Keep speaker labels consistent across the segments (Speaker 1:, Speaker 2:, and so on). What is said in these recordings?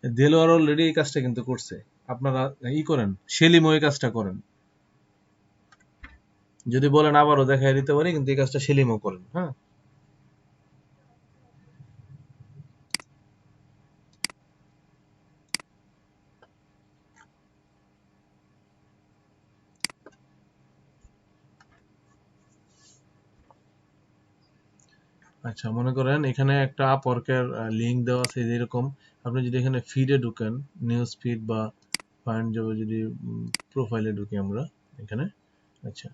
Speaker 1: Delwar already এই কাজটা কিন্তু করছে। আপনারা করেন, সেলিমও এই কাজটা করেন। যদি বলেন আবারও দেখাই দিতে পারি, কিন্তু এই কাজটা সেলিমও করেন। হ্যাঁ, আচ্ছা মনে করেন এখানে একটা আপওয়ার্কের লিংক দেওয়া আছে এরকম। আপনি যদি এখানে ফিডে ঢুকেন, নিউজ ফিড বা ফাইন্ড জবে, যদি প্রোফাইলে ঢুকি আমরা এখানে। আচ্ছা,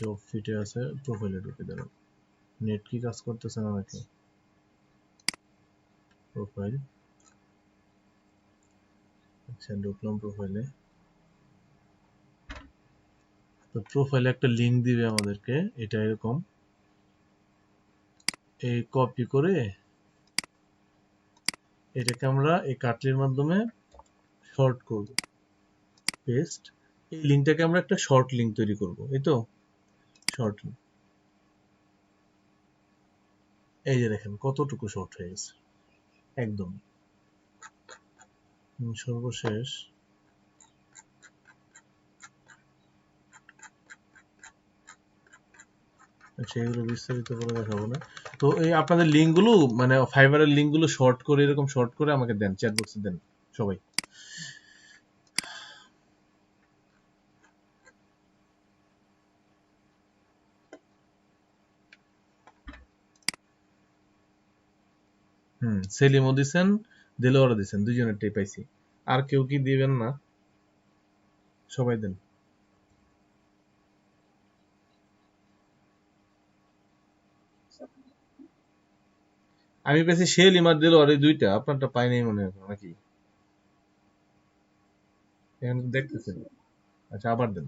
Speaker 1: জব ফিটে আছে, প্রোফাইলে ঢুকে দেবেন। নেট কি কাজ করতেছে না নাকি? প্রোফাইল, আচ্ছা ঢুকলাম প্রোফাইলে। তো প্রোফাইলে একটা লিংক দিবে আমাদেরকে, এটা এরকম। এই কপি করে এটাকে আমরা এই কাটলির মাধ্যমে শর্ট করব, পেস্ট। এই লিংকটাকে আমরা একটা শর্ট লিংক তৈরি করব, এই তো শর্ট। এই যে দেখেন কতটুকু শর্ট হয়ে গেছে একদম। সর্বশেষ, আচ্ছা এগুলো বিস্তারিত করে দেখাবো না। তো এই আপনাদের লিঙ্কগুলো, মানে ফাইবারের লিঙ্কগুলো শর্ট করে, এরকম শর্ট করে আমাকে দেন, চ্যাট বক্সে দেন সবাই। সেলিমও দিছেন, দেলোয়ারও দিছেন, দুজনেরটাই পাইছি। আর কেউ কি দিবেন না? সবাই দেন। আমি পেয়েছি সেলিম আর দেলোয়ার, এই দুইটা। আপনারটা পাই নাই মনে হয় নাকি? এখন দেখতেছেন? আচ্ছা আবার দেন।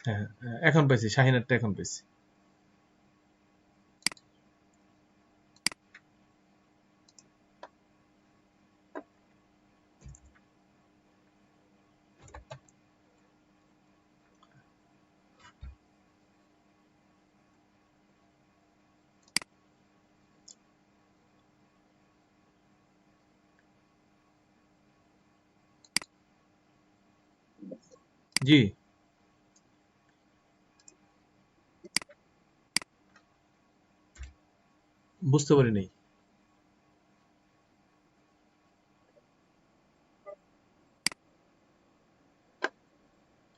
Speaker 1: হ্যাঁ, হ্যাঁ, এখন পাইছি, শাহিনেরটা এখন পাইছি। জি, বুঝতে পারি নাই।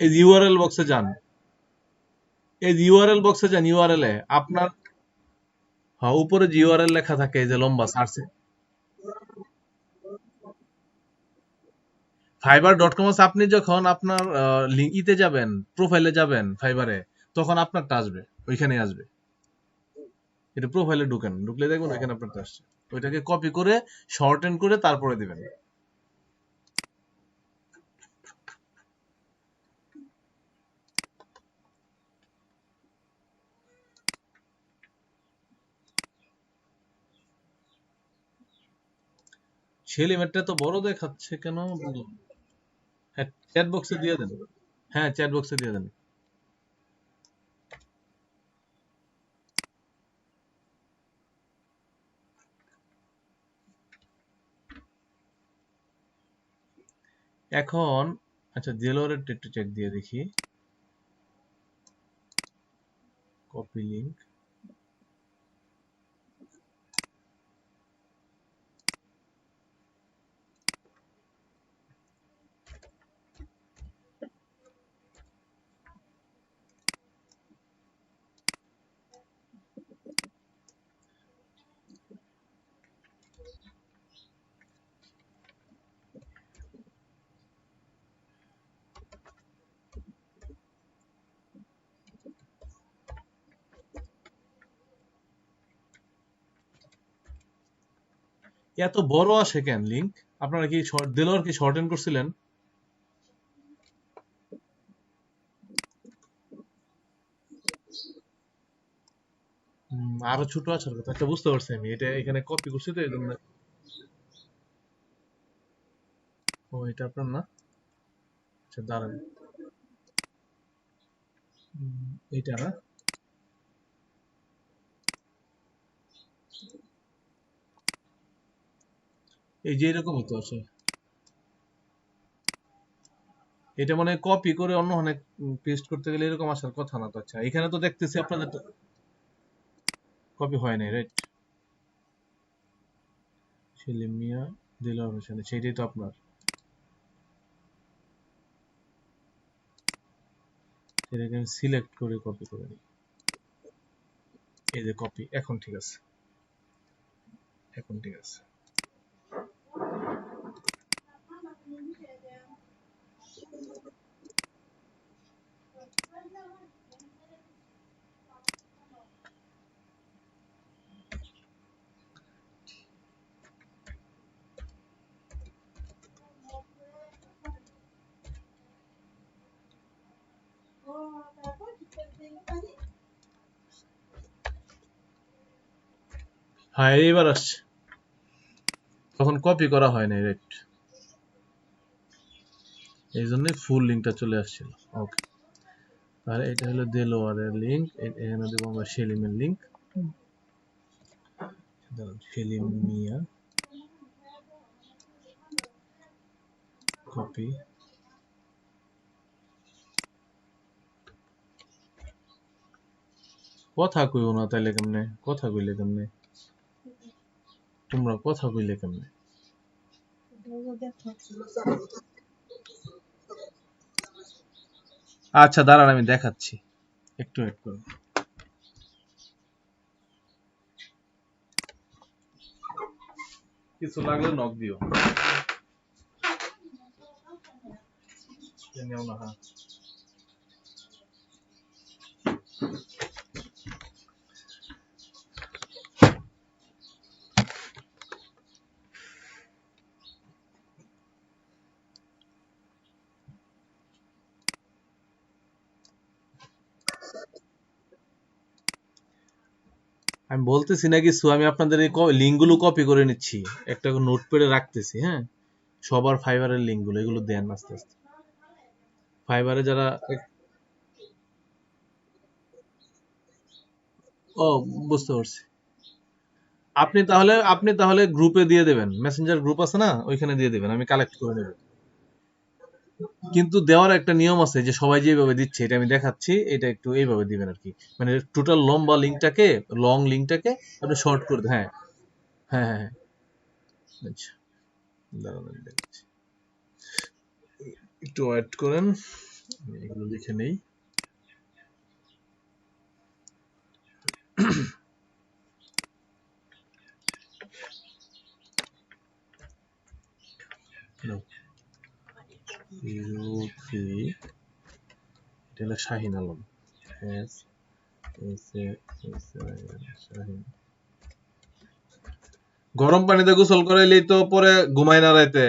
Speaker 1: এই ইউআরএল বক্সে যান, এই ইউআরএল বক্সে যান, ইউআরএল এ আপনার, হ্যাঁ উপরে যে ইউআরএল লেখা থাকে, এই যে লম্বা সার্চে, fiverr.com আছে। আপনি যখন আপনার ইতে যাবেন, প্রোফাইলে যাবেন ফাইবারে, তখন আপনারটা আসবে, ওইখানে আসবে। এটা প্রোফাইলে ঢুকেন, ঢুকলে দেখবেন ওইখানে আপনারটা আসছে। ওইটাকে কপি করে শর্টেন করে তারপরে দিবেন। সেলিমেরটা তো বড় দেখাচ্ছে কেন? হ্যাঁ, চ্যাট বক্সে দিয়ে দেন। হ্যাঁ, চ্যাট বক্সে দিয়ে দেন। এখন আচ্ছা, জেলোরের একটু চেক দিয়ে দেখি। Copy link. এত বড় আসে কেন লিংক? আপনারা কি দেলোয়ার কি শর্টেন করছিলেন? আরো ছোট আসার কথা। আচ্ছা বুঝতে পারছি আমি, এটা এখানে কপি করছি তো এই জন্য। ও এটা আপনার না? আচ্ছা দাঁড়ান। এইটা না? এই যে এরকম হতো আছে, এটা মানে কপি করে অন্য অনেক পেস্ট করতে গেলে এরকম আসার কথা না তো। আচ্ছা এখানে তো দেখতেছি আপনাদের কপি হয় নাই, রাইট? সেলিম মিয়া, দিলওয়ার হোসেন, সেইটাই তো আপনার। সেটাকে আমি সিলেক্ট করে কপি করে নিই। এই যে কপি, এখন ঠিক আছে, এখন ঠিক আছে। হ্যাঁ এইবার আসছে, তখন কপি করা হয় নাই, রাইট? এই জন্যই ফুল লিঙ্কটা চলে আসছিল। ওকে, তাহলে এটা হলো দেলোয়ারের লিঙ্ক, এখানে দেবো আমরা সেলিমের লিঙ্ক। সেলিম মিয়া, কপি। কথা কইও না তাইলে কেমনে? কথা কইলে কেমনে? তোমরা কথা কইলে কেমনে? আচ্ছা দাঁড়ান আমি দেখাচ্ছি, একটু ওয়েট করুন। কিছু লাগলে নক দিও। নিও না, হ্যাঁ। আমি বলতেছি না কিছু, আমি আপনাদের এই লিঙ্ক গুলো কপি করে নিচ্ছি, একটা নোটপ্যাডে রাখতেছি, হ্যাঁ? সবার ফাইবারের লিঙ্ক গুলো, এগুলো দেন আস্তে আস্তে। ফাইবারে যারা ও, বুঝতে পারছি। আপনি তাহলে গ্রুপে দিয়ে দেবেন, মেসেঞ্জার গ্রুপ আছে না, ওইখানে দিয়ে দেবেন, আমি কালেক্ট করে নেব। কিন্তু দেওয়ার একটা নিয়ম আছে, যে সবাই যেভাবে দিচ্ছে এটা আমি দেখাচ্ছি, এটা একটু এইভাবে দিবেন আর কি। মানে টোটাল লম্বা লিঙ্কটাকে, লং লিঙ্কটাকে আপনি শর্ট করে হ্যাঁ, হ্যাঁ, হ্যাঁ, হ্যাঁ। আচ্ছা দাঁড়ান আমি দেখাচ্ছি, একটু ওয়েট করেন, আমি এগুলো লিখে নেই। No, 03, এটা হলো Shahin Alam, S S A S Shahin. গরম পানিতে গোসল করাইলেই তো পরে ঘুমায় না রাইতে।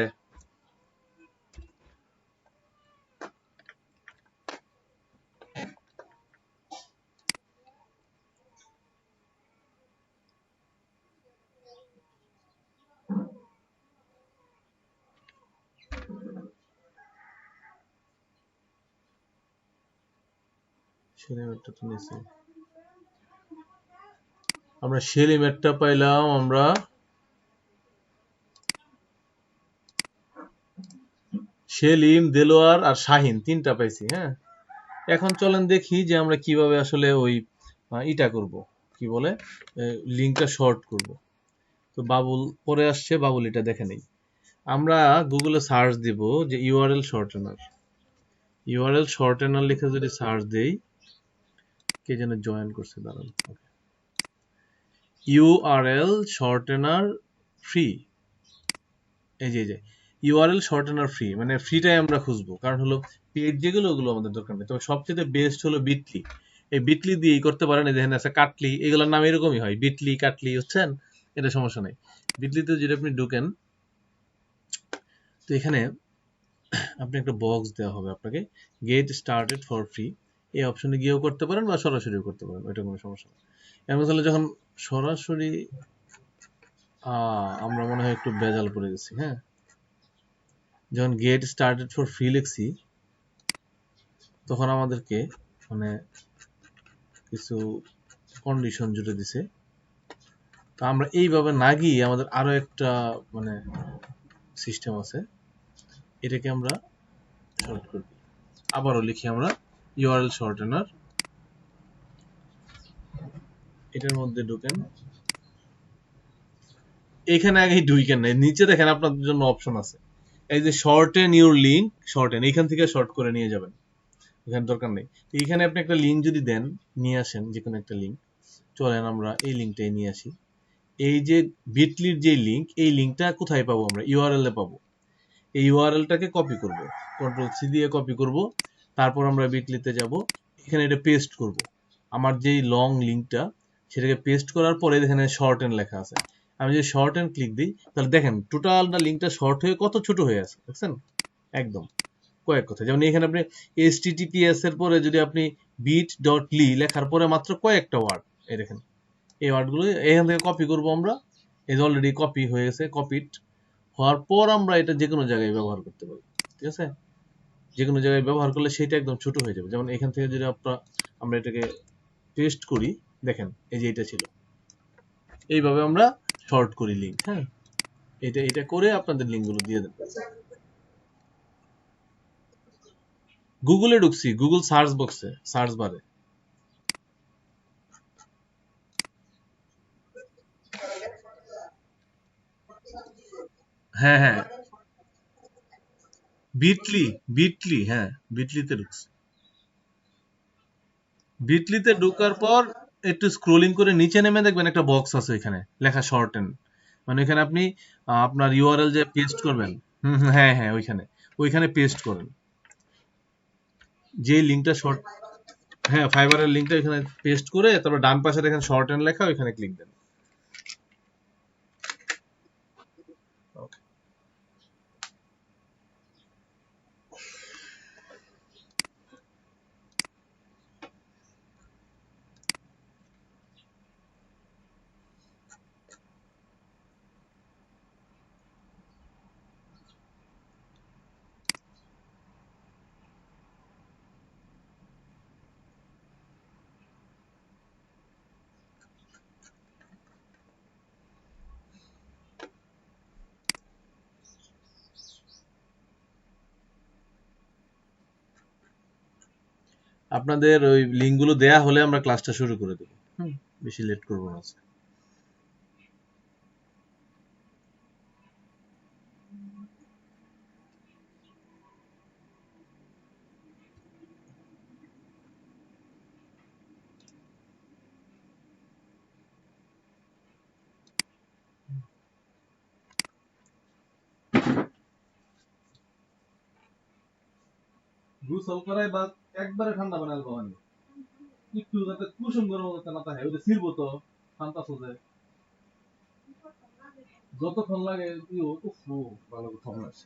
Speaker 1: সেলিমেরটা তো নিচে, আমরা সেলিমেরটা পাইলাম আমরা, সেলিম, দেলোয়ার আর শাহিন তিনটা পাইছি, হ্যাঁ। এখন চলেন দেখি যে আমরা কিভাবে আসলে ওই ইটা করব, কি বলে, লিঙ্কটা শর্ট করব। তো বাবুল পরে আসছে, বাবুল এটা দেখে নেই। আমরা গুগলে সার্চ দিব যে ইউআরএল শর্টেনার, ইউআরএল শর্টেনার লিখে যদি সার্চ দেই, কে যেন জয়েন করছে, দাঁড়ান। ইউআরএল শর্টেনার ফ্রি, এই যে ইউআরএল শর্টেনার ফ্রি, মানে ফ্রিটাই আমরা খুঁজবো, কারণ হলো পেজ যেগুলো ওগুলো আমাদের দরকার নেই। তবে সবচেয়ে বেস্ট হলো বিটলি, এই বিটলি দিয়েই করতে পারেন। এই দেখেন আছে কাটলি, এগুলোর নাম এরকমই হয়, বিটলি কাটলি, হচ্ছেন, এটা সমস্যা নেই। বিটলিতে যদি আপনি ঢুকেন, তো এখানে আপনি একটা বক্স দেওয়া হবে আপনাকে, গেট স্টার্টেড ফর ফ্রি, এই অপশনে গিয়েও করতে পারেন বা সরাসরিও করতে পারেন, ওইটা কোনো সমস্যা নেই। এমন হলে যখন সরাসরি আমরা মনে হয় একটু বেজাল পড়ে গেছি, হ্যাঁ। যখন গেট স্টার্টেড ফর ফ্রি লিখছি, তখন আমাদেরকে মানে কিছু কন্ডিশন জুড়ে দিছে, আমরা এইভাবে না গিয়ে আমাদের আরো একটা মানে সিস্টেম আছে, এটাকে আমরা শর্ট করব। আবারও লিখি আমরা ইউআরএল শর্টেনার, এটার মধ্যে ঢুকেন, এখানে আগে ঢুকেন না, নিচে দেখেন আপনাদের জন্য অপশন আছে, এই যে শর্টেন ইউর লিঙ্ক, শর্টেন এইখান থেকে শর্ট করে নিয়ে যাবেন, এখানে দরকার নেই। এইখানে আপনি একটা লিঙ্ক যদি দেন, নিয়ে আসেন যে কোনো একটা লিঙ্ক, চলেন আমরা এই লিঙ্কটাই নিয়ে আসি। এই যে বিটলির যে লিঙ্ক, এই লিঙ্কটা কোথায় পাবো আমরা? ইউআরএল এ পাবো। এই ইউআরএলটাকে কপি করব, কন্ট্রোল সি দিয়ে কপি করব, তারপর আমরা বিটলিতে যাব, এখানে এটা পেস্ট করব, আমার যেই লং লিঙ্কটা সেটাকে পেস্ট করার পরে এখানে শর্ট এন্ড লেখা আছে, আমি যদি শর্ট এন্ড ক্লিক দিই তাহলে দেখেন টোটালটা লিঙ্কটা শর্ট হয়ে কত ছোট হয়ে আছে, দেখছেন? একদম কয়েক কথা, যেমন এখানে আপনি https এর পরে যদি আপনি bit.ly লেখার পরে মাত্র কয়েকটা ওয়ার্ড, এই দেখেন এই ওয়ার্ডগুলো এখান থেকে কপি করব আমরা, এই যে অলরেডি কপি হয়ে গেছে, কপিড হওয়ার পর আমরা এটা যে কোনো জায়গায় ব্যবহার করতে পারি, ঠিক আছে? যে কোনো জায়গায় ব্যবহার করলে সেটা একদম ছোট হয়ে যাবে। যেমন এখান থেকে যদি আমরা এটাকে পেস্ট করি, দেখেন এই যে এটা ছিল, এইভাবে আমরা শর্ট করি লিঙ্ক। হ্যাঁ, এটা এটা করে আপনাদের লিঙ্কগুলো দিয়ে দেন। গুগলে ঢুকছি, গুগল সার্চ বক্সে, সার্চ বারে। হ্যাঁ হ্যাঁ, বিটলি, বিটলি, হ্যাঁ বিটলিতে ঢুকছি। বিটলিতে ঢোকার পর একটু স্ক্রোলিং করে নিচে নেমে দেখবেন একটা বক্স আছে, এখানে লেখা শর্টেন, মানে এখানে আপনি আপনার ইউআরএল যে পেস্ট করবেন, হ্যাঁ হ্যাঁ ওইখানে, ওইখানে পেস্ট করেন যে লিঙ্কটা শর্ট, হ্যাঁ ফাইবারের লিঙ্কটা এখানে পেস্ট করে তারপর ডান পাশে দেখেন শর্টেন লেখা, ওইখানে ক্লিক দেন। Okay. আপনাদের ওই লিঙ্কগুলো দেয়া হলে আমরা ক্লাসটা শুরু করে দেবো। বেশি লেট করবো না আজকে। গোসল করাই বা একবারে ঠান্ডা বানাল বানানি, একটু যাতে কুসুম গরম যাতে না থাকে, ওটা ছিড়বো তো ঠান্ডা সোজে, যতক্ষণ লাগে ভালো কথা আছে।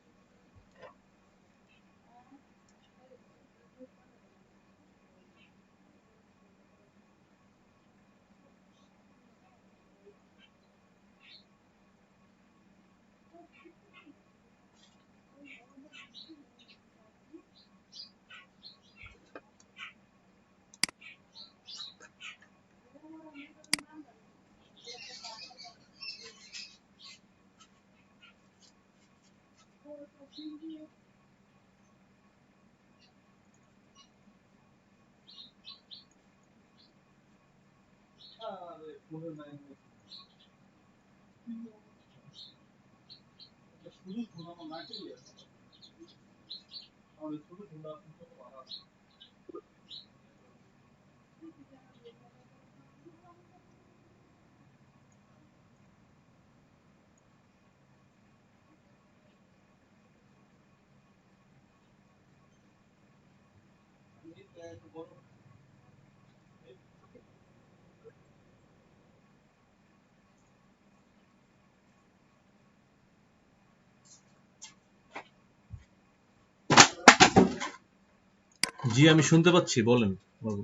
Speaker 1: জি আমি শুনতে পাচ্ছি, বলেন বাবু।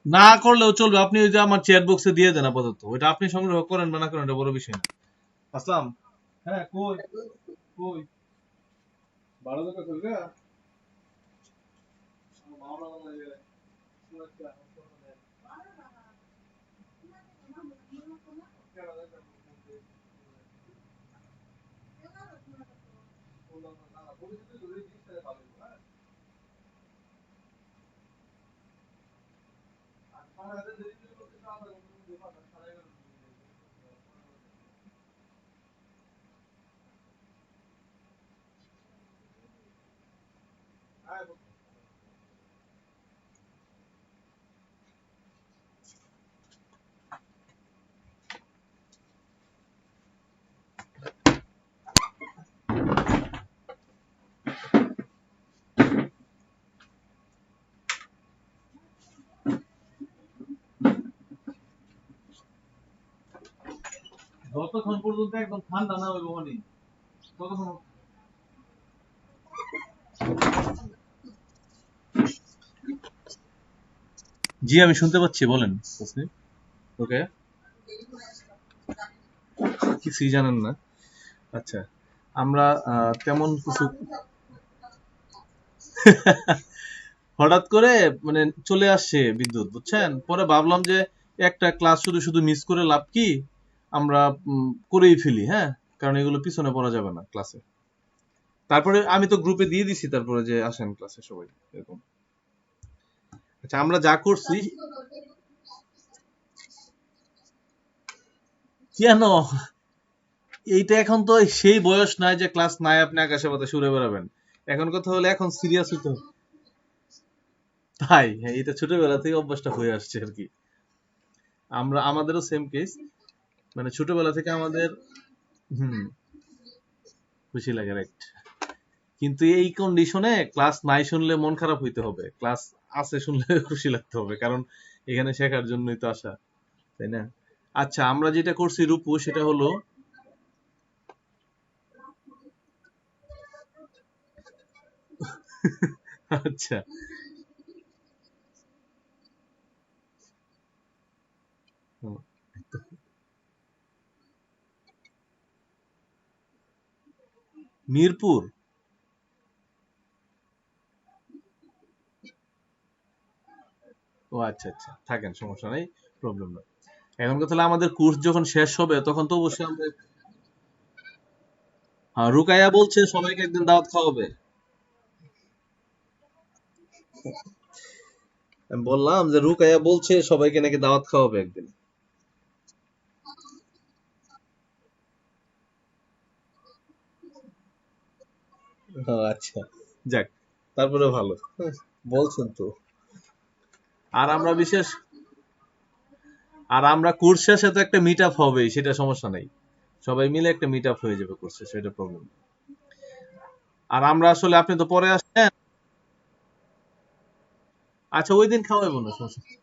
Speaker 1: না করলেও চলবে, আপনি ওই যে আমার চ্যাট বক্সে দিয়ে দেন আপাতত, ওইটা আপনি সংগ্রহ করেন বা না করেন এটা বড় বিষয় না। আসলাম, হ্যাঁ কই, কই ভালো কথা কইগা, ভালো লাগে। যতক্ষণ পর্যন্ত একদম ঠান্ডা না হইব মানে ততক্ষণ। জি আমি শুনতে পাচ্ছি, বলেন। ওকে, কিছুই জানেন না। আচ্ছা, আমরা তেমন কিছু হঠাৎ করে মানে চলে আসছে বিদ্যুৎ, বুঝছেন। পরে ভাবলাম যে একটা ক্লাস শুধু শুধু মিস করে লাভ কি, আমরা করেই ফেলি, হ্যাঁ, কারণ এগুলো পিছনে পড়া যাবে না ক্লাসে। তারপরে আমি তো গ্রুপে দিয়ে দিছি তারপরে যে আসেন ক্লাসে সবাই, এরকম। আচ্ছা, আমরা যা করছি। কেন? এইটা এখন তো সেই বয়স নাই যে ক্লাস নাই আপনি আকাশে বাতাসে উড়ে বেড়াবেন। এখন কথা হলো এখন সিরিয়াস হইতে হবে। তাই হ্যাঁ, এটা ছোটবেলা থেকে অভ্যাসটা হয়ে আসছে আর কি। আমাদেরও সেম কেস, মানে ছোটবেলা থেকে আমাদের। হুম, খুশি লাগে, রাইট। কিন্তু এই কন্ডিশনে ক্লাস নাই শুনলে মন খারাপ হইতে হবে, ক্লাস আছে শুনলে খুশি লাগতে হবে, কারণ এখানে শেখার জন্যই তো আসা, তাই না? আচ্ছা, আমরা যেটা করছি রূপু, সেটা হলো আচ্ছা, হুম, মিরপুর। ও আচ্ছা আচ্ছা, থাকেন, সমস্যা নাই, প্রবলেম না। এখন কথা হলো আমাদের কোর্স যখন শেষ হবে তখন তো অবশ্যই আমরা। হ্যাঁ, রুকাইয়া বলছে সবাইকে একদিন দাওয়াত খাওয়াবে। আমি বললাম যে রুকাইয়া বলছে সবাইকে নাকি দাওয়াত খাওয়াবে একদিন। ও আচ্ছা, যাক, তারপরে ভালো। হ্যাঁ, বলছেন তো। আর আমরা বিশেষ আর আমরা কোর্স শেষে তো একটা মিট আপ হবেই, সেটা সমস্যা নাই। সবাই মিলে একটা মিট আপ হয়ে যাবে কোর্স শেষে, সেটা প্রবলেম। আর আমরা আসলে, আপনি তো পরে আসছেন। আচ্ছা, ওই দিন খাওয়াবো না, সমস্যা নেই।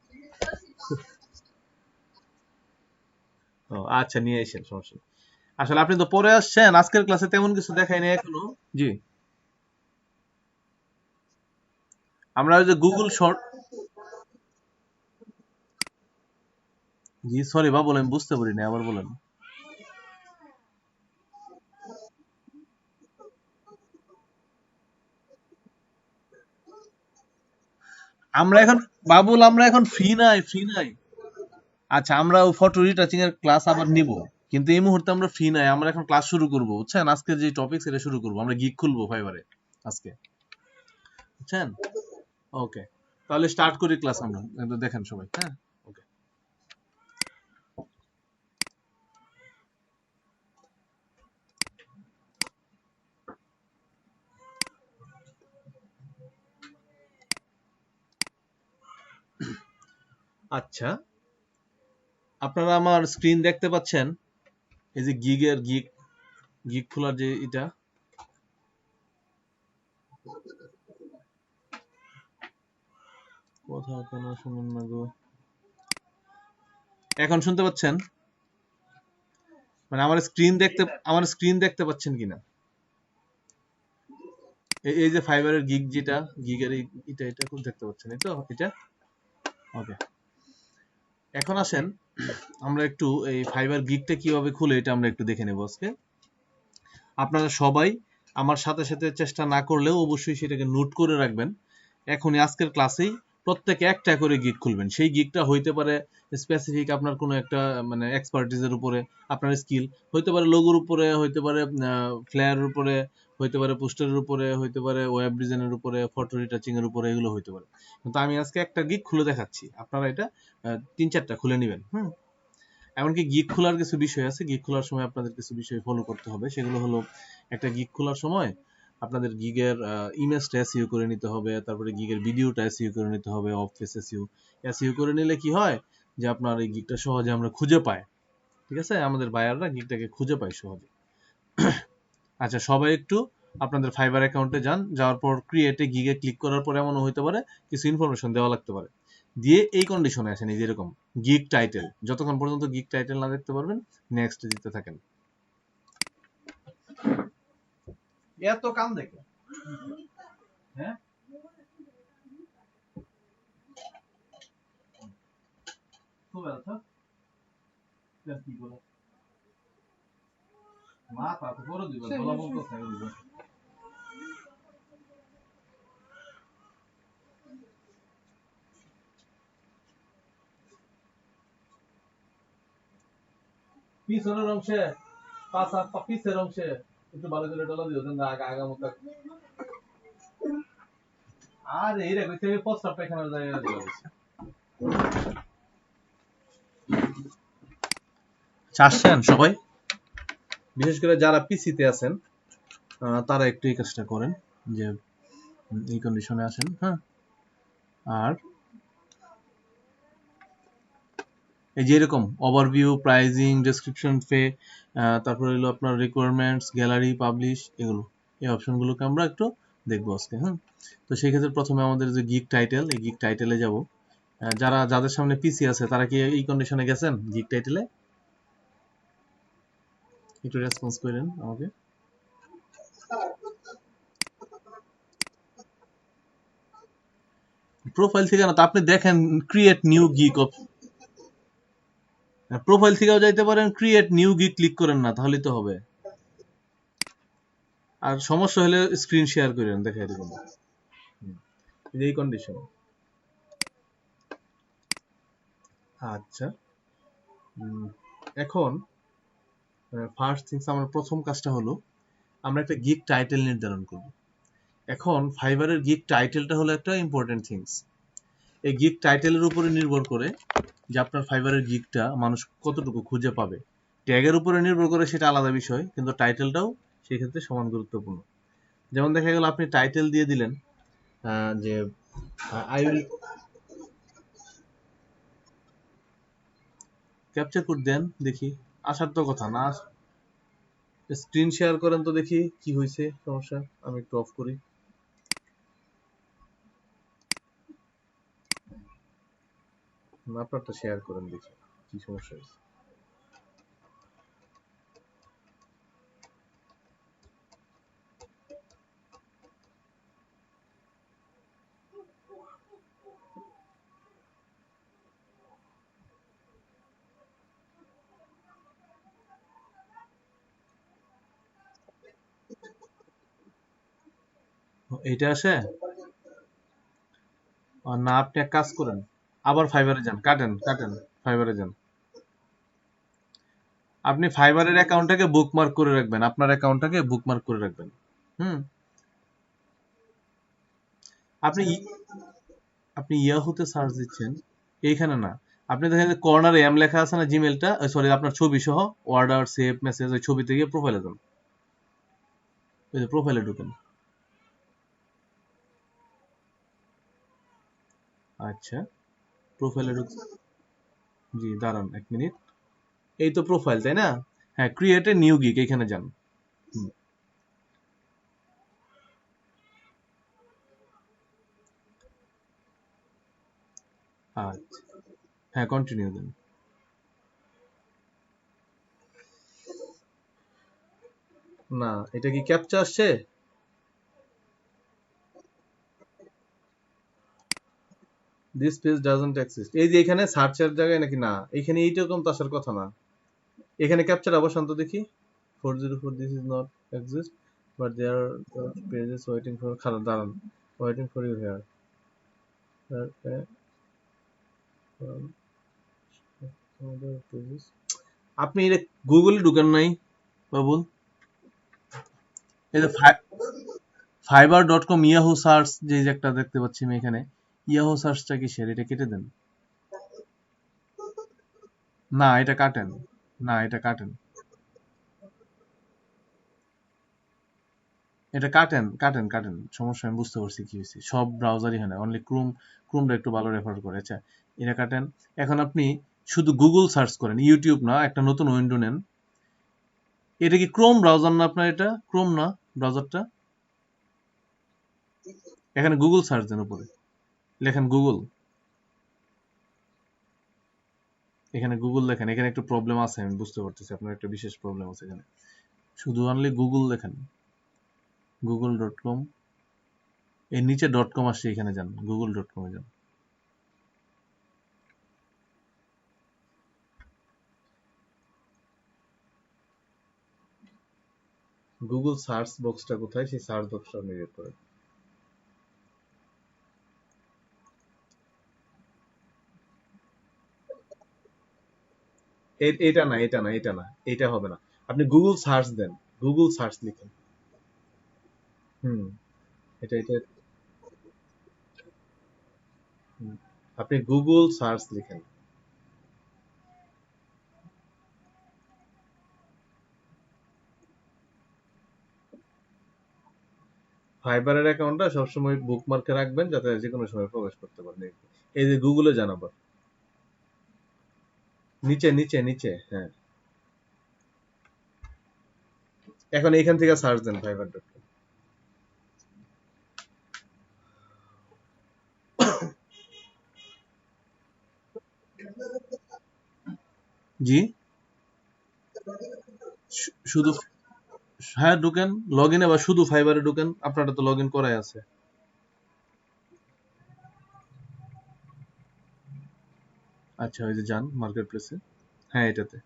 Speaker 1: ও আচ্ছা, নিয়ে আসেন, সমস্যা নেই। আসলে আপনি তো পরে আসছেন, আজকের ক্লাসে তেমন কিছু দেখাই নাই এখনো। জি, আমরা ওই যে গুগল শর্ট। জি সরি বা, বলেন, বুঝতে পারিনি, আবার বলেন। আমরা এখন, বাবুল, আমরা এখন ফ্রি নাই, ফ্রি নাই। আচ্ছা, আমরা ফটো রিটাচিং এর ক্লাস আবার নিব, কিন্তু এই মুহূর্তে আমরা ফ্রি নাই। আমরা এখন ক্লাস শুরু করব, বুঝছেন। আজকে যে টপিক সেটা শুরু করব, আমরা গিগ খুলবো ফাইবারে আজকে, বুঝছেন। ওকে, তাহলে স্টার্ট করি ক্লাস আমরা। একটু দেখেন সবাই, হ্যাঁ। ওকে, আচ্ছা, আপনারা আমার স্ক্রিন দেখতে পাচ্ছেন? এই যে গিগ গিগ খোলার যে এটা। কথা কেন শুনুন না গো? এখন শুনতে পাচ্ছেন? মানে আমার স্ক্রিন দেখতে পাচ্ছেন কিনা? এই যে ফাইবারের গিগ যেটা, গিগের এটা এটা খুব দেখতে পাচ্ছেন, এই তো এটা। ওকে, এখন আসেন আমরা একটু এই ফাইবার গিগটা কিভাবে খুলে এটা আমরা একটু দেখে নেব আজকে। আপনারা সবাই আমার সাথে সাথে চেষ্টা না করলেও অবশ্যই সেটাকে নোট করে রাখবেন। এখনই আজকের ক্লাসেই প্রত্যেকে একটা করে গিগ খুলবেন। সেই গিগটা হইতে পারে স্পেসিফিক আপনার কোনো একটা মানে এক্সপার্টিজের উপরে, আপনার স্কিল হইতে পারে লোগোর উপরে, হইতে পারে ফ্লেয়ারের উপরে, হইতে পারে পোস্টারের উপরে, হইতে পারে ওয়েব ডিজাইনের উপরে, ফটো রিটাচিং এর উপরে, এগুলো হইতে পারে। কিন্তু আমি আজকে একটা গিগ খুলে দেখাচ্ছি, আপনারা এটা 3-4টা খুলে নেবেন। এমনকি গিগ খোলার কিছু বিষয় আছে, গিগ খোলার সময় আপনাদের কিছু বিষয় ফলো করতে হবে। সেগুলো হলো, একটা গিগ খোলার সময় আপনাদের গিগের ইমেজটা এসইও করে নিতে হবে, তারপরে গিগের ভিডিওটা এসইও করে নিতে হবে, অফ ফেস এসইও। এসইও করে নিলে কি হয় যে আপনার এই গিগটা সহজে আমরা খুঁজে পাই, ঠিক আছে, আমাদের বায়াররা গিগটাকে খুঁজে পায় সহজে। আচ্ছা, সবাই একটু আপনাদের ফাইবার অ্যাকাউন্টে যান, যাওয়ার পর ক্রিয়েটে গিগে ক্লিক করার পর এমনও হতে পারে কিছু ইনফরমেশন দেওয়া লাগতে পারে, দিয়ে এই কন্ডিশনে আসেন, এই যেরকম গিগ টাইটেল, যতক্ষণ পর্যন্ত গিগ টাইটেল না দেখতে পারবেন নেক্সট দিতে থাকেন। এত কাম দেখে হ্যাঁ, খুব ব্যথা কি বলে মা পাতে করে দিবে, বলা বলতো থাকে দিবে। পিছনের অংশে পাঁচা পিছের অংশে একটু ভালো করে ডলা দিও, দেন আগা আগা মতো। আর এই রে কইতে প্রস্তাব পায়খানার জায়গায় দিও। চাচ্ছেন সবাই, বিশেষ করে যারা পিসিতে আছেন তারা একটু এই কাজটা করেন, যে এই কন্ডিশনে আসেন। হ্যাঁ, আর এই যে এরকম ওভারভিউ, প্রাইজিং, ডেসক্রিপশন ফে, তারপরে হলো আপনার রিকোয়ারমেন্টস, গ্যালারি, পাবলিশ, এগুলো, এই অপশনগুলোকে আমরা একটু দেখবো আজকে। হ্যাঁ, তো সেই ক্ষেত্রে প্রথমে আমাদের যে গিগ টাইটেল, এই গিগ টাইটেলে যাব। যাদের সামনে পিসি আছে তারা কি এই কন্ডিশনে গেছেন গিগ টাইটেলে? একটু রেসপন্স করেন আমাকে। প্রোফাইল থেকে না তো, আপনি দেখেন ক্রিয়েট নিউ গিগ, প্রোফাইল থেকেও যাইতে পারেন, ক্রিয়েট নিউ গিগ ক্লিক করেন না, তাহলেই তো হবে। আর সমস্যা হলে স্ক্রিন শেয়ার করেন, দেখাই দেবেন। এই কন্ডিশন। আচ্ছা, এখন ফার্স্ট থিংস, আমার প্রথম কাজটা হলো আমরা একটা গিগ টাইটেল নির্ধারণ করব। এখন ফাইবারের গিগ টাইটেলটা হলো একটা ইম্পর্টেন্ট থিংস। এই গিগ টাইটেলের উপরে নির্ভর করে যে আপনার ফাইবারের গিগটা মানুষ কতটুকু খুঁজে পাবে। ট্যাগের উপরে নির্ভর করে সেটা আলাদা বিষয়, কিন্তু টাইটেলটাও সেই ক্ষেত্রে সমান গুরুত্বপূর্ণ। যেমন দেখা গেল আপনি টাইটেল দিয়ে দিলেন যে আই উইল, ক্যাপচার কোড দেন দেখি, আসার তো কথা না। স্ক্রিন শেয়ার করেন তো দেখি কি হয়েছে সমস্যা, আমি একটু অফ করি। আপনারটা শেয়ার করেন দেখি কি সমস্যা হয়েছে। এইটা আসে না, আপনি এক কাজ করেন, আবার ফাইবারে যান, কাটেন কাটেন, ফাইবারে যান। আপনি ফাইবারের অ্যাকাউন্টটাকে বুকমার্ক করে রাখবেন, আপনার অ্যাকাউন্টটাকে বুকমার্ক করে রাখবেন। হুম, আপনি আপনি ইয়াহুতে সার্চ দিচ্ছেন, এইখানে না, আপনি দেখেন কর্নারে এম লেখা আছে না, জিমেলটা, সরি, আপনার ছবি সহ অর্ডার, সেভ মেসেজ, ওই ছবিতে গিয়ে প্রোফাইলে যান, ওই যে প্রোফাইলে ঢুকেন। আচ্ছা, প্রোফাইলে ঢুক, জি দাঁড়ান 1 মিনিট, এই তো প্রোফাইল, তাই না? হ্যাঁ, ক্রিয়েট এ নিউ গিগ, এখানে যান। হুম, আচ্ছা, হ্যাঁ কন্টিনিউ দেন। না, এটা কি ক্যাপচা আসছে? দিস পেজ ডাজন্ট এক্সিস্ট, এই যে এখানে সার্চের জায়গায় নাকি, না এখানে এইরকম তো আসার কথা না। এখানে ক্যাপচার অবসান তো দেখি, 404 this is not exist but there pages waiting for, খারাপ, দাঁড়ান, ওয়েটিং ফর ইউ হেয়ার। আপনি এটা গুগলে ঢুকেন নাই বাবুল? এই যে fiverr.com ইয়াহু সার্চ যে একটা দেখতে পাচ্ছি আমি এখানে, ইয়াহু সার্চটা কিসের? এটা কেটে দেন। না এটা কাটেন, না এটা কাটেন, এটা কাটেন কাটেন কাটেন, সমস্যা আমি বুঝতে পারছি কি হয়েছে। সব ব্রাউজারই হয় না, অনলি ক্রোমটা একটু ভালো রেফার করে। আচ্ছা এটা কাটেন। এখন আপনি শুধু গুগল সার্চ করেন, ইউটিউব না, একটা নতুন উইন্ডো নেন। এটা কি ক্রোম ব্রাউজার না আপনার? এটা ক্রোম না ব্রাউজারটা? এখানে গুগল সার্চ দেন, উপরে লেখেন গুগল, এখানে গুগল লেখেন। এখানে একটু প্রবলেম আছে আমি বুঝতে পারতেছি, আপনার একটা বিশেষ প্রবলেম আছে এখানে। শুধু অনলি গুগল লেখেন, google.com, এর নিচে .com আসছে, এখানে যান, google.com এ যান। গুগল সার্চ বক্সটা কোথায়, সেই সার্চ বক্সটা আপনি বের করেন। এটা না, এটা না, এটা না, এটা হবে না। আপনি গুগল সার্চ দেন, গুগল সার্চ লিখেন। হুম, এটা এটা হুম। আপনি গুগল সার্চ লিখেন। ফাইবারের অ্যাকাউন্টটা সবসময় বুকমার্কে রাখবেন, যাতে যে কোনো সময় প্রবেশ করতে পারেন। এই যে গুগলে যান আবার, নিচে নিচে নিচে, হ্যাঁ। এখন এখান থেকে সার্চ দেন fiverr.com। জি, শুধু, হ্যাঁ ঢুকেন, লগ ইনে বা শুধু ফাইবারে ঢুকেন, আপনারটা তো লগ ইন করাই আছে। আচ্ছা ওই যে যান মার্কেট প্লেসে, হ্যাঁ এটাতে।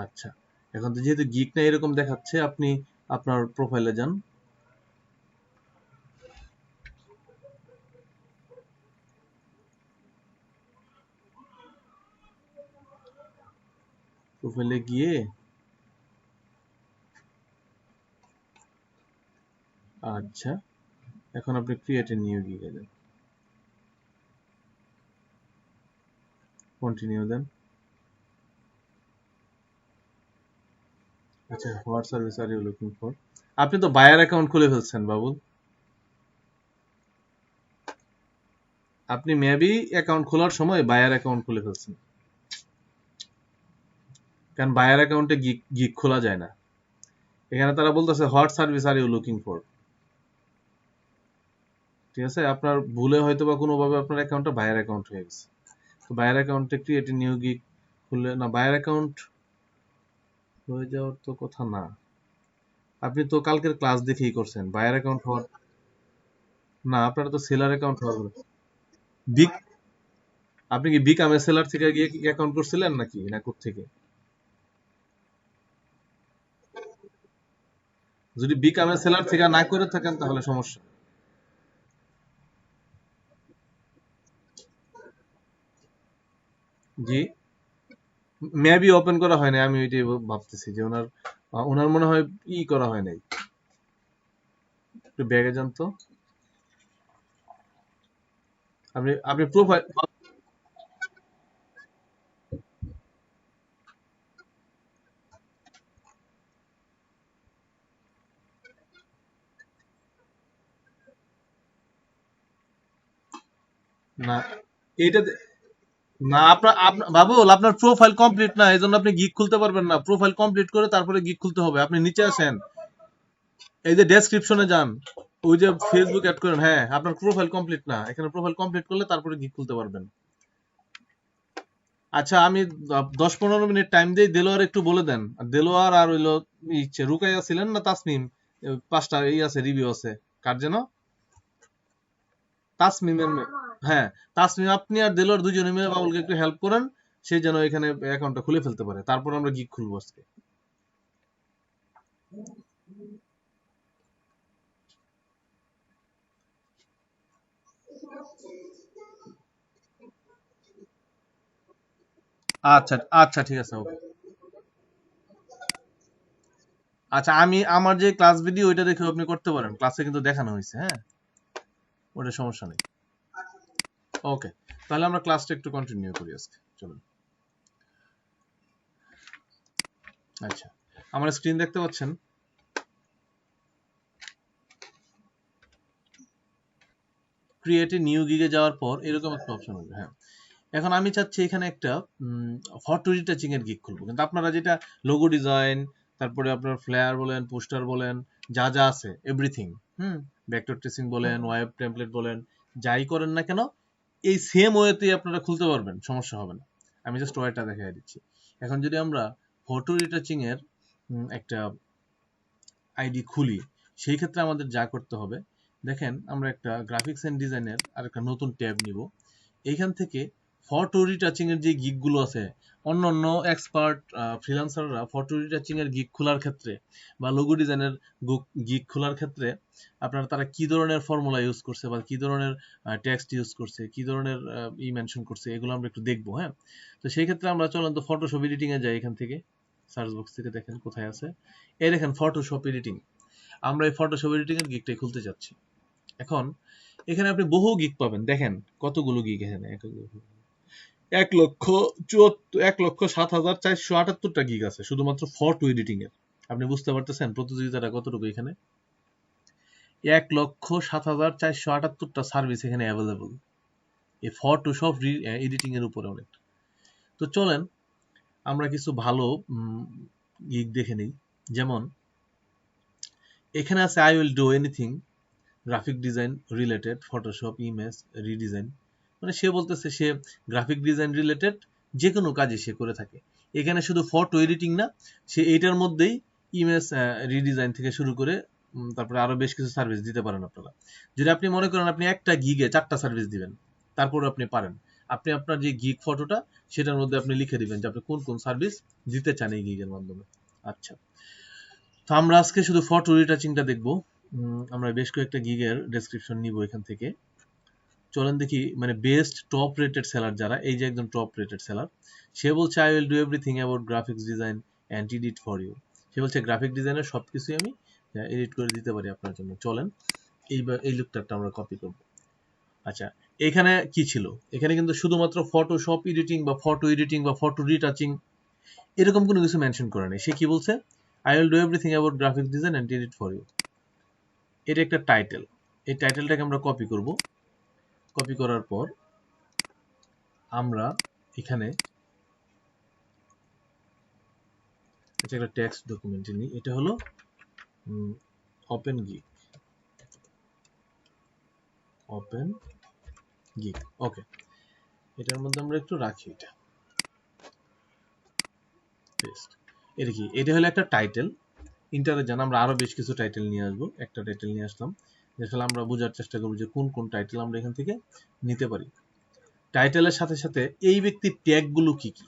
Speaker 1: আচ্ছা, এখন তো যেহেতু গিক না এরকম দেখাচ্ছে, আপনি আপনার প্রোফাইলে যান। প্রোফাইলে গিয়ে, আচ্ছা এখন আপনি ক্রিয়েট এ নিউ গিগে যান, কন্টিনিউ দেন। আচ্ছা, what service are you looking for? আপনি তো বায়ার অ্যাকাউন্ট খুলে ফেলছেন বাবুল, আপনি মেবি অ্যাকাউন্ট খোলার সময় বায়ার অ্যাকাউন্ট খুলে ফেলছেন, কারণ বায়ার অ্যাকাউন্টে গিগ গিগ খোলা যায় না। এখানে তারা বলতেছে what service are you looking for. ঠিক আছে, আপনার ভুলে হয়তো বা কোনোভাবে আপনার অ্যাকাউন্টটা বায়ার অ্যাকাউন্ট হয়ে গেছে। তো বায়ার অ্যাকাউন্টে ক্রিয়েট নিউ গিগ খুললে না, বায়ার অ্যাকাউন্ট হয়ে যাওয়ার তো কথা না। আপনি তো কালকের ক্লাস দেখেই করছেন বায়ার অ্যাকাউন্ট হওয়ার, না আপনার তো সেলার অ্যাকাউন্ট হওয়ার বিগ। আপনি কি বিকামে সেলার থেকে গিয়ে কি অ্যাকাউন্ট করছিলেন নাকি, না কোত্থেকে? যদি বিকামে সেলার থেকে না করে থাকেন তাহলে সমস্যা। জি, মেবি ওপেন করা হয় না, আমি ওইটাই ভাবতেছি যে ওনার ওনার মনে হয় ই করা হয় নাই। একটু ব্যাগে যান তো, আপনি আপনি প্রোফাইল, না এইটা না, আপনার বাবুল আপনার প্রোফাইল কমপ্লিট না, এই জন্য আপনি গিগ খুলতে পারবেন না। প্রোফাইল কমপ্লিট করে তারপরে গিগ খুলতে হবে। আপনি নিচে আসেন, এই যে ডেসক্রিপশনে যান, ওই যে ফেসবুক অ্যাড করেন, হ্যাঁ আপনার প্রোফাইল কমপ্লিট না, এখানে প্রোফাইল কমপ্লিট করলে তারপরে গিগ খুলতে পারবেন। আচ্ছা আমি 10-15 মিনিট টাইম দিই, দেলোয়ার একটু বলে দেন। আর দেলোয়ার আর হইলো ইচ্ছে রুকাইয়া ছিলেন না তাসমিম, 5টা এই আছে রিভিউ আছে, কার যেন, তাসমিমের হ্যাঁ তাসমিম, আপনি আর দেলোয়ার দুজনে মিলে বাবুলকে একটু হেল্প করেন, সে যেন এখানে অ্যাকাউন্টটা খুলে ফেলতে পারে, তারপর আমরা গিগ খুলবো আজকে। আচ্ছা আচ্ছা, ঠিক আছে, ওকে। আচ্ছা, আমি আমার যে ক্লাস ভিডিও ওইটা দেখে আপনি করতে পারেন, ক্লাসে কিন্তু দেখানো হয়েছে, হ্যাঁ, ওটা সমস্যা নেই। ওকে, তাহলে আমরা ক্লাসটা একটু কন্টিনিউ করি আজকে, চলুন। আচ্ছা, আমার স্ক্রিন দেখতে পাচ্ছেন? ক্রিয়েট এ নিউ গিগে যাওয়ার পর এরকম একটা অপশন হবে, হ্যাঁ। এখন আমি চাচ্ছি এখানে একটা ফটো রিটাচিং এর গিগ খুলবো, কিন্তু আপনারা যেটা লোগো ডিজাইন, তারপরে আপনার ফ্লেয়ার বলেন, পোস্টার বলেন, যা যা আছে এভরিথিং, ভেক্টর ট্রেসিং বলেন, ওয়েব টেমপ্লেট বলেন, যাই করেন না কেন এই সেম ওয়েতেই আপনারা খুলতে পারবেন, সমস্যা হবে না। আমি জাস্ট ওয়েটা দেখাই দিচ্ছি। এখন যদি আমরা ফটো রিটাচিং এর একটা আইডি খুলি, সেই ক্ষেত্রে আমাদের যা করতে হবে, দেখেন আমরা একটা গ্রাফিক্স এন্ড ডিজাইনের আর একটা নতুন ট্যাব নিব। এইখান থেকে ফটো রিটাচিং এর যে গিগগুলো আছে, অন্য অন্য এক্সপার্ট ফ্রিল্যান্সাররা ফটো রিটাচিং এর গিগ খোলার ক্ষেত্রে বা লোগো ডিজাইনের গিগ খোলার ক্ষেত্রে আপনার তারা কি ধরনের ফর্মুলা ইউজ করছে বা কি ধরনের টেক্সট ইউজ করছে, কি ধরনের মেনশন করছে, এগুলো আমরা একটু দেখবো, হ্যাঁ। তো সেই ক্ষেত্রে আমরা চলেন তো ফটোশপ এডিটিং এ যাই। এখান থেকে সার্চ বক্স থেকে দেখেন কোথায় আছে, এই দেখেন ফটোশপ এডিটিং। আমরা এই ফটোশপ এডিটিং এর গিগটাই খুলতে যাচ্ছি। এখন এখানে আপনি বহু গিগ পাবেন, দেখেন কতগুলো গিগ এখানে, 1,07,478টা গিগ আছে শুধুমাত্র ফটো এডিটিং এর। আপনি বুঝতে পারতেছেন প্রতিযোগিতাটা কতটুকু এখানে? 1,07,478টা সার্ভিস এখানে অ্যাভেলেবল এই ফটোশপ এডিটিং এর উপরে অনেক। তো চলেন আমরা কিছু ভালো গিগ দেখে নিই। যেমন এখানে আছে I will do anything graphic design related Photoshop image redesign, মানে সে বলতেছে সে গ্রাফিক ডিজাইন রিলেটেড যে কোনো কাজে সে করে থাকে। এখানে শুধু ফটো এডিটিং না, সে এইটার মধ্যেই ইমেজ রিডিজাইন থেকে শুরু করে তারপরে আরো বেশ কিছু সার্ভিস দিতে পারেন আপনারা। যদি আপনি মনে করেন আপনি একটা গিগে 4টা সার্ভিস দিবেন, তারপরে আপনি পারেন। আপনি আপনার যে গিগ ফটোটা সেটার মধ্যে আপনি লিখে দিবেন যে আপনি কোন কোন সার্ভিস দিতে চান এই গিগের মাধ্যমে। আচ্ছা, তো আমরা আজকে শুধু ফটো রিটাচিংটা দেখবো। আমরা বেশ কয়েকটা গিগের ডেসক্রিপশন নিব এখান থেকে। চলেন দেখি, মানে বেস্ট টপ রেটেড সেলার যারা, এই যে একজন টপ রেটেড সেলার, সে বলছে I will do everything about graphics design and edit for you. সে বলছে গ্রাফিক ডিজাইনের সব কিছুই আমি এডিট করে দিতে পারি আপনার জন্য। চলেন এই লুকটারটা আমরা কপি করব। আচ্ছা, এখানে কি ছিল? এখানে কিন্তু শুধুমাত্র ফটোশপ এডিটিং বা ফটো এডিটিং বা ফটো রিটাচিং এরকম কোনো কিছু মেনশন করে নেই। সে কি বলছে? I will do everything about graphics design and edit for you. এটা একটা টাইটেল। এই টাইটেলটাকে আমরা কপি করব। কপি করার পর আমরা এখানে এটা একটা টেক্সট ডকুমেন্টে নিই। এটা হলো ওপেন গিগ, ওপেন গিগ, ওকে। এটার মধ্যে আমরা একটু রাখি এটা পেস্ট। এটা কি? এটা হলো একটা টাইটেল। ইন্টারে যান, আমরা আরো বেশ কিছু টাইটেল নিয়ে আসবো। একটা টাইটেল নিয়ে আসলাম, আসলে আমরা বোঝার চেষ্টা করবো যে কোন কোন টাইটেল আমরা এখান থেকে নিতে পারি। টাইটেলের সাথে সাথে এই ব্যক্তির ট্যাগ গুলো কি কি,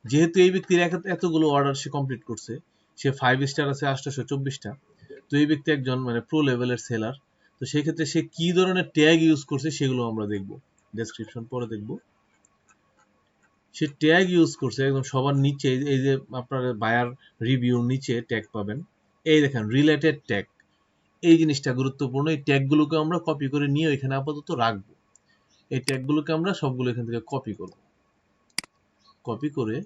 Speaker 1: যেহেতু এই ব্যক্তির এতগুলো অর্ডার সে কমপ্লিট করছে, সে 5 স্টার আছে 824টা, তো এই ব্যক্তি একজন মানে প্রো লেভেলের সেলার। তো সেই ক্ষেত্রে সে কি ধরনের ট্যাগ ইউজ করছে সেগুলো আমরা দেখব, ডেসক্রিপশন পরে দেখব। সে ট্যাগ ইউজ করছে একদম সবার নিচে, এই যে আপনার বায়ার রিভিউর নিচে ট্যাগ পাবেন, এই দেখেন রিলেটেড ট্যাগ। এই জিনিসটা গুরুত্বপূর্ণ। এই ট্যাগগুলোকে আমরা কপি করে নিয়ে এখানে আপাতত রাখবো। এই ট্যাগগুলোকে আমরা সবগুলো এখান থেকে কপি করব। কপি করে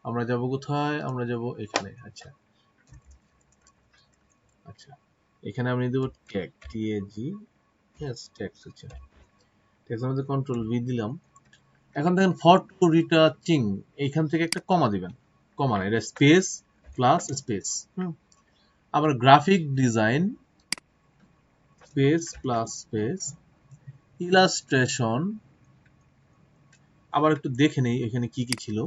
Speaker 1: আমরা যাব কোথায়? আমরা যাব এখানে। আচ্ছা আচ্ছা, এখানে আমি দেব ট্যাগ, টিএজি, यस ট্যাগস হচ্ছে। ট্যাগের মধ্যে কন্ট্রোল ভি দিলাম। এখন দেখেন ফটো রিটাচিং, এইখান থেকে একটা কমা দিবেন। কমা না, এটা স্পেস প্লাস স্পেস। আবার graphic design space plus space, illustration, আবার একটু দেখে নেই এখানে কি কি ছিল।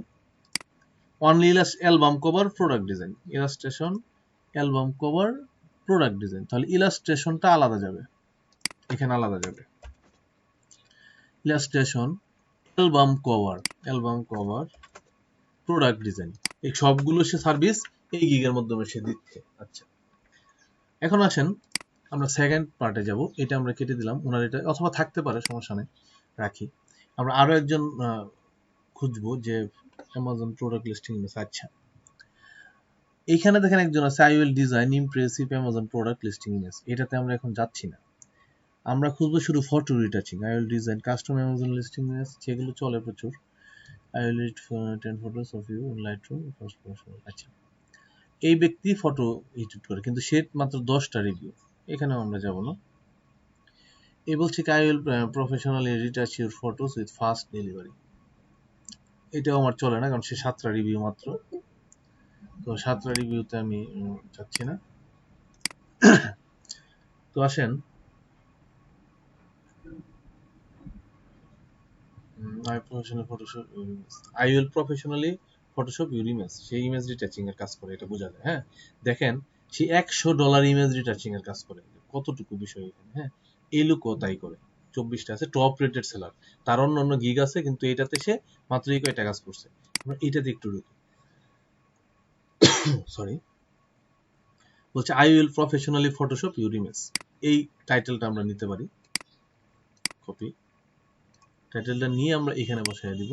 Speaker 1: Only album cover product design, illustration album cover product design, তাহলে ইলাস্ট্রেশনটা আলাদা যাবে, এখানে আলাদা যাবে। Illustration album cover product design, এই সবগুলো সে সার্ভিস এই গিগের মাধ্যমে সে দিচ্ছে। আচ্ছা, এখন আসেন আমরা সেকেন্ড পার্টে যাব। এটা আমরা কেটে দিলাম, ওনার এটা অথবা থাকতে পারে, সমস্যা নেই, রাখি। আমরা আরো একজন খুঁজবো যে অ্যামাজন প্রোডাক্ট লিস্টিং ইমেজ। আচ্ছা, এইখানে দেখেন একজন আছে I will design impressive Amazon product listing image. এটাতে আমরা এখন যাচ্ছি না, আমরা খুঁজবো শুধু photo retouching. I will design custom Amazon listing image, সেগুলো চলে প্রচুর। I will edit 10 photos of you in Lightroom first person. আচ্ছা, এই ব্যক্তি ফটো এডিট করে, কিন্তু সে মাত্র 10টা রিভিউ, এখানেও আমরা যাব না। এই বলছে কি I will professionally retouch your photos with fast delivery. এটাও আমার চলে না, কারণ সে 7টা রিভিউ মাত্র, তো 7টা রিভিউতে আমি চাচ্ছি না। তো আসেন, I will professionally Photoshop your image, সেই ইমেজ রিটাচিং এর কাজ করে, এটা বোঝা যায়। হ্যাঁ, দেখেন সে $100 ইমেজ রিটাচিং এর কাজ করে, কতটুকু বিষয় এখানে। হ্যাঁ, এই লোকও তাই করে, 24টা আছে, টপ রেটেড সেলার। তার অন্য গিগ আছে, কিন্তু এটাতে সে মাত্র এই কয়টা কাজ করছে। আমরা এটাতে একটু ঢুকি, সরি। বলছে I will professionally Photoshop your image, এই টাইটেলটা আমরা নিতে পারি। কপি, টাইটেলটা নিয়ে আমরা এখানে বসাই দিব,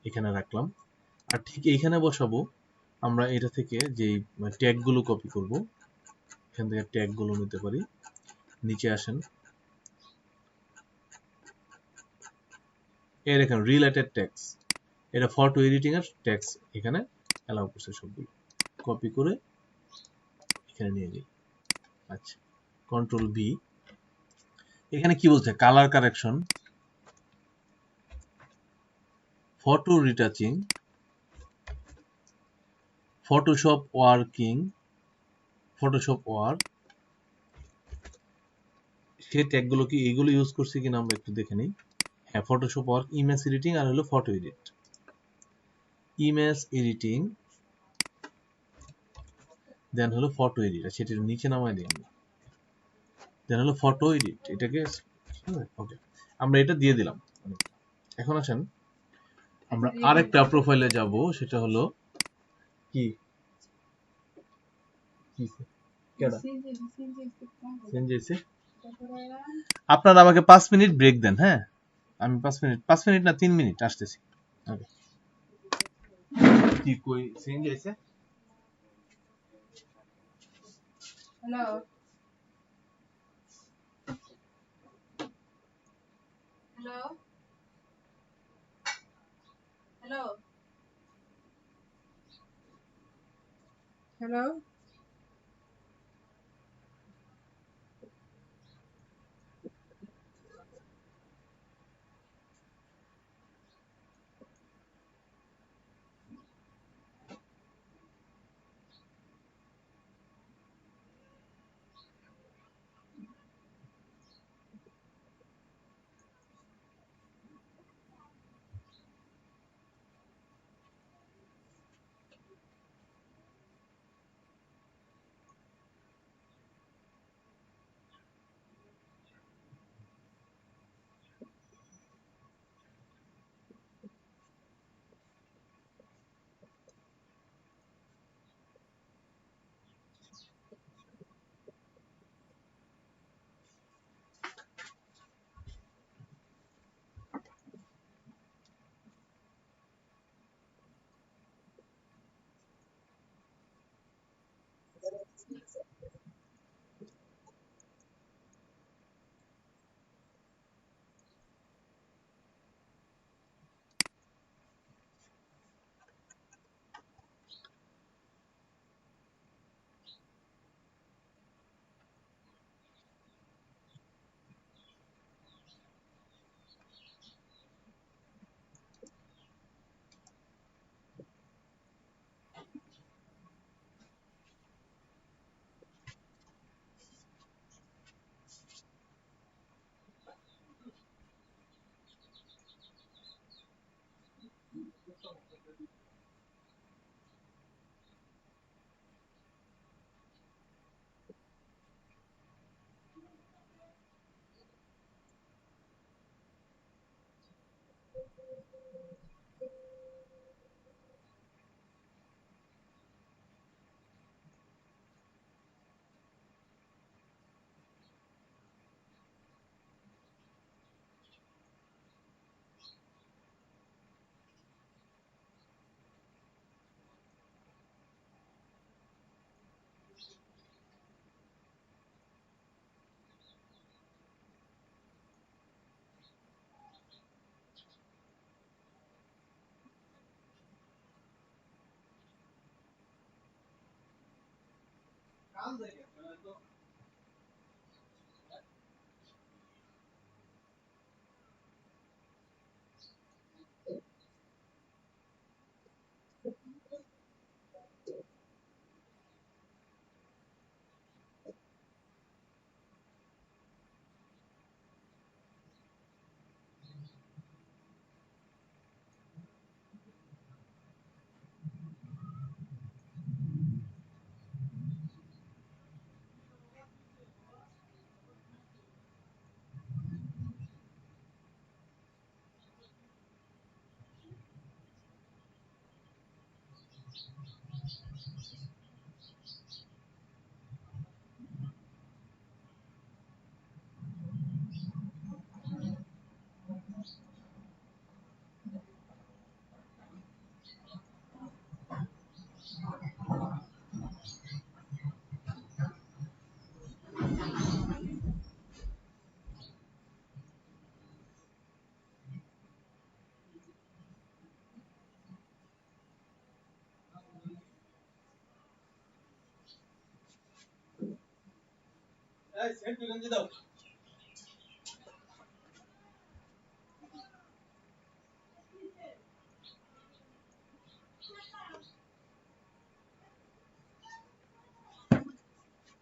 Speaker 1: এখানে রাখলাম। আর ঠিক এইখানে বসাবো আমরা এটা থেকে যে ট্যাগগুলো কপি করব, এখান থেকে ট্যাগগুলো নিতে পারি। নিচে আসেন, এর এখানে রিলেটেড ট্যাগস, এটা ফটো এডিটিং এর ট্যাগস এখানে অ্যালাউ করছে সবগুলো। কপি করে এখানে নিয়ে যাই। আচ্ছা, কন্ট্রোল ভি। এখানে কি বলছে? Colour correction, photo retouching, Photoshop working, Photoshop work. সে ট্যাগগুলো কি এগুলো ইউজ করছে কিনা আমরা একটু দেখে নিই। হ্যাঁ, ফটোশপ ওয়ার্ক, ইমেজ এডিটিং, আর হলো ফটো এডিট। ইমেজ এডিটিং, দেন হলো ফটো এডিট, সেটা নিচে নামায় দিই আমরা। দেন হলো ফটো এডিট, এটাকে ওকে, আমরা এটা দিয়ে দিলাম। এখন আসেন আমরা আরেকটা প্রোফাইলে যাব, সেটা হলো কি কেডা চেঞ্জ হয়েছে। আপনারা আমাকে 5 মিনিট ব্রেক দেন। হ্যাঁ, আমি 5 মিনিট না 3 মিনিট আসতেছি। ওকে, কি কই চেঞ্জ হয়েছে? Hello, hello, hello, hello.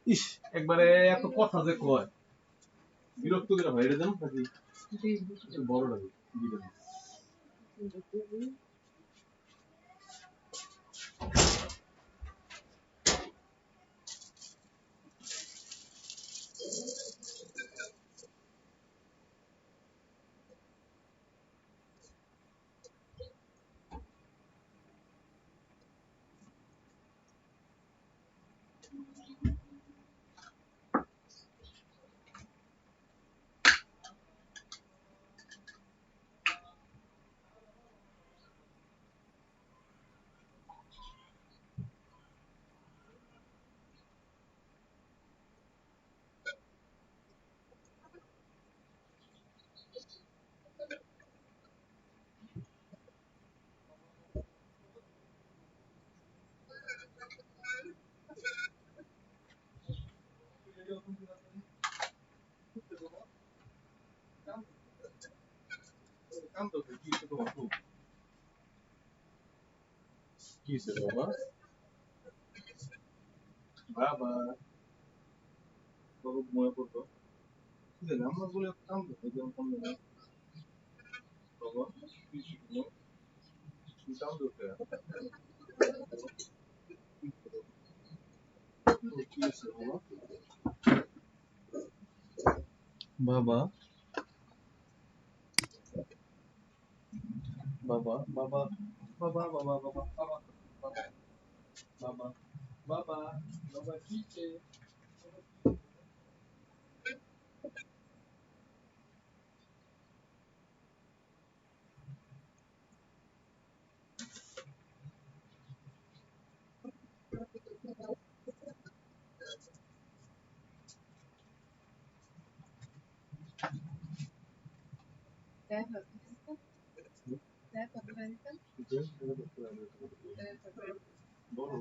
Speaker 1: ইস একবারে এত কথা যে কয় বিরক্ত করে বাইরে দেন নাকি বড় লাগে কি সে বাবা বাবা বাবা মনে করতো আমরা বলে কাম করতে যেমন কম না বাবা কিছু কাম করতে কি আছে বাবা বাবা বাবা বাবা বাবা বাবা বাবা বাবা বাবা বাবা বাবা কিছে বড়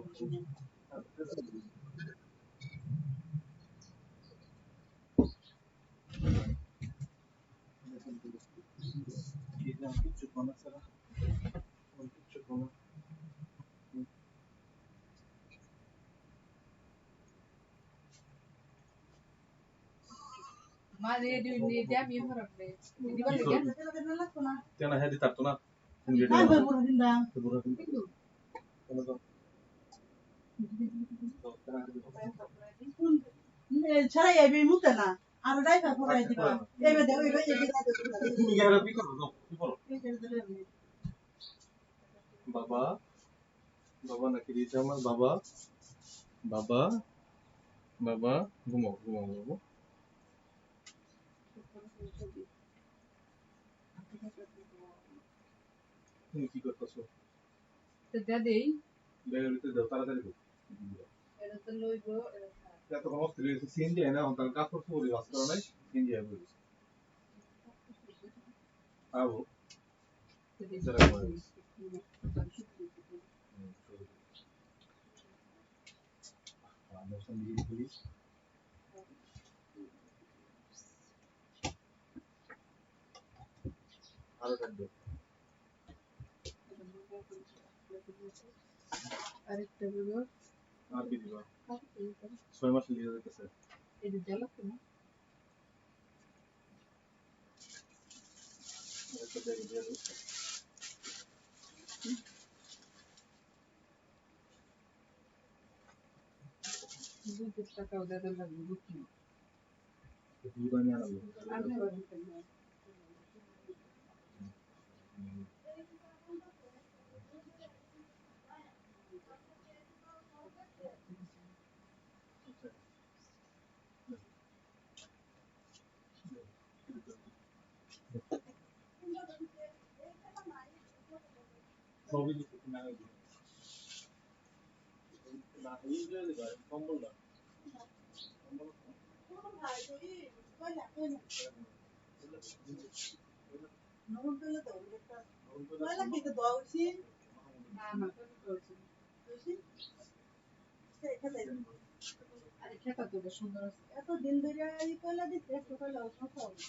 Speaker 1: কিছু কোনা ছাড়া কিছু কোনা কেন হেদি থাকতো না
Speaker 2: ছাড়াই আইবে মুতে না আর ড্রাইভার পড়াই দিবা এইবে দাও এইবে
Speaker 1: তুমি গেরা কি করো কি করো বাবা বাবা নাকি দিছে আমার বাবা বাবা বাবা ঘুমাও ঘুমাও বাবু তুমি কি করতেছো ব্যাগের ভিতরে দাও তাড়াতাড়ি দাও এত কোনো অস্থির হয়েছে সিএনজি না তার কাপড় চোপড় ওয়াশ করা নাই সিএনজি হবে আবো সেটা করে
Speaker 2: আরেকটা দেবো
Speaker 3: আর কি দিবা
Speaker 2: আর কি দেবো
Speaker 3: 6 মাস লিয়ে যাইতেছে
Speaker 2: এটা দিলো কিনা
Speaker 3: একটা জায়গা দিয়ে দাও
Speaker 2: দুটো টাকা ওদের লাগবে বুঝছি
Speaker 3: দুধ আনি আনাবো
Speaker 2: আমি বাড়িতে না
Speaker 3: সবই দিতে না না এই যে কম্বল না
Speaker 2: নরম পেলে তো একটা পয়লা খেতে দেওয়া উচিত না না তো উচিত খেতে আরে খেতা তো বেশ সুন্দর আছে এত দিন ধরে এই পয়লা দিতে একটু পয়লা সমস্যা হবে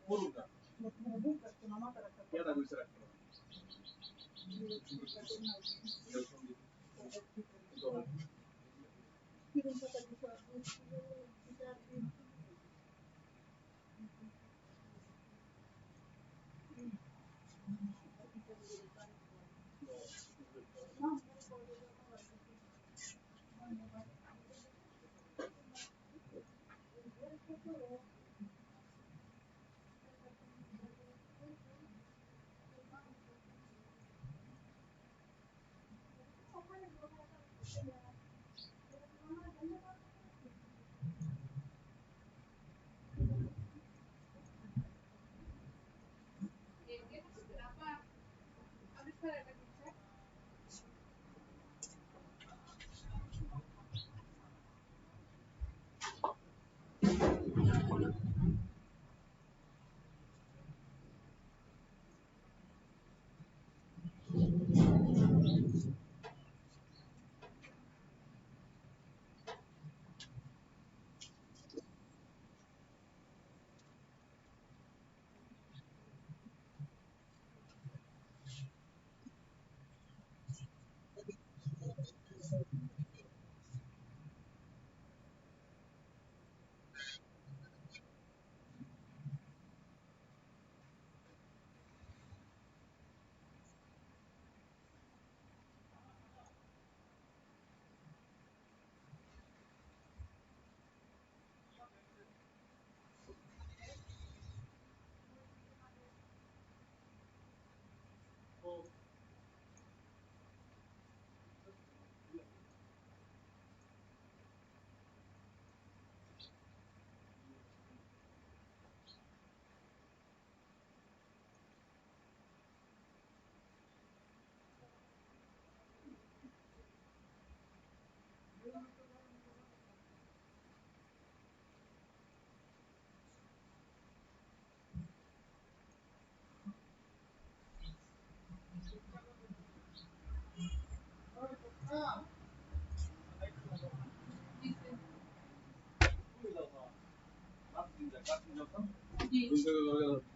Speaker 3: পুরোটা কেডা কইছে রাখতে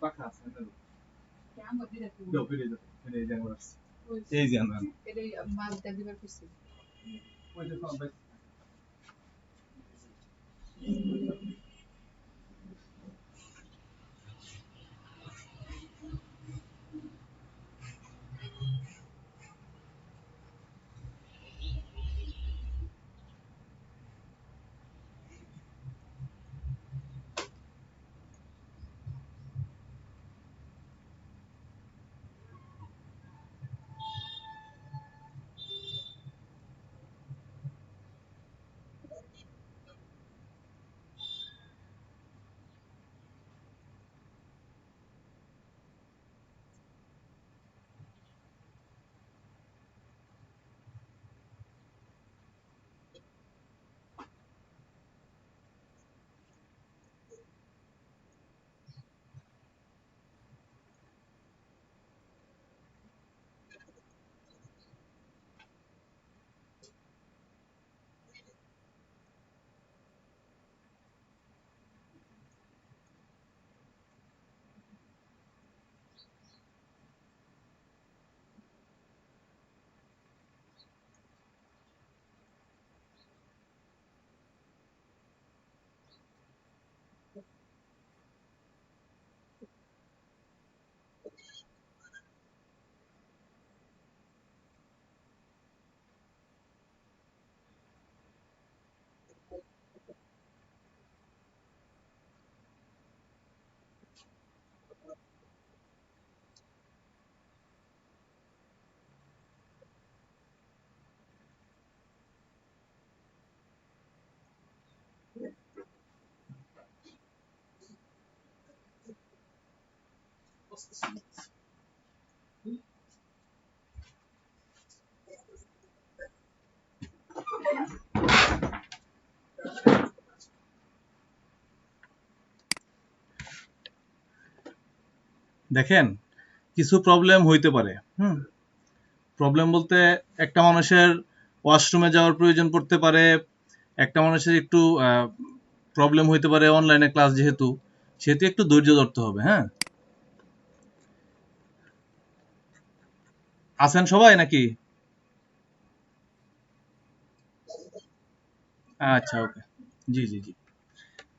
Speaker 3: পাখা আছে দাও ফিরে যাও ফিরে যাও এই যে আমরা
Speaker 2: এটাই মাছ দিবার কিছু
Speaker 3: ওই যে সব
Speaker 1: দেখেন কিছু প্রবলেম হইতে পারে। প্রবলেম বলতে একটা মানুষের ওয়াশরুমে যাওয়ার প্রয়োজন পড়তে পারে, একটা মানুষের একটু প্রবলেম হইতে পারে অনলাইনে ক্লাস যেহেতু, সেহেতু একটু ধৈর্য ধরতে হবে। হ্যাঁ, আছেন সবাই নাকি? আচ্ছা, ওকে। জি জি জি।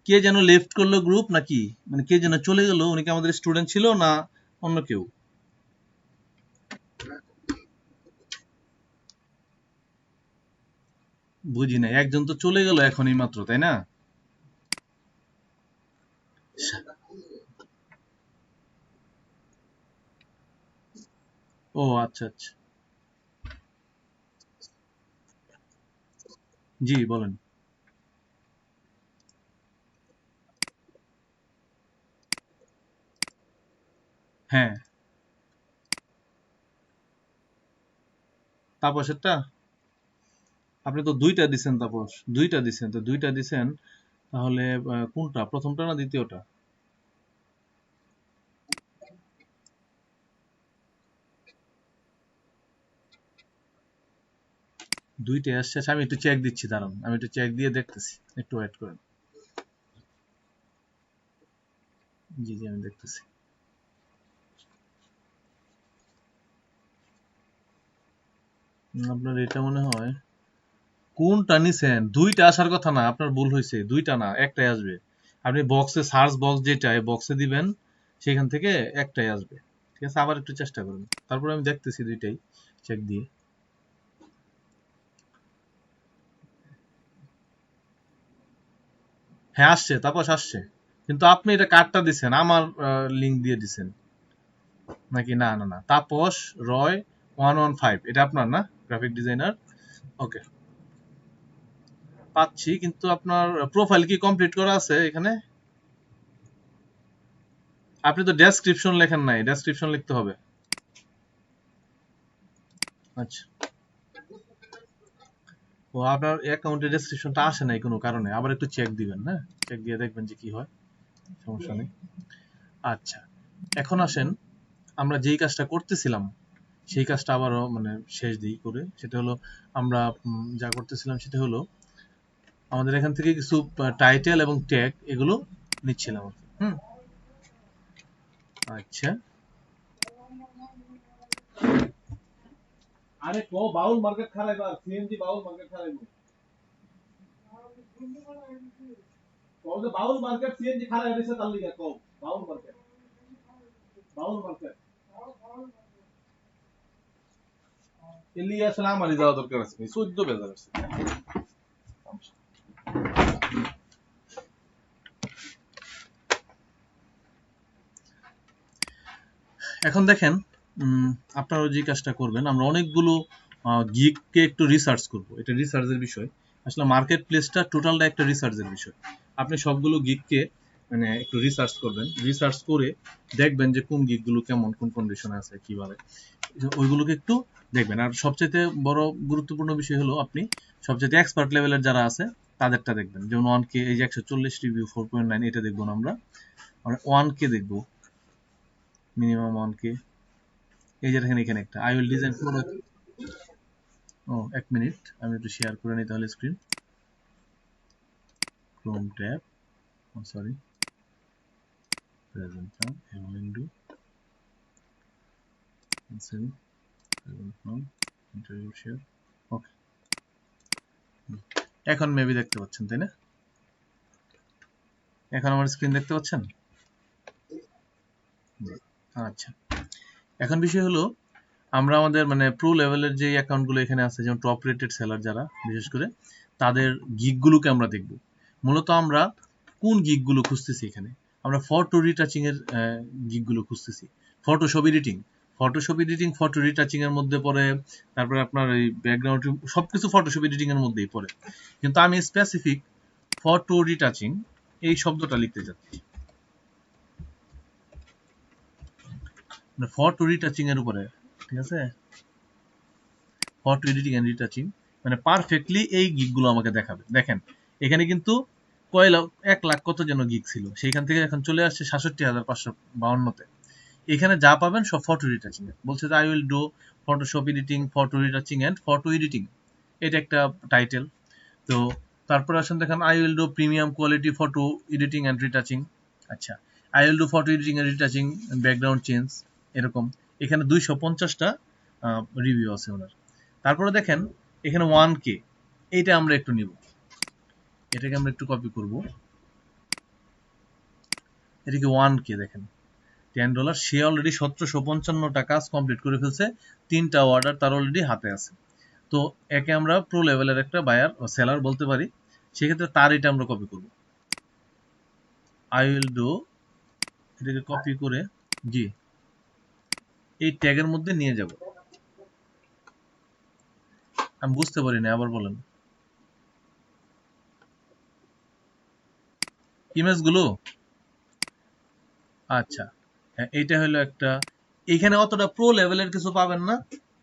Speaker 1: কে যেন লেফট করলো গ্রুপ নাকি, মানে কে যেন চলে গেল, উনি কি আমাদের স্টুডেন্ট ছিল না অন্য কেউ? বুঝি নাই, একজন তো চলে গেল এখনই মাত্র, তাই না? ও আচ্ছা আচ্ছা। জি বলেন। হ্যাঁ, তাপসেরটা আপনি তো দুইটা দিছেন, তাপস দুইটা দিছেন, তো দুইটা দিছেন তাহলে কোনটা, প্রথমটা না দ্বিতীয়টা? দুইটাই আসছে। আচ্ছা, আমি একটু চেক দিচ্ছি, দাঁড়ান আমি একটু চেক দিয়ে দেখতেছি, একটু ওয়েট করেন। জি জি, আমি দেখতেছি। আপনার এটা মনে হয় কোনটা নিছেন, দুইটা আসার কথা না, আপনার ভুল হয়েছে, দুইটা না একটাই আসবে। আপনি বক্সে সার্চ বক্স যেটা বক্সে দিবেন, সেখান থেকে একটাই আসবে। ঠিক আছে, আবার একটু চেষ্টা করুন, তারপরে আমি দেখতেছি দুইটাই চেক দিয়ে। হ্যাঁ আসছে, তাপস আসছে। কিন্তু আপনি এটা কার্ডটা দিছেন আমার লিঙ্ক দিয়ে দিছেন নাকি? না না না, তাপস রয় 115, এটা আপনার না, গ্রাফিক ডিজাইনার? ওকে, পাচ্ছি, কিন্তু আপনার প্রোফাইল কি কমপ্লিট করা আছে এখানে? আপনি তো ডেসক্রিপশন লেখেন নাই, ডেসক্রিপশন লিখতে হবে। আচ্ছা, ও আপনার অ্যাকাউন্টের ডেসক্রিপশনটা আসে নাই কোনো কারণে, আবার একটু চেক দিবেন। হ্যাঁ, চেক দিয়ে দেখবেন যে কি হয়, সমস্যা নেই। আচ্ছা, এখন আসেন আমরা যেই কাজটা করতেছিলাম সেই কাজটা আবারও মানে শেষ দিই করে, সেটা হলো আমরা যা করতেছিলাম সেটা হলো আমাদের এখান থেকে কিছু টাইটেল এবং ট্যাগ এগুলো নিচ্ছিলাম আর কি। আচ্ছা, আরে কো বাউল মার্কেট খারাইবার সিএনজি বাউল মার্কেট খারাইবো, কও যে বাউল মার্কেট সিএনজি খারাই দিছে তার লিগা কও বাউল মার্কেট, বাউল মার্কেট এলি আসলে আমারই যাওয়া দরকার আছে, 14 বেজার আছে। এখন দেখেন, আপনারা যে কাজটা করবেন, আমরা অনেকগুলো গিগকে একটু রিসার্চ করব, এটা রিসার্চের বিষয়। আসলে মার্কেট প্লেসটা টোটালটা একটা রিসার্চের বিষয়। আপনি সবগুলো গিগকে মানে একটু রিসার্চ করবেন, রিসার্চ করে দেখবেন যে কোন গিগগুলো কেমন, কোন কন্ডিশনে আছে, কিভাবে ওইগুলোকে একটু দেখবেন। আর সবচেয়ে বড় গুরুত্বপূর্ণ বিষয় হলো আপনি সবচেয়ে এক্সপার্ট লেভেলের যারা আছে তাদেরটা দেখবেন। যেমন 1K, এই যে 140 রিভিউ 4.9, এটা দেখবো না আমরা 1K দেখবো, মিনিমাম 1K। এই যে দেখেন এখানে একটা আই উইল ডিজাইন ফর, ও এক মিনিট আমি একটু শেয়ার করে নিই তাহলে screen, Chrome tab, sorry present now, window cancel, present now, interview share. Okay, এখন মেবি দেখতে পাচ্ছেন তাই না? এখন আমার স্ক্রিন দেখতে পাচ্ছেন? আচ্ছা, এখন বিষয় হলো আমরা আমাদের মানে প্রো লেভেলের যে অ্যাকাউন্টগুলো এখানে আছে, যেমন টপ রেটেড সেলার যারা, বিশেষ করে তাদের গিগগুলোকে আমরা দেখব। মূলত আমরা কোন গিগগুলো খুঁজতেছি এখানে, আমরা ফটো রিটাচিং এর গিগগুলো খুঁজতেছি। Photoshop editing, Photoshop editing photo retouching এর মধ্যে পড়ে, তারপরে আপনার এই ব্যাকগ্রাউন্ড সবকিছু ফটোশপ এডিটিং এর মধ্যেই পড়ে, কিন্তু আমি স্পেসিফিক ফটো রিটাচিং এই শব্দটা লিখতে চাচ্ছি। মানে ফটো রিটাচিং এর উপরে, ঠিক আছে, ফটো এডিটিং এন্ড রিটাচিং, মানে পারফেক্টলি এই গিগ গুলো আমাকে দেখাবে। দেখেন এখানে কিন্তু কয় লাখ, 1 লাখ কত যেন গিগ ছিল, সেইখান থেকে এখন চলে আসছে 67,552-তে। এখানে যা পাবেন সব ফটো রিটাচিং এ। বলছে যে I will do Photoshop editing, photo retouching and photo editing, এটা একটা টাইটেল। তো তারপর আসেন দেখেন I will do premium quality photo editing and retouching. আচ্ছা, I will do photo editing and retouching, background change, এরকম। এখানে 250টা রিভিউ আছে ওনার। তারপরে দেখেন এখানে 1K, এইটা আমরা একটু নিব, এটাকে আমরা একটু কপি করব, এটাকে 1K দেখেন, $10। সে অলরেডি 1755টা কাজ কমপ্লিট করে ফেলছে, 3টা অর্ডার তার অলরেডি হাতে আছে। তো একে আমরা প্রো লেভেলের একটা বায়ার ও সেলার বলতে পারি। সেক্ষেত্রে তার এটা আমরা কপি করব, আই উইল ডু, এটাকে কপি করে জি এই ট্যাগের মধ্যে নিয়ে যাব। আমি বুঝতে পারি না, আবার বলেন। ইমেজগুলো, আচ্ছা হ্যাঁ, এইটা হলো একটা। এখানে অতটা প্রো লেভেলের কিছু পাবেন না,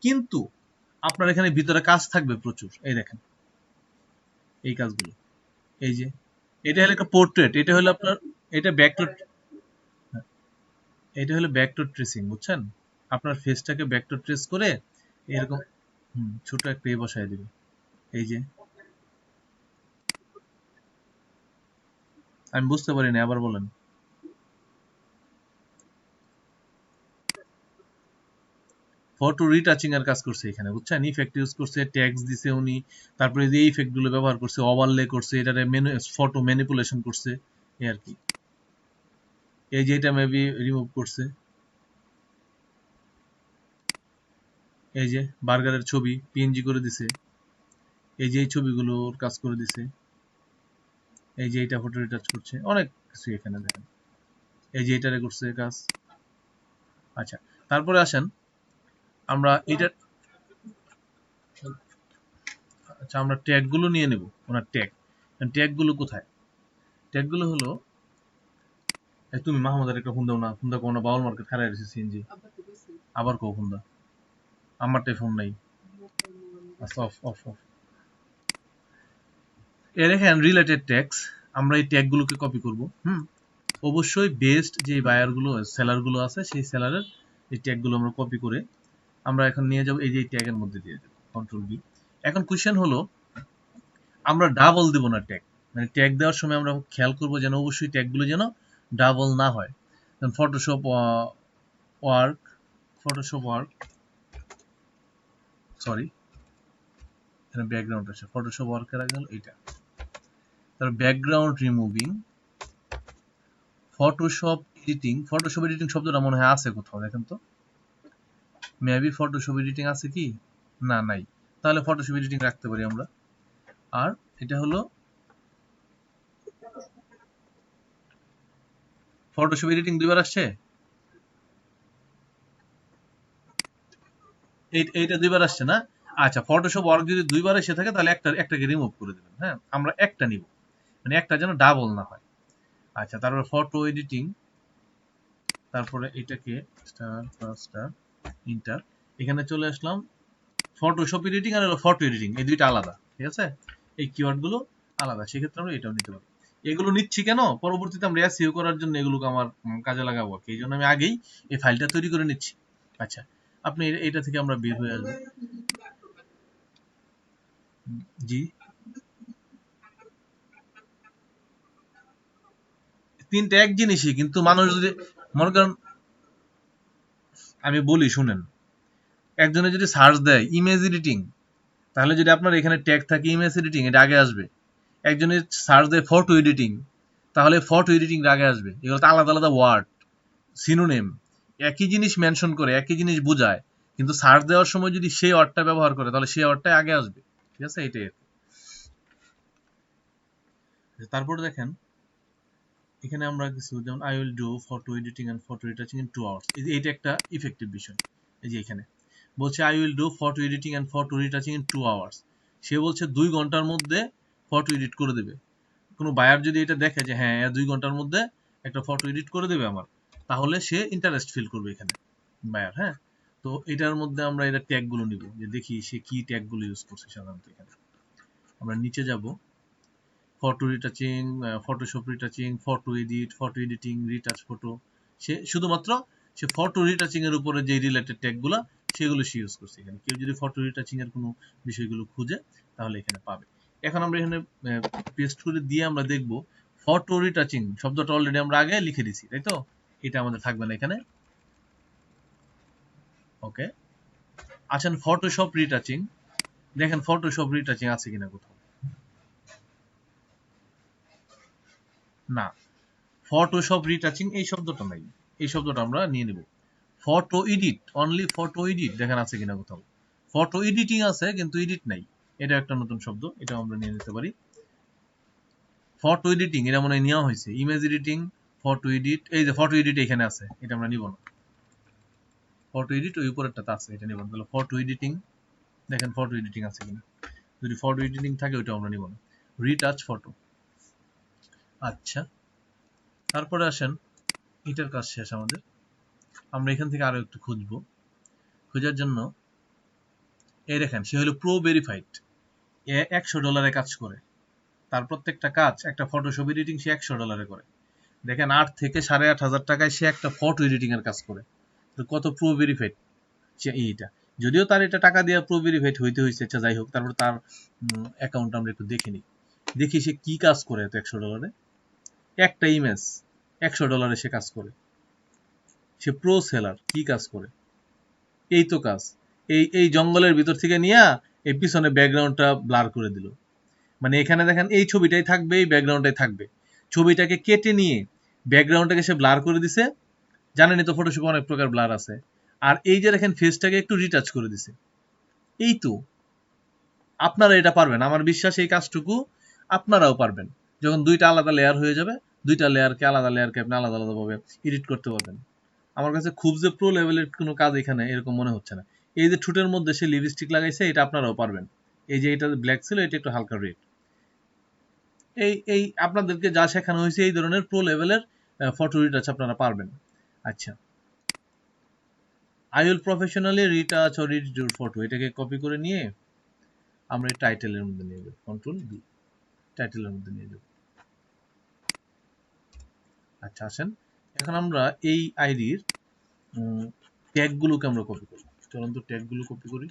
Speaker 1: কিন্তু আপনার এখানে ভিতরে কাজ থাকবে প্রচুর। এই দেখেন এই কাজগুলো, এই যে এটা হলো একটা পোর্ট্রেট, এটা হলো আপনার, এটা ব্যাকটু, এটা হলো ব্যাকটু ট্রেসিং, বুঝছেন? আপনার ফেসটাকে ব্যাকটু ট্রেস করে এরকম ছোট একটা বসায় দিবে। এই যে আমি বুঝতে পারি না, আবার বলেন। ফটো রিটাচিং এর কাজ করছে এখানে, বুঝছেন? ইফেক্ট ইউজ করছে, ট্যাগস দিছে উনি, তারপরে যে ইফেক্ট গুলো ব্যবহার করছে, ওভারলে করছে, এটারে ফটো ম্যানিপুলেশন করছে, এই আর কি। এই যে এটা মেবি রিমুভ করছে, এই যে বার্গারের ছবি পিএনজি করে দিছে, এই যে এই ছবিগুলোর কাজ করে দিছে, এই যে এটা ফটো রিটাচ করছে, অনেক কিছু এখানে দেখেন, এই যে এটারে করছে কাজ। আচ্ছা, তারপরে আসেন আমরা এটা, আচ্ছা আমরা ট্যাগ গুলো নিয়ে নেব, ওনার ট্যাগ। ট্যাগ গুলো কোথায়? ট্যাগ গুলো হলো, তুমি মাহমুদার একটা ফোন দাও না, ফোন দাও কোনো বাউল মার্কেট খারাপ রয়েছে সিএনজি, আবার কো ফোন দাও, আমারটাই ফোন নাই। আচ্ছা অফ অফ অফ। এর এখানে রিলেটেড ট্যাগস, আমরা এই ট্যাগ গুলোকে কপি করব। অবশ্যই বেস্ট যে বায়ার গুলো, সেলার গুলো আছে, সেই সেলারের এই ট্যাগ গুলো আমরা কপি করে আমরা এখন নিয়ে যাব এই যে ট্যাগের মধ্যে দিয়ে দেব, কন্ট্রোল বি। এখন কোশ্চেন হলো, আমরা ডাবল দেব না ট্যাগ, মানে ট্যাগ দেওয়ার সময় আমরা খেয়াল করব যেন অবশ্যই ট্যাগ গুলো যেন ডাবল না হয়। Photoshop work, Photoshop work, sorry এখানে ব্যাকগ্রাউন্ড আছে, ফটোশপ ওয়ার্কের আগে হলো এটা, তার background removing, Photoshop editing. Photoshop editing শব্দটা মনে হয় আছে কোথাও, দেখেন তো, মেবি ফটোশপ এডিটিং আছে কি, না নাই, তাহলে ফটোশপ এডিটিং রাখতে পারি আমরা। আর এটা হলো ফটোশপ এডিটিং, দুইবার আসছে, এইটা দুইবার আসছে না? আচ্ছা, ফটোশপ ওয়ার্ক যদি দুইবার এসে থাকে তাহলে একটাকে রিমুভ করে দেবেন। হ্যাঁ, আমরা একটা নিব, মানে একটা যেন ডাবল না হয়। আচ্ছা, তারপরে ফটো এডিটিং, তারপরে এটাকে স্টার প্লাস স্টার ইন্টার, এখানে চলে আসলাম। ফটোশপ এডিটিং আর ফটো এডিটিং এই দুইটা আলাদা, ঠিক আছে, এই কিওয়ার্ড গুলো আলাদা, সেক্ষেত্রে আমরা এটাও নিতে পারি। এগুলো নিচ্ছি কেন, পরবর্তীতে আমরা এসইও করার জন্য এগুলোকে আমার কাজে লাগাবো, এই জন্য আমি আগেই এই ফাইলটা তৈরি করে নিচ্ছি। আচ্ছা, আপনি এটা থেকে আমরা বের হয়ে আসবো। জি, তিনটা এক জিনিসই, কিন্তু মানুষ যদি মনে করেন, আমি বলি শুনেন, একজনে যদি সার্চ দেয় ইমেজ এডিটিং, তাহলে যদি আপনার এখানে ট্যাগ থাকে ইমেজ এডিটিং, এটা আগে আসবে। একজনের সার্চ দেয় ফটো এডিটিং, তাহলে ফটো এডিটিং আগে আসবে। এগুলো তো আলাদা আলাদা ওয়ার্ড, সিনোনিম, একই জিনিস মেনশন করে, একই জিনিস বোঝায়, কিন্তু সার্চ দেওয়ার সময় যদি সেই ওয়ার্ডটা ব্যবহার করে তাহলে সেই ওয়ার্ডটাই আগে আসবে, ঠিক আছে, এটাই। তারপরে দেখেন এখানে আমরা কিছু, যেমন I will do photo editing and photo retouching in 2 hours, এইটা একটা ইফেক্টিভ বিষয়। এই যে এখানে বলছে I will do photo editing and photo retouching in 2 hours, সে বলছে 2 ঘন্টার মধ্যে ফটো এডিট করে দেবে। কোনো বায়ার যদি এটা দেখে যে হ্যাঁ 2 ঘন্টার মধ্যে একটা ফটো এডিট করে দেবে আমার, তাহলে সে ইন্টারেস্ট ফিল করবে এখানে। বায়ার, হ্যাঁ। তো এটার মধ্যে আমরা এটা ট্যাগ গুলো নিব, যে দেখি সে কি ট্যাগ গুলো ইউজ করছে সাধারণত। এখানে আমরা নিচে যাব, photo retouching, Photoshop retouching, photo editing, retouch photo. সে শুধুমাত্র সে ফটো রিটাচিং এর উপরে যে রিলেটেড ট্যাগ গুলা সেগুলো সে ইউজ করছে এখানে। কেউ যদি ফটো রিটাচিং এর কোনো বিষয়গুলো খুঁজে তাহলে এখানে পাবে। এখন আমরা এখানে পেস্ট করে দিয়ে আমরা দেখব ফটো রিটাচিং শব্দটা অলরেডি আমরা আগে লিখে দিছি, তাই তো? এটা আমাদের থাকবে না এখানে। ওকে, আসেন ফটোশপ রিটাচিং, দেখেন ফটোশপ রিটাচিং আছে কিনা কোথাও। না, ফটোশপ রিটাচিং এই শব্দটা নাই, এই শব্দটা আমরা নিয়ে নেব। Photo edit, only photo edit দেখেন আছে কিনা কোথাও। ফটো এডিটিং আছে কিন্তু এডিট নাই, এটা একটা নতুন শব্দ, এটা আমরা নিয়ে নিতে পারি। ফটো এডিটিং এটা মনে হয় নেওয়া হয়েছে, ইমেজ এডিটিং, ফটো এডিট, এই যে ফটো এডিট এখানে আছে, এটা আমরা নিব না। ফটো এডিট ওই উপরেরটাতে আছে, এটা নিব না। তাহলে ফটো এডিটিং, দেখেন ফটো এডিটিং আছে কিনা। যদি ফটো এডিটিং থাকে ওইটা আমরা নিব না। রিটাচ ফটো, আচ্ছা। তারপরে আসেন, এটার কাজ শেষ আমাদের। আমরা এখান থেকে আরো একটু খুঁজবো। খোঁজার জন্য এই দেখেন সে হলো প্রো ভেরিফাইড, এ $100 কাজ করে। তার প্রত্যেকটা কাজ, একটা ফটোশপ এডিটিং সে $100 করে। দেখেন 8 থেকে 8,500 টাকায় সে একটা ফটো এডিটিং এর কাজ করে। তো কত প্রো ভেরিফাইড সে এইটা। যদিও তার এটা টাকা দিয়ে প্রো ভেরিফাইড হইতে হয়েছে, আচ্ছা যাই হোক। তারপর তার অ্যাকাউন্ট আমরা একটু দেখে নিই, দেখি সে কি কাজ করে এত $100। একটা ইমেজ $100 সে কাজ করে। সে প্রো সেলার, কি কাজ করে? এই তো কাজ। এই এই জঙ্গলের ভিতর থেকে নিয়ে এই পিছনে ব্যাকগ্রাউন্ডটা ব্লার করে দিল। মানে এখানে দেখেন এই ছবিটাই থাকবে, এই ব্যাকগ্রাউন্ডটাই থাকবে। ছবিটাকে কেটে নিয়ে ব্যাকগ্রাউন্ডটাকে সে ব্লার করে দিছে। জানেনই তো ফটোশপে অনেক প্রকার ব্লার আছে। আর এই যে দেখেন ফেসটাকে একটু রিটাচ করে দিছে। এই তো, আপনারা এটা পারবেন, আমার বিশ্বাস এই কাজটুকু আপনারাও পারবেন। যখন দুইটা আলাদা লেয়ার হয়ে যাবে, দুইটা লেয়ারকে আলাদা লেয়ারকে আপনি আলাদা আলাদা ভাবে এডিট করতে পারবেন। আমার কাছে খুব যে প্রো লেভেলের কোনো কাজ এখানে এরকম মনে হচ্ছে না। এই যে ঠোঁটের মধ্যে সে লিপস্টিক লাগাইছে, এটা আপনারাও পারবেন। এই যে এটা ব্ল্যাক ছিল, এটা একটু হালকা রেড। এই এই আপনাদেরকে যা শেখানো হয়েছে এই ধরনের প্রো লেভেলের ফটো রিটাচ আপনারা পারবেন। আচ্ছা, I will professionally retouch or edit your photo, এটাকে কপি করে নিয়ে আমরা এই টাইটেলের মধ্যে নিয়ে যাব, কন্ট্রোল বি, টাইটেলের মধ্যে নিয়ে যাব। আচ্ছা আসেন, এখন আমরা এই আইডির ট্যাগগুলোকে আমরা কপি করব। চলুন তো ট্যাগগুলো কপি করি।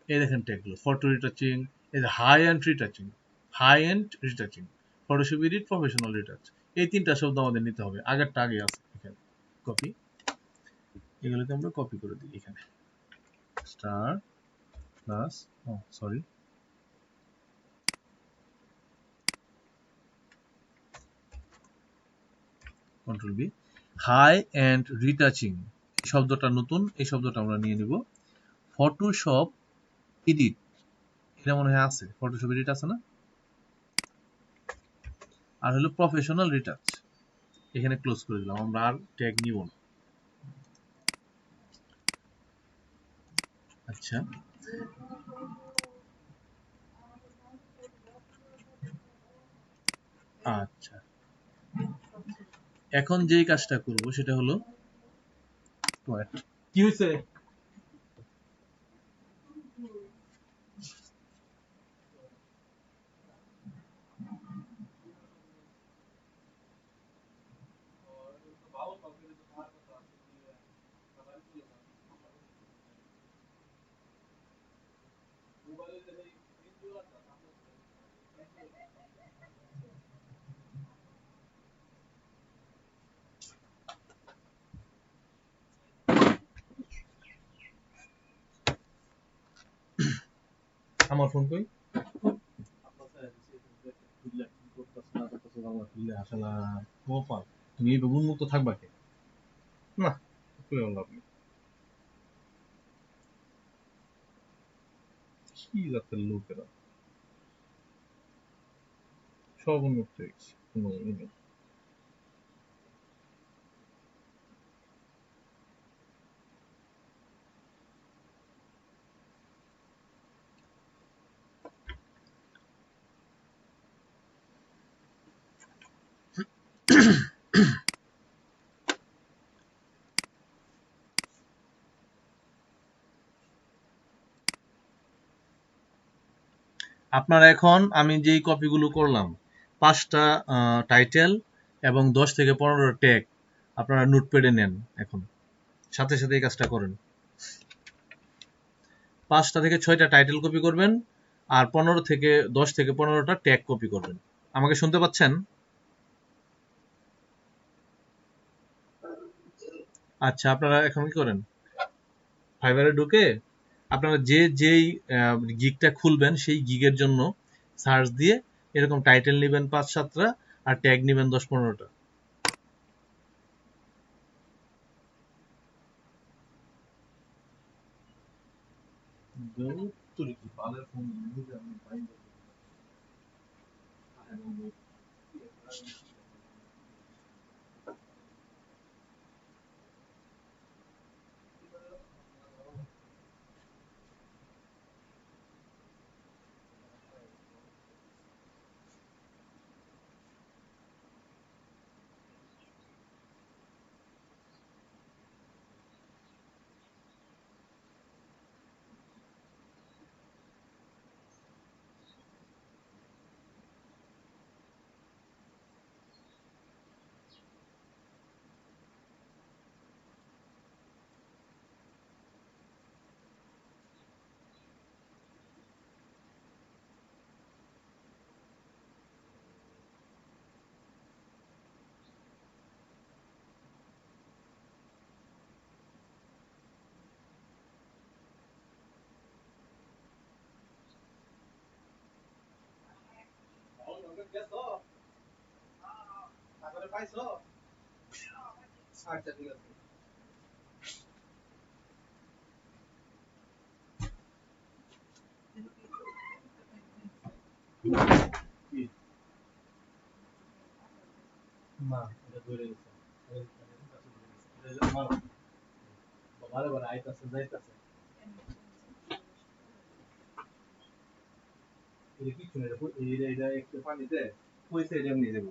Speaker 1: এই দেখেন ট্যাগগুলো, ফটো রিটাচিং, এই যে high end retouching, high end retouching, Photoshop edit, professional retouch, এই তিনটা শব্দ আমাদের নিতে হবে। আগেরটা আগে আছে এখানে, কপি। এগুলোকে আমরা কপি করে দিই এখানে, স্টার প্লাস, ও sorry, control B. High end retouching শব্দটা নতুন, এই শব্দটা আমরা নিয়ে নিব। ফটোশপ এডিট, এটা মনে হয় আছে, ফটোশপ এডিট আছে না? আর হলো প্রফেশনাল রিটাচ, এখানে ক্লোজ করে দিলাম, আমরা আর ট্যাগ নিব না। আচ্ছা, আচ্ছা, এখন যেই কাজটা করব সেটা হলো, কি হয়েছে? আমার ফোন কই? তুমি এই উন্মুক্ত থাকবা কে? না, লাভ নেই। কি জাতের লোকেরা, সব উন্মুক্ত হয়ে গেছে, কোনো ই নেই। আপনার এখন আমি যেই কপিগুলো করলাম 5টা টাইটেল এবং 10 থেকে 15 ট্যাগ আপনারা নোটপ্যাডে নেন এখন, সাথে সাথে এই কাজটা করেন। 5টা থেকে 6টা টাইটেল কপি করবেন আর 10 থেকে 15টা ট্যাগ কপি করবেন। আমাকে শুনতে পাচ্ছেন? আচ্ছা, আপনারা এখন কি করেন, ফাইবারে ঢুকে আপনারা যেই গিগটা খুলবেন সেই গিগের জন্য সার্চ দিয়ে এরকম টাইটেল নেবেন 5-7টা আর ট্যাগ নেবেন 10-15টা।
Speaker 3: আচ্ছা ঠিক আছে। না এটা ধরে গেছে, বারে বারে আইতাছে যাইতাছে, এটা কিছু না, এটা একটু পানিতে কইছে এটা এমনি দেবো।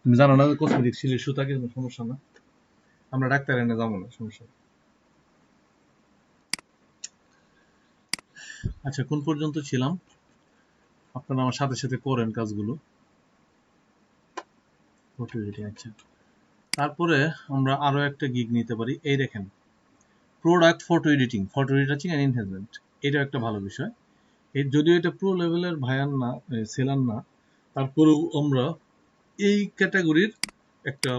Speaker 1: তুমি জানো না কসমেটিক সিলির সুতা কিন্তু সমস্যা না, আমরা ডাক্তার এনে যাবো না, সমস্যা না। আচ্ছা, কোন পর্যন্ত ছিলাম? আপনারা আমার সাথে সাথে করেন কাজগুলো। ফটো এডিটিং, আচ্ছা। তারপরে আমরা আরো একটা গিগ নিতে পারি, এই দেখেন product photo editing and enhancement. এটা একটা ভালো বিষয়। যদিও এটা প্রো লেভেলের ভায়ার না, সেলার না, তারপরেও আমরা এই ক্যাটাগরির একটা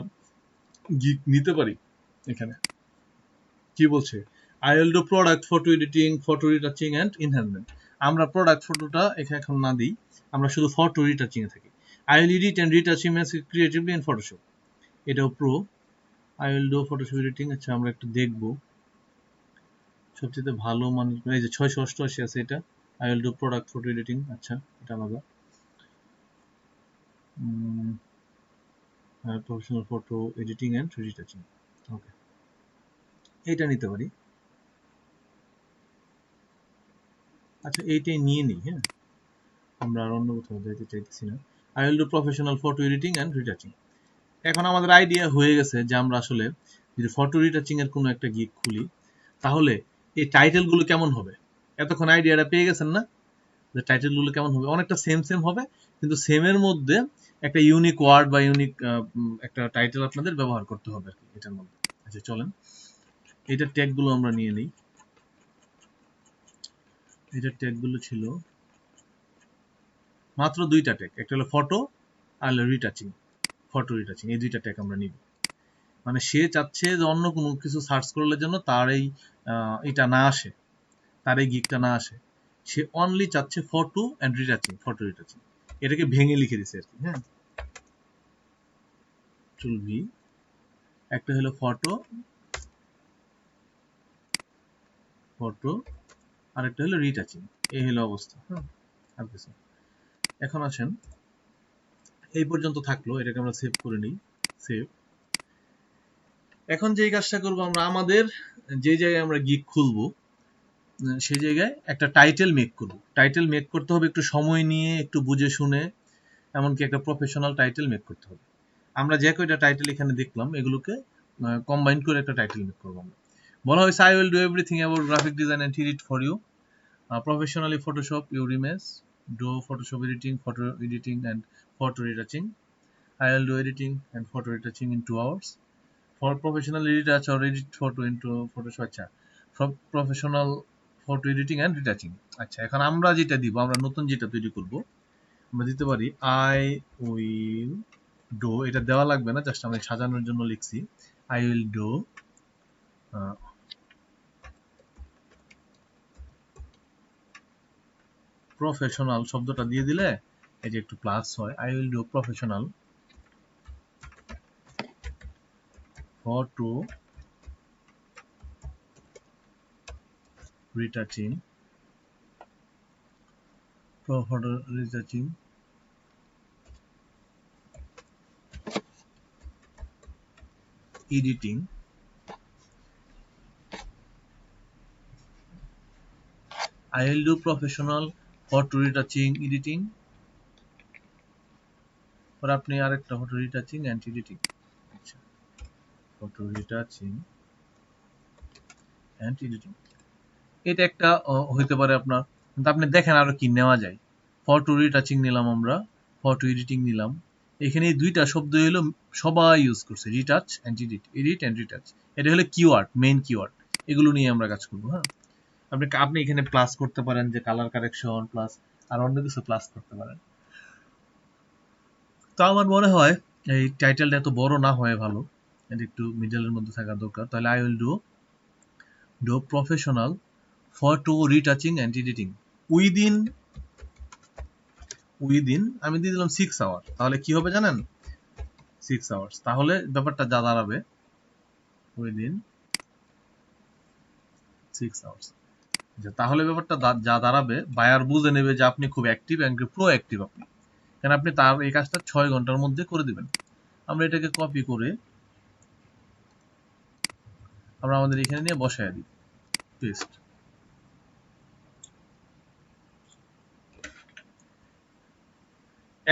Speaker 1: গিগ নিতে পারি। এখানে কি বলছে, I will do product photo editing, photo retouching and enhancement. আমরা প্রোডাক্ট ফটোটা এখানে এখন না দিই, আমরা শুধু ফটো রিটাচিং এ থাকি। I will edit and retouch image creatively in Photoshop, এটাও pro. I will do Photoshop editing, আচ্ছা আমরা একটু দেখবো সবচেয়ে ভালো মানে এই যে 688 আছে এটা। I will do product photo editing, আচ্ছা এটা আলাদা। Professional photo editing and retouching, okay এইটা নিতে পারি। আচ্ছা এইটাই নিয়ে নিই, হ্যাঁ আমরা আর অন্য কোথাও যেতে চাইতেছি না। I will do professional photo editing and retouching. এখন আমাদের আইডিয়া হয়ে গেছে যে আমরা আসলে যদি ফটো রিটাচিং এর কোনো একটা গিগ খুলি তাহলে এই টাইটেল গুলো কেমন হবে। এতক্ষণ আইডিয়াটা পেয়ে গেছেন না যে টাইটেল গুলো কেমন হবে? অনেকটা সেম সেম হবে, কিন্তু সেমের মধ্যে একটা ইউনিক ওয়ার্ড বা ইউনিক একটা টাইটেল আপনাদের ব্যবহার করতে হবে আর কি এটার মধ্যে। আচ্ছা চলেন এটার ট্যাগ গুলো আমরা নিয়ে নিই। এটার ট্যাগ গুলো ছিল মাত্র 2টা ট্যাগ, একটা হলো ফটো আর রিটাচিং, ফটো রিটাচিং, এই 2টা ট্যাগ আমরা নিব। মানে সে চাচ্ছে যে অন্য কোনো কিছু সার্চ করলে যেন তার এই এটা না আসে, তার এই গিকটা না আসে। সে অনলি চাচ্ছে photo and retouching, photo retouching. এটাকে ভেঙে লিখে দিছে আর কি, হ্যাঁ চলবি। একটা হলো ফটো, ফটো আর একটা হলো রিটাচিং, এই হলো অবস্থা। হ্যাঁ আর কিছু। এখন আসেন এই পর্যন্ত থাকলো, এটাকে আমরা সেভ করে নিই, সেভ। এখন যেই কাজটা করবো আমরা, আমাদের যে জায়গায় আমরা গিগ খুলবো সেই জায়গায় একটা টাইটেল মেক করব। টাইটেল মেক করতে হবে একটু সময় নিয়ে, একটু বুঝে শুনে, এমনকি একটা প্রফেশনাল টাইটেল মেক করতে হবে। আমরা যে কয়টা টাইটেল এখানে দেখলাম এগুলোকে কম্বাইন করে একটা টাইটেল মেক করবো আমরা। বলা হয়েছে I will do everything about graphic design and edit for you. Professionally Photoshop your image, do Photoshop editing, photo editing and photo retouching. I will do editing and photo retouching in 2 hours. For professional retouch or edit photo into Photoshop, আচ্ছা for professional photo editing and retouching। আচ্ছা এখন আমরা যেটা দিব, আমরা নতুন যেটা তৈরি করব, আমরা দিতে পারি I will do, এটা দেওয়া লাগবে না, জাস্ট আমরা সাজানোর জন্য লিখছি I will do প্রফেশনাল শব্দটা দিয়ে দিলে এই যে একটু প্লাস হয়, I will do professional photo retouching, photo retouching, editing, I will do professional photo retouching, editing, और আপনি আরেকটা photo retouching and editing, আচ্ছা photo retouching and editing, এটা একটা হইতে পারে আপনার, কিন্তু আপনি দেখেন আরো কি নেওয়া যায়। ফটো রিটাচিং নিলাম আমরা, ফটো এডিটিং নিলাম, এখানে এই দুইটা শব্দ হলো সবাই ইউজ করছে, retouch and edit, edit and retouch, এটা হলো কিওয়ার্ড, মেইন কিওয়ার্ড, এগুলো নিয়ে আমরা কাজ করব। হ্যাঁ, আপনি এখানে প্লাস করতে পারেন, যে কালার কারেকশন প্লাস আর অন্য কিছু প্লাস করতে পারেন। তো আমার মনে হয় এই টাইটেলটা এত বড় না হয় ভালো, এটা একটু মিডলের মধ্যে থাকা দরকার। তাহলে I will do professional photo retouching and editing within আমি দিয়ে দিলাম 6 আওয়ার। তাহলে কি হবে জানেন, 6 আওয়ার্স, তাহলে ব্যাপারটা যা দাঁড়াবে within 6 আওয়ার্স, তাহলে ব্যাপারটা যা দাঁড়াবে, বায়ার বুঝে নেবে যে আপনি খুব অ্যাক্টিভ এবং প্রোঅ্যাক্টিভ, আপনি কারণ আপনি তার এই কাজটা 6 ঘন্টার মধ্যে করে দিবেন। আমরা এটাকে কপি করে আমরা আমাদের এখানে নিয়ে বসায় দিই, পেস্ট।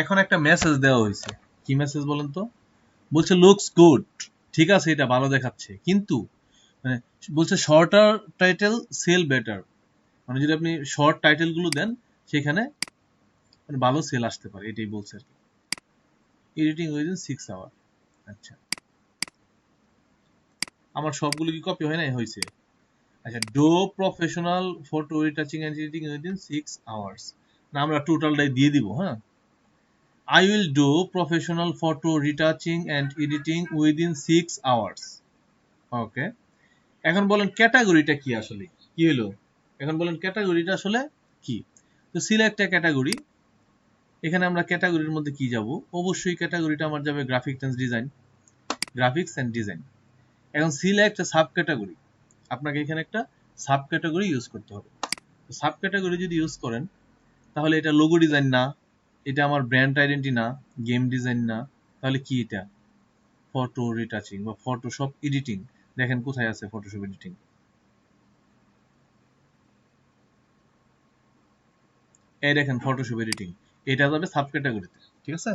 Speaker 1: এখন একটা মেসেজ দেওয়া হয়েছে, কি মেসেজ বলেন তো? বলছে লুকস গুড, ঠিক আছে এটা ভালো দেখাচ্ছে, কিন্তু মানে বলছে শর্টার টাইটেল সেল বেটার, মানে যদি আপনি শর্ট টাইটেল গুলো দেন সেখানে মানে ভালো সেল আসতে পারে, এটাই বলছে আর কি। এডিটিং উইদিন 6 আওয়ার, আচ্ছা আমার সবগুলো কি কপি হয় নাই? হয়েছে। আচ্ছা do professional photo retouching and editing within 6 hours, না আমরা টোটালটাই দিয়ে দিব। হ্যাঁ, I will do professional photo retouching and editing within 6 hours. ওকে, এখন বলেন ক্যাটাগরিটা কি আসলে, কি হলো? এখন বলেন ক্যাটাগরিটা আসলে কি? তো সিলেক্ট এ ক্যাটাগরি, এখানে আমরা ক্যাটাগরির মধ্যে কি যাব? অবশ্যই ক্যাটাগরিটা আমার যাবে graphics and design, graphics and design. এখন সিলেক্ট সাব ক্যাটাগরি, আপনাকে এখানে একটা সাব ক্যাটাগরি ইউজ করতে হবে। সাব ক্যাটাগরি যদি ইউজ করেন তাহলে এটা লোগো ডিজাইন না, এটা আমার ব্র্যান্ড আইডেন্টি না, গেম ডিজাইন না, তাহলে কি এটা? ফটো রিটাচিং বা ফটোশপ এডিটিং। দেখেন কোথায় আছে ফটোশপ এডিটিং, এই দেখেন ফটোশপ এডিটিং, এটা যাবে সাব ক্যাটাগরিতে, ঠিক আছে?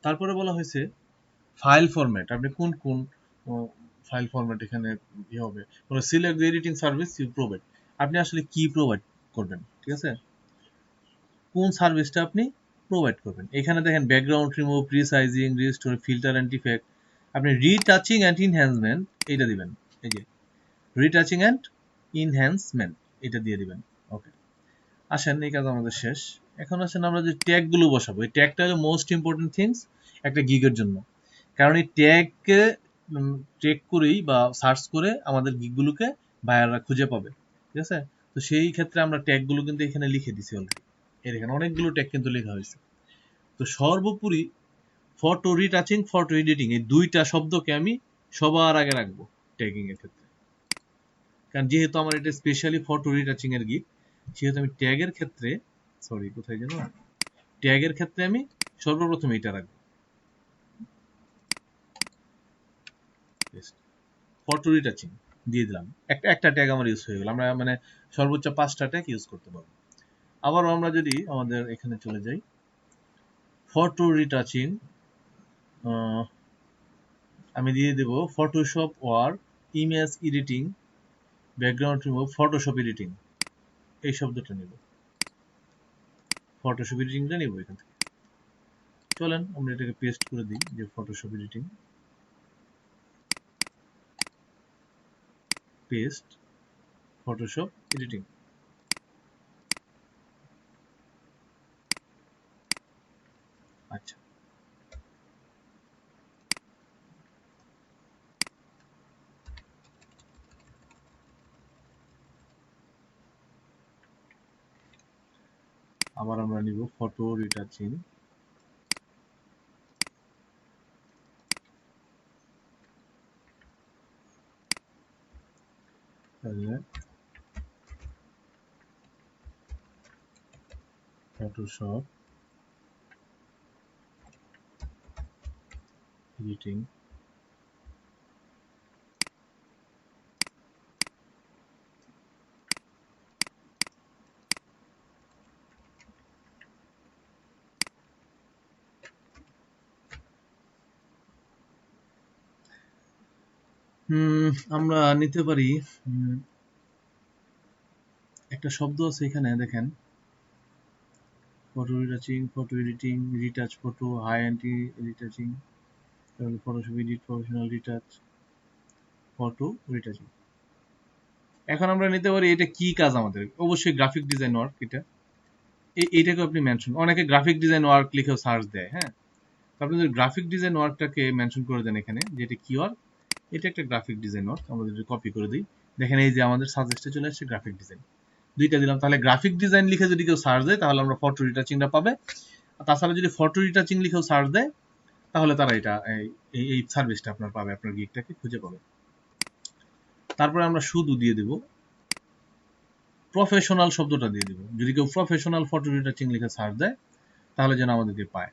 Speaker 1: তারপরে বলা হয়েছে ফাইল ফরম্যাট, আপনি কোন কোন ফাইল ফরম্যাট এখানে ই হবে, select the editing service you provide, আপনি আসলে কি প্রোভাইড করবেন, ঠিক আছে? কোন সার্ভিসটা আপনি প্রোভাইড করবেন। এখানে দেখেন background remove, resizing, restore, filter and effect, আপনি রিটাচিং এন্ড এনহ্যান্সমেন্ট এটা দিবেন, এই যে রিটাচিং এন্ড এনহ্যান্সমেন্ট এটা দিয়ে দিবেন। ওকে, আসেন এই কাজ আমাদের শেষ। এখন আসেন আমরা যে ট্যাগ গুলো বসাবো, এই ট্যাগটা হলো মোস্ট ইম্পর্টেন্ট থিংস একটা গিগের জন্য, কারণ এই ট্যাগকে ট্যাগ করেই বা সার্চ করে আমাদের গিগগুলোকে বায়াররা খুঁজে পাবে, ঠিক আছে? তো সেই ক্ষেত্রে আমরা ট্যাগ গুলো কিন্তু এখানে লিখে দিছি অলরেডি, এখানে অনেকগুলো ট্যাগ কিন্তু লেখা হয়েছে। তো সর্বোপরি ফটো রিটাচিং, ফটো এডিটিং, এই দুইটা শব্দকে আমি সবার আগে রাখবো ট্যাগিং এর ক্ষেত্রে, কারণ যেহেতু আমার এটা স্পেশালি ফটো রিটাচিং এর গিগ, সেহেতু আমি ট্যাগের ক্ষেত্রে, সরি কোথায় যেন, ট্যাগের ক্ষেত্রে আমি সর্বপ্রথম এটা রাখবো, ফটো রিটাচিং দিয়ে দিলাম, একটা ট্যাগ আমার ইউজ হয়ে গেল, আমরা মানে সর্বোচ্চ 5টা ট্যাগ ইউজ করতে পারবো। আবার আমরা যদি আমাদের এখানে চলে যাই, ফটো রিটাচিং আমি দিয়ে দেব Photoshop work, image editing, background remove, Photoshop editing, এই শব্দটা নিব, ফটোশপ এডিটিংটা নিব এখান থেকে। চলেন আমরা এটাকে পেস্ট করে দিই, যে Photoshop editing, paste Photoshop editing. আচ্ছা, আবার আমরা নিব ফটো রিটাচিং, তাহলে ফটোশপ এডিটিং, আমরা নিতে পারি একটা শব্দ আছে এখানে দেখেন, photo retouching, photo editing, retouch photo, high anti retouching, তাহলে Photoshop edit, professional retouch, photo retouching. এখন আমরা নিতে পারি এটা কি কাজ আমাদের, অবশ্যই গ্রাফিক ডিজাইন ওয়ার্ক। এইটাকে আপনি মেনশন, অনেকে গ্রাফিক ডিজাইন ওয়ার্ক লিখেও সার্চ দেয়, হ্যাঁ, আপনি যদি গ্রাফিক ডিজাইন ওয়ার্কটাকে মেনশন করে দেন এখানে, যে এটা কি ওয়ার্ক, এটা একটা গ্রাফিক ডিজাইন ওয়ার্ক। আমরা যদি কপি করে দিই, দেখেন এই যে আমাদের সাজেস্টে চলে আসছে গ্রাফিক ডিজাইন, দুইটা দিলাম। তাহলে গ্রাফিক ডিজাইন লিখে যদি কেউ সার্চ দেয় তাহলে আমরা ফটো রিটাচিংটা পাবে। তাছাড়া যদি ফটো রিটাচিং লিখেও সার্চ দেয় তাহলে তারা এটা এই সার্ভিসটা আপনার পাবে, আপনার গিগটাকে খুঁজে পাবে। তারপরে আমরা শুধু দিয়ে দিব প্রফেশনাল শব্দটা দিয়ে দিব, যদি কেউ প্রফেশনাল ফটো রিটাচিং লিখে সার্চ দেয় তাহলে যেন আমাদেরকে পায়।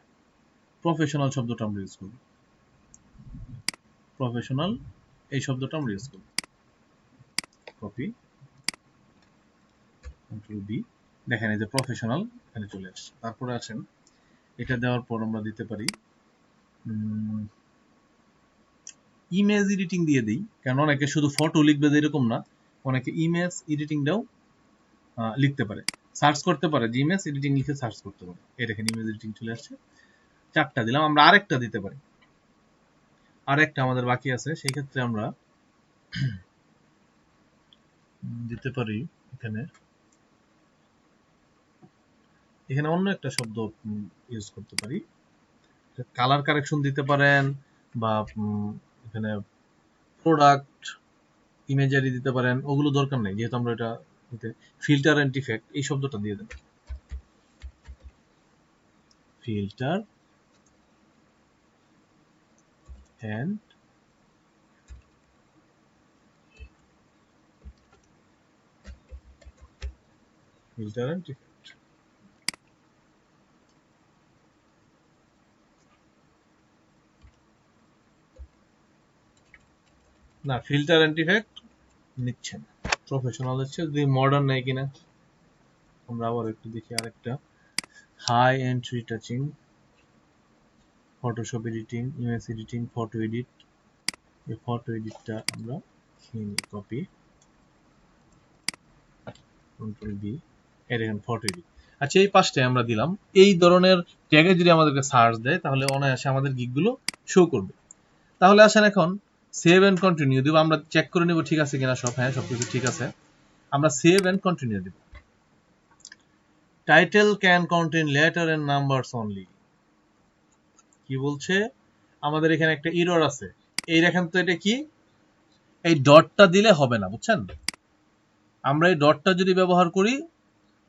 Speaker 1: প্রফেশনাল শব্দটা আমরা ইউজ করব, প্রফেশনাল এই শব্দটা আমরা ইউজ করব। কপি, কন্ট্রোল বি, দেখেন এই যে প্রফেশনাল এখানে চলে আসছে। তারপরে আসেন এটা দেওয়ার পর আমরা দিতে পারি ইমেজ এডিটিং দিয়ে দিই, কারণ অনেকে শুধু ফটো লিখবে এরকম না, অনেকে ইমেজ এডিটিংটাও লিখতে পারে, সার্চ করতে পারে, যে ইমেজ এডিটিং লিখে সার্চ করতে পারে। এই দেখেন ইমেজ এডিটিং চলে আসছে, 4টা দিলাম। আমরা আরেকটা দিতে পারি, আরেকটা আমাদের বাকি আছে, সেই ক্ষেত্রে আমরা দিতে পারি এখানে অন্য একটা শব্দ ইউজ করতে পারি, কালার কারেকশন দিতে পারেন, বা এখানে প্রোডাক্ট ইমেজারি দিতে পারেন, ওগুলো দরকার নেই, যেহেতু আমরা এটা ফিল্টার এন্ড ইফেক্ট এই শব্দটা দিয়ে দেন, ফিল্টার এন্ড ইফেক্ট। না, ফিল্টার এন্ড ইফেক্ট নিচ্ছে না, প্রফেশনাল হচ্ছে, যদি মডার্ন নেই কিনা আমরা আবার একটু দেখি। আরেকটা high end retouching, Photoshop editing, image editing, photo edit, এই ফটো এডিটটা আমরা কপি, কন্ট্রোল বি, এখানে ফটো এডিট। আচ্ছা, এই 5টায় আমরা দিলাম। এই ধরনের ট্যাগে যদি আমাদেরকে সার্চ দেয় তাহলে অনায়াসে আমাদের গিগগুলো শো করবে। তাহলে আসেন এখন সেভ এন্ড কন্টিনিউ দিব, আমরা চেক করে নিব ঠিক আছে কিনা সব, হ্যাঁ সবকিছু ঠিক আছে, আমরা সেভ এন্ড কন্টিনিউ দিব। Title can contain letter and numbers only, কি বলছে আমাদের এখানে একটা এরর আছে, এই দেখেন তো এটা কি, এই ডটটা দিলে হবে না, বুঝছেন, আমরা এই ডটটা যদি ব্যবহার করি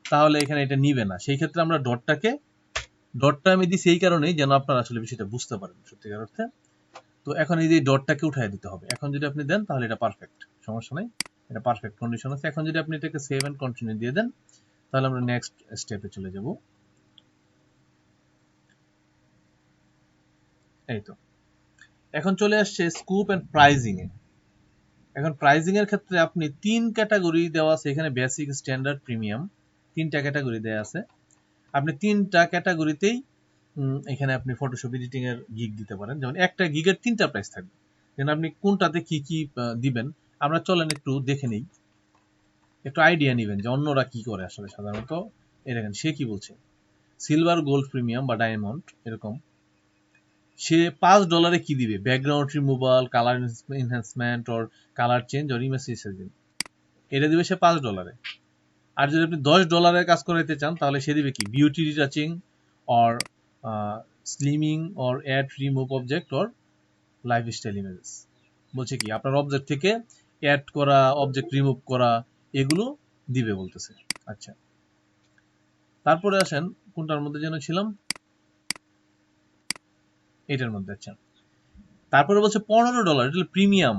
Speaker 1: তাহলে এখানে এটা নিবে না, সেই ক্ষেত্রে আমরা ডটটা আমি দিছি এই কারণেই যেন আপনারা আসলে বিষয়টা বুঝতে পারেন সত্যিকার অর্থে। তো এখন এই যে ডটটাকে উঠাই দিতে হবে, এখন যদি আপনি দেন তাহলে এটা পারফেক্ট, সমস্যা নাই, এটা পারফেক্ট কন্ডিশন আছে। এখন যদি আপনি এটাকে সেভ এন্ড কন্টিনিউ দিয়ে দেন তাহলে আমরা নেক্সট স্টেপে চলে যাব। এই তো এখন চলে আসছে স্কুপ এন্ড প্রাইজিং এ। এখন প্রাইজিং এর ক্ষেত্রে আপনি 3 ক্যাটাগরি দেওয়া আছে এখানে, বেসিক, স্ট্যান্ডার্ড, প্রিমিয়াম, 3টা ক্যাটাগরি দেওয়া আছে। আপনি 3টা ক্যাটাগরিতেই এখানে আপনি ফটোশপ এডিটিং এর গিগ দিতে পারেন, যেমন একটা গিগের 3টা প্রাইস থাকবে, যেন আপনি কোনটাতে কি কি দিবেন আমরা চলেন একটু দেখে নেই। একটু আইডিয়া নেবেন যে অন্যরা কি করে আসলে সাধারণত। এই দেখেন সে কি বলছে, সিলভার, গোল্ড, প্রিমিয়াম বা ডায়মন্ড এরকম। সে $5 কি দিবে, background removal, colour enhancement or colour change or image resizing, এটা দিবে সে $5। আর যদি আপনি $10 কাজ করাইতে চান তাহলে সে দিবে কি, beauty retouching or slimming or add remove object or lifestyle images. বলছে কি আপনার অবজেক্ট থেকে অ্যাড করা, অবজেক্ট রিমুভ করা, এগুলো দিবে বলতেছে। আচ্ছা, তারপরে আসেন কোনটার মধ্যে যেন ছিলাম, এটার মধ্যে। আচ্ছা, তারপরে বলছে $15, এটা প্রিমিয়াম।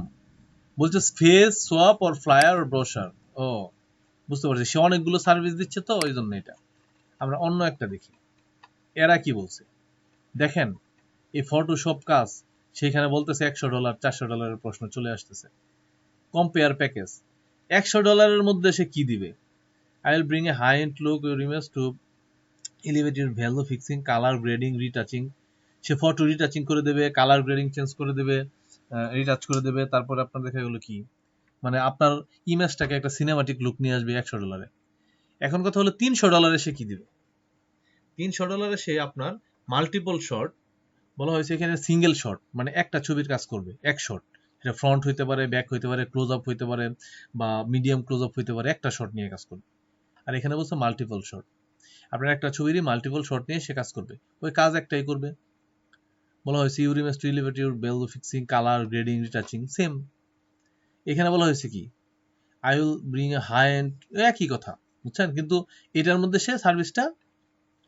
Speaker 1: বলছে face swap or flyer or brochure. ও, বুঝতে পারছি, সে অনেকগুলো সার্ভিস দিচ্ছে তো ওই জন্য। এটা আমরা অন্য একটা দেখি, এরা কি বলছে দেখেন। এই ফটোশপ কাজ, সেখানে বলতেছে $100, $400 প্রশ্ন চলে আসতেছে। কম্পেয়ার প্যাকেজ, $100 মধ্যে সে কি দিবে, I will bring a high-end look your image to elevate your value fixing, color grading, retouching। Say photo retouching করে দেবে, কালার গ্রেডিং চেঞ্জ করে দেবে, রিটাচ করে দেবে। তারপরে আপনার দেখা গেলো কি, মানে আপনার ইমেজটাকে একটা সিনেমাটিক লুক নিয়ে আসবে $100। এখন কথা হলো $300 সে কি দিবে। $300 সে আপনার মাল্টিপল শট, বলা হয়েছে এখানে সিঙ্গেল শট, মানে একটা ছবির কাজ করবে, এক শট। এটা ফ্রন্ট হইতে পারে, ব্যাক হইতে পারে, ক্লোজ আপ হইতে পারে, বা মিডিয়াম ক্লোজ আপ হইতে পারে, একটা শট নিয়ে কাজ করবে। আর এখানে বলছে মাল্টিপল শট, আপনার একটা ছবিরই মাল্টিপল শট নিয়ে সে কাজ করবে, ওই কাজ একটাই করবে। বলা হয়েছে your image to elevate your value fixing, colour grading, retouching, same. এখানে বলা হয়েছে কি, I will bring a high end, একই কথা বুঝছেন, কিন্তু এটার মধ্যে সে সার্ভিসটা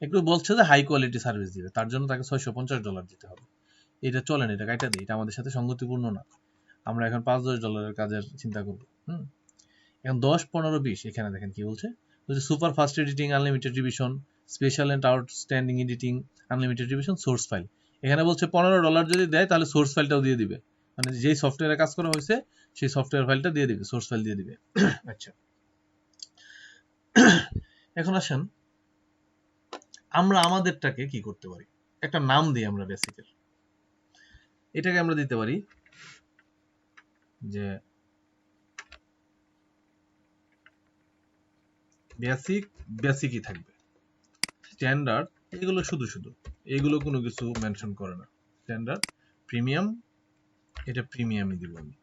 Speaker 1: একটু বলছে যে হাই কোয়ালিটি সার্ভিস দিবে, তার জন্য তাকে $650 দিতে হবে। এটা চলেন, এটা কাইটা দিই, এটা আমাদের সাথে সঙ্গতিপূর্ণ না। আমরা এখন $5-10 কাজের চিন্তা করবো। এখন 10, 15, 20 এখানে দেখেন কি বলছে, super fast editing, unlimited revision, special and outstanding editing, unlimited revision, source file. এখানে বলছে $15 যদি দেয় তাহলে সোর্স ফাইলটাও দিয়ে দিবে, মানে যেই সফটওয়্যারে কাজ করা হয়েছে সেই সফটওয়্যার ফাইলটা দিয়ে দিবে, সোর্স ফাইল দিয়ে দিবে। আচ্ছা, এখন আসেন আমরা আমাদেরটাকে কি করতে পারি, একটা নাম দিই আমরা বেসিকের। এটাকে আমরা দিতে পারি যে বেসিক, বেসিকই থাকবে। স্ট্যান্ডার্ড, এগুলো শুধু শুধু, এগুলো কোনো কিছু মেনশন করে না। স্ট্যান্ডার্ড, প্রিমিয়াম, এটা প্রিমিয়ামই দিব আমি,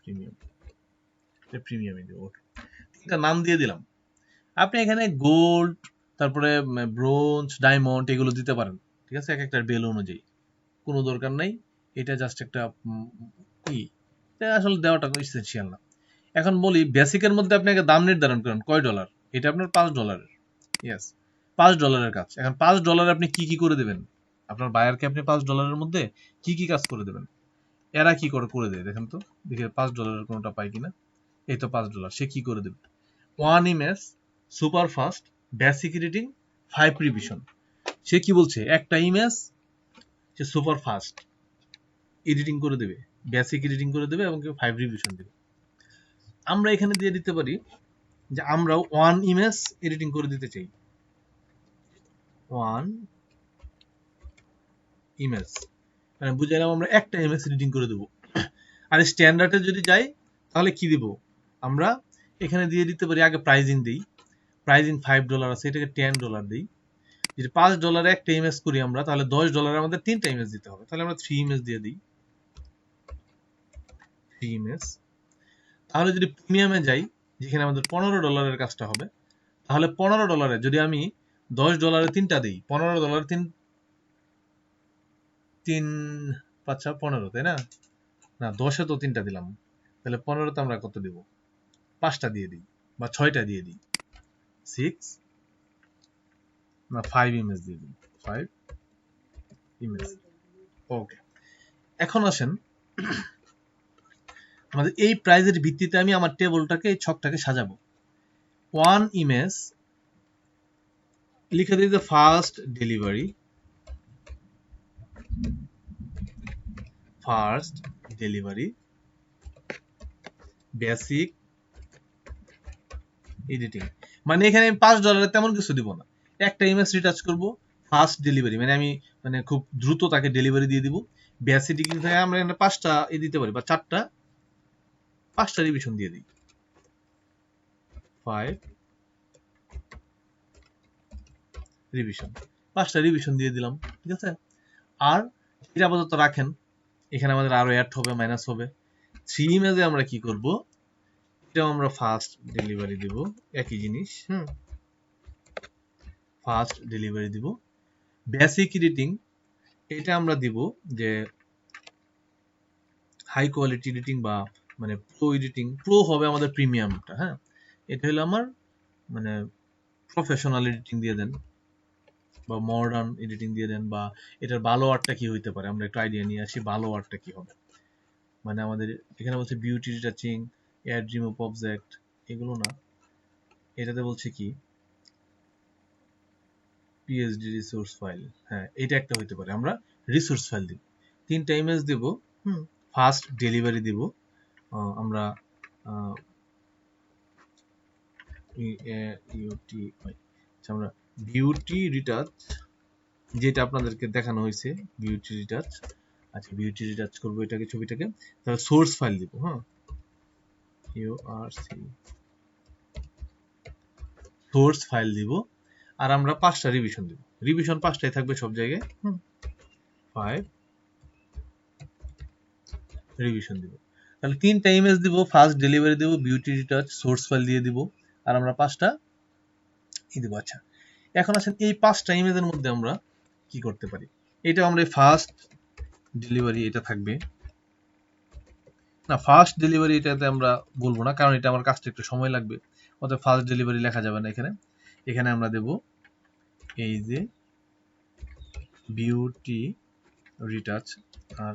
Speaker 1: প্রিমিয়াম, এটা প্রিমিয়ামই দিব। ওকে, এটা নাম দিয়ে দিলাম। আপনি এখানে গোল্ড, তারপরে ব্রোঞ্জ, ডায়মন্ড এগুলো দিতে পারেন, ঠিক আছে, এক একটা বেল অনুযায়ী, কোনো দরকার নাই। এটা জাস্ট একটা কি, এটা আসলে দেওয়াটা এসেনশিয়াল না। এখন বলি বেসিকের মধ্যে আপনি আগে দাম নির্ধারণ করেন কয় ডলার, এটা আপনার $5। ইয়েস, $5 কাজ। এখন $5 আপনি কি কি করে দেবেন, আপনার বায়ারকে আপনি $5 মধ্যে কি কি কাজ করে দেবেন, এরা কি করে করে দেয় দেখেন তো, দেখে $5 কোনোটা পাই কিনা। এই তো $5, সে কি করে দেবে, 1 image, super fast, basic editing, 5 revision. সে কি বলছে, একটা ইমেজ সে সুপার ফাস্ট এডিটিং করে দেবে, বেসিক এডিটিং করে দেবে এবং 5 রিভিশন দেবে। আমরা এখানে দিয়ে দিতে পারি যে আমরা 1 ইমেজ এডিটিং করে দিতে চাই, 1 ইমেজ, মানে বুঝাইলাম আমরা একটা ইমেজ এডিটিং করে দেবো। আর স্ট্যান্ডার্ডে যদি যাই তাহলে কি দিব, আমরা এখানে দিয়ে দিতে পারি, আগে প্রাইজিং দিই, প্রাইজিং $5 আছে, এটাকে $10 দিই। যদি $5 একটা ইমেজ করি আমরা, তাহলে $10 আমাদের 3টা ইমেজ দিতে হবে, তাহলে আমরা 3 ইমেজ দিয়ে দিই, 3 ইমেজ। তাহলে যদি প্রিমিয়ামে যাই, যেখানে আমাদের $15 কাজটা হবে, তাহলে $15 যদি আমি $10 3টা দিই, $15 3 3 5 15, তাই না, না 10-এ তো 3টা দিলাম, তাহলে 15তে আমরা কত দিব, 5টা দিয়ে দিই বা 6টা দিয়ে দিই, 6 না 5 ইমেজ দিয়ে দিই, 5 ইমেজ। ওকে, এখন আসেন আমাদের এই প্রাইজের ভিত্তিতে আমি আমার টেবলটাকে, এই ছকটাকে সাজাবো। 1 ইমেজ লিখে দিই যে first delivery, first delivery, basic editing. মানে এখানে আমি $5 তেমন কিছু দিব না, একটা ইমেজ রিটাচ করব, ফার্স্ট ডেলিভারি মানে আমি মানে খুব দ্রুত তাকে ডেলিভারি দিয়ে দিব। বেসিক এডিটিং থেকে আমরা এখানে 5টা দিতে পারি বা 4টা, 5টা রিভিশন দিয়ে দিই, 5 রিভিশন, 5টা রিভিশন দিয়ে দিলাম, ঠিক আছে। আর এটা আপাতত রাখেন, এখানে আমাদের আরো অ্যাড হবে, মাইনাস হবে। 3 ইমেজে আমরা কি করব, এটাও আমরা ফার্স্ট ডেলিভারি দিব, একই জিনিস, ফার্স্ট ডেলিভারি দিব। বেসিক এডিটিং এটা আমরা দিব যে হাই কোয়ালিটি এডিটিং বা মানে প্রো এডিটিং, প্রো হবে আমাদের প্রিমিয়ামটা, হ্যাঁ। এটা হলো আমার মানে প্রফেশনাল এডিটিং দিয়ে দেন বা মডার্ন এডিটিং দিয়ে দেন, বা এটার ভালো আর্টটা কি হইতে পারে আমরা একটু আইডিয়া নিয়ে আসি, ভালো আর্টটা কি হবে। মানে আমাদের এখানে বলছে beauty retouching, add remove object, এগুলো না, এটাতে বলছে কি পিএসডি রিসোর্স ফাইল, হ্যাঁ এটা একটা হইতে পারে। আমরা রিসোর্স ফাইল দিব, 3টা ইমেজ দিব, ফার্স্ট ডেলিভারি দিব, আমরা আমরা বিউটি রিটাচ, যেটা আপনাদেরকে দেখানো হয়েছে বিউটি রিটাচ। আচ্ছা বিউটি রিটাচ করবো এটাকে, ছবিটাকে, তাহলে সোর্স ফাইল দিব, হ্যাঁ ইউআরসি সোর্স ফাইল দিব। আর আমরা 5টা রিভিশন দিব, রিভিশন 5টাই থাকবে সব জায়গায়, 5 রিভিশন দিব। তাহলে 3টা ইমেজ দিব, ফার্স্ট ডেলিভারি দিব, বিউটি রিটাচ, সোর্স ফাইল দিয়ে দিব, আর আমরা 5টা দিব। আচ্ছা এখন আসেন এই 5টা ইমেজের মধ্যে আমরা কি করতে পারি। এটা আমরা ফার্স্ট ডেলিভারি এটা থাকবে না, ফার্স্ট ডেলিভারি এটাতে আমরা বলবো না, কারণ এটা আমার কাজটা একটু সময় লাগবে, অতএব ফার্স্ট ডেলিভারি লেখা যাবে না এখানে। এখানে আমরা দেব এই যে বিউটি রিটাচ, আর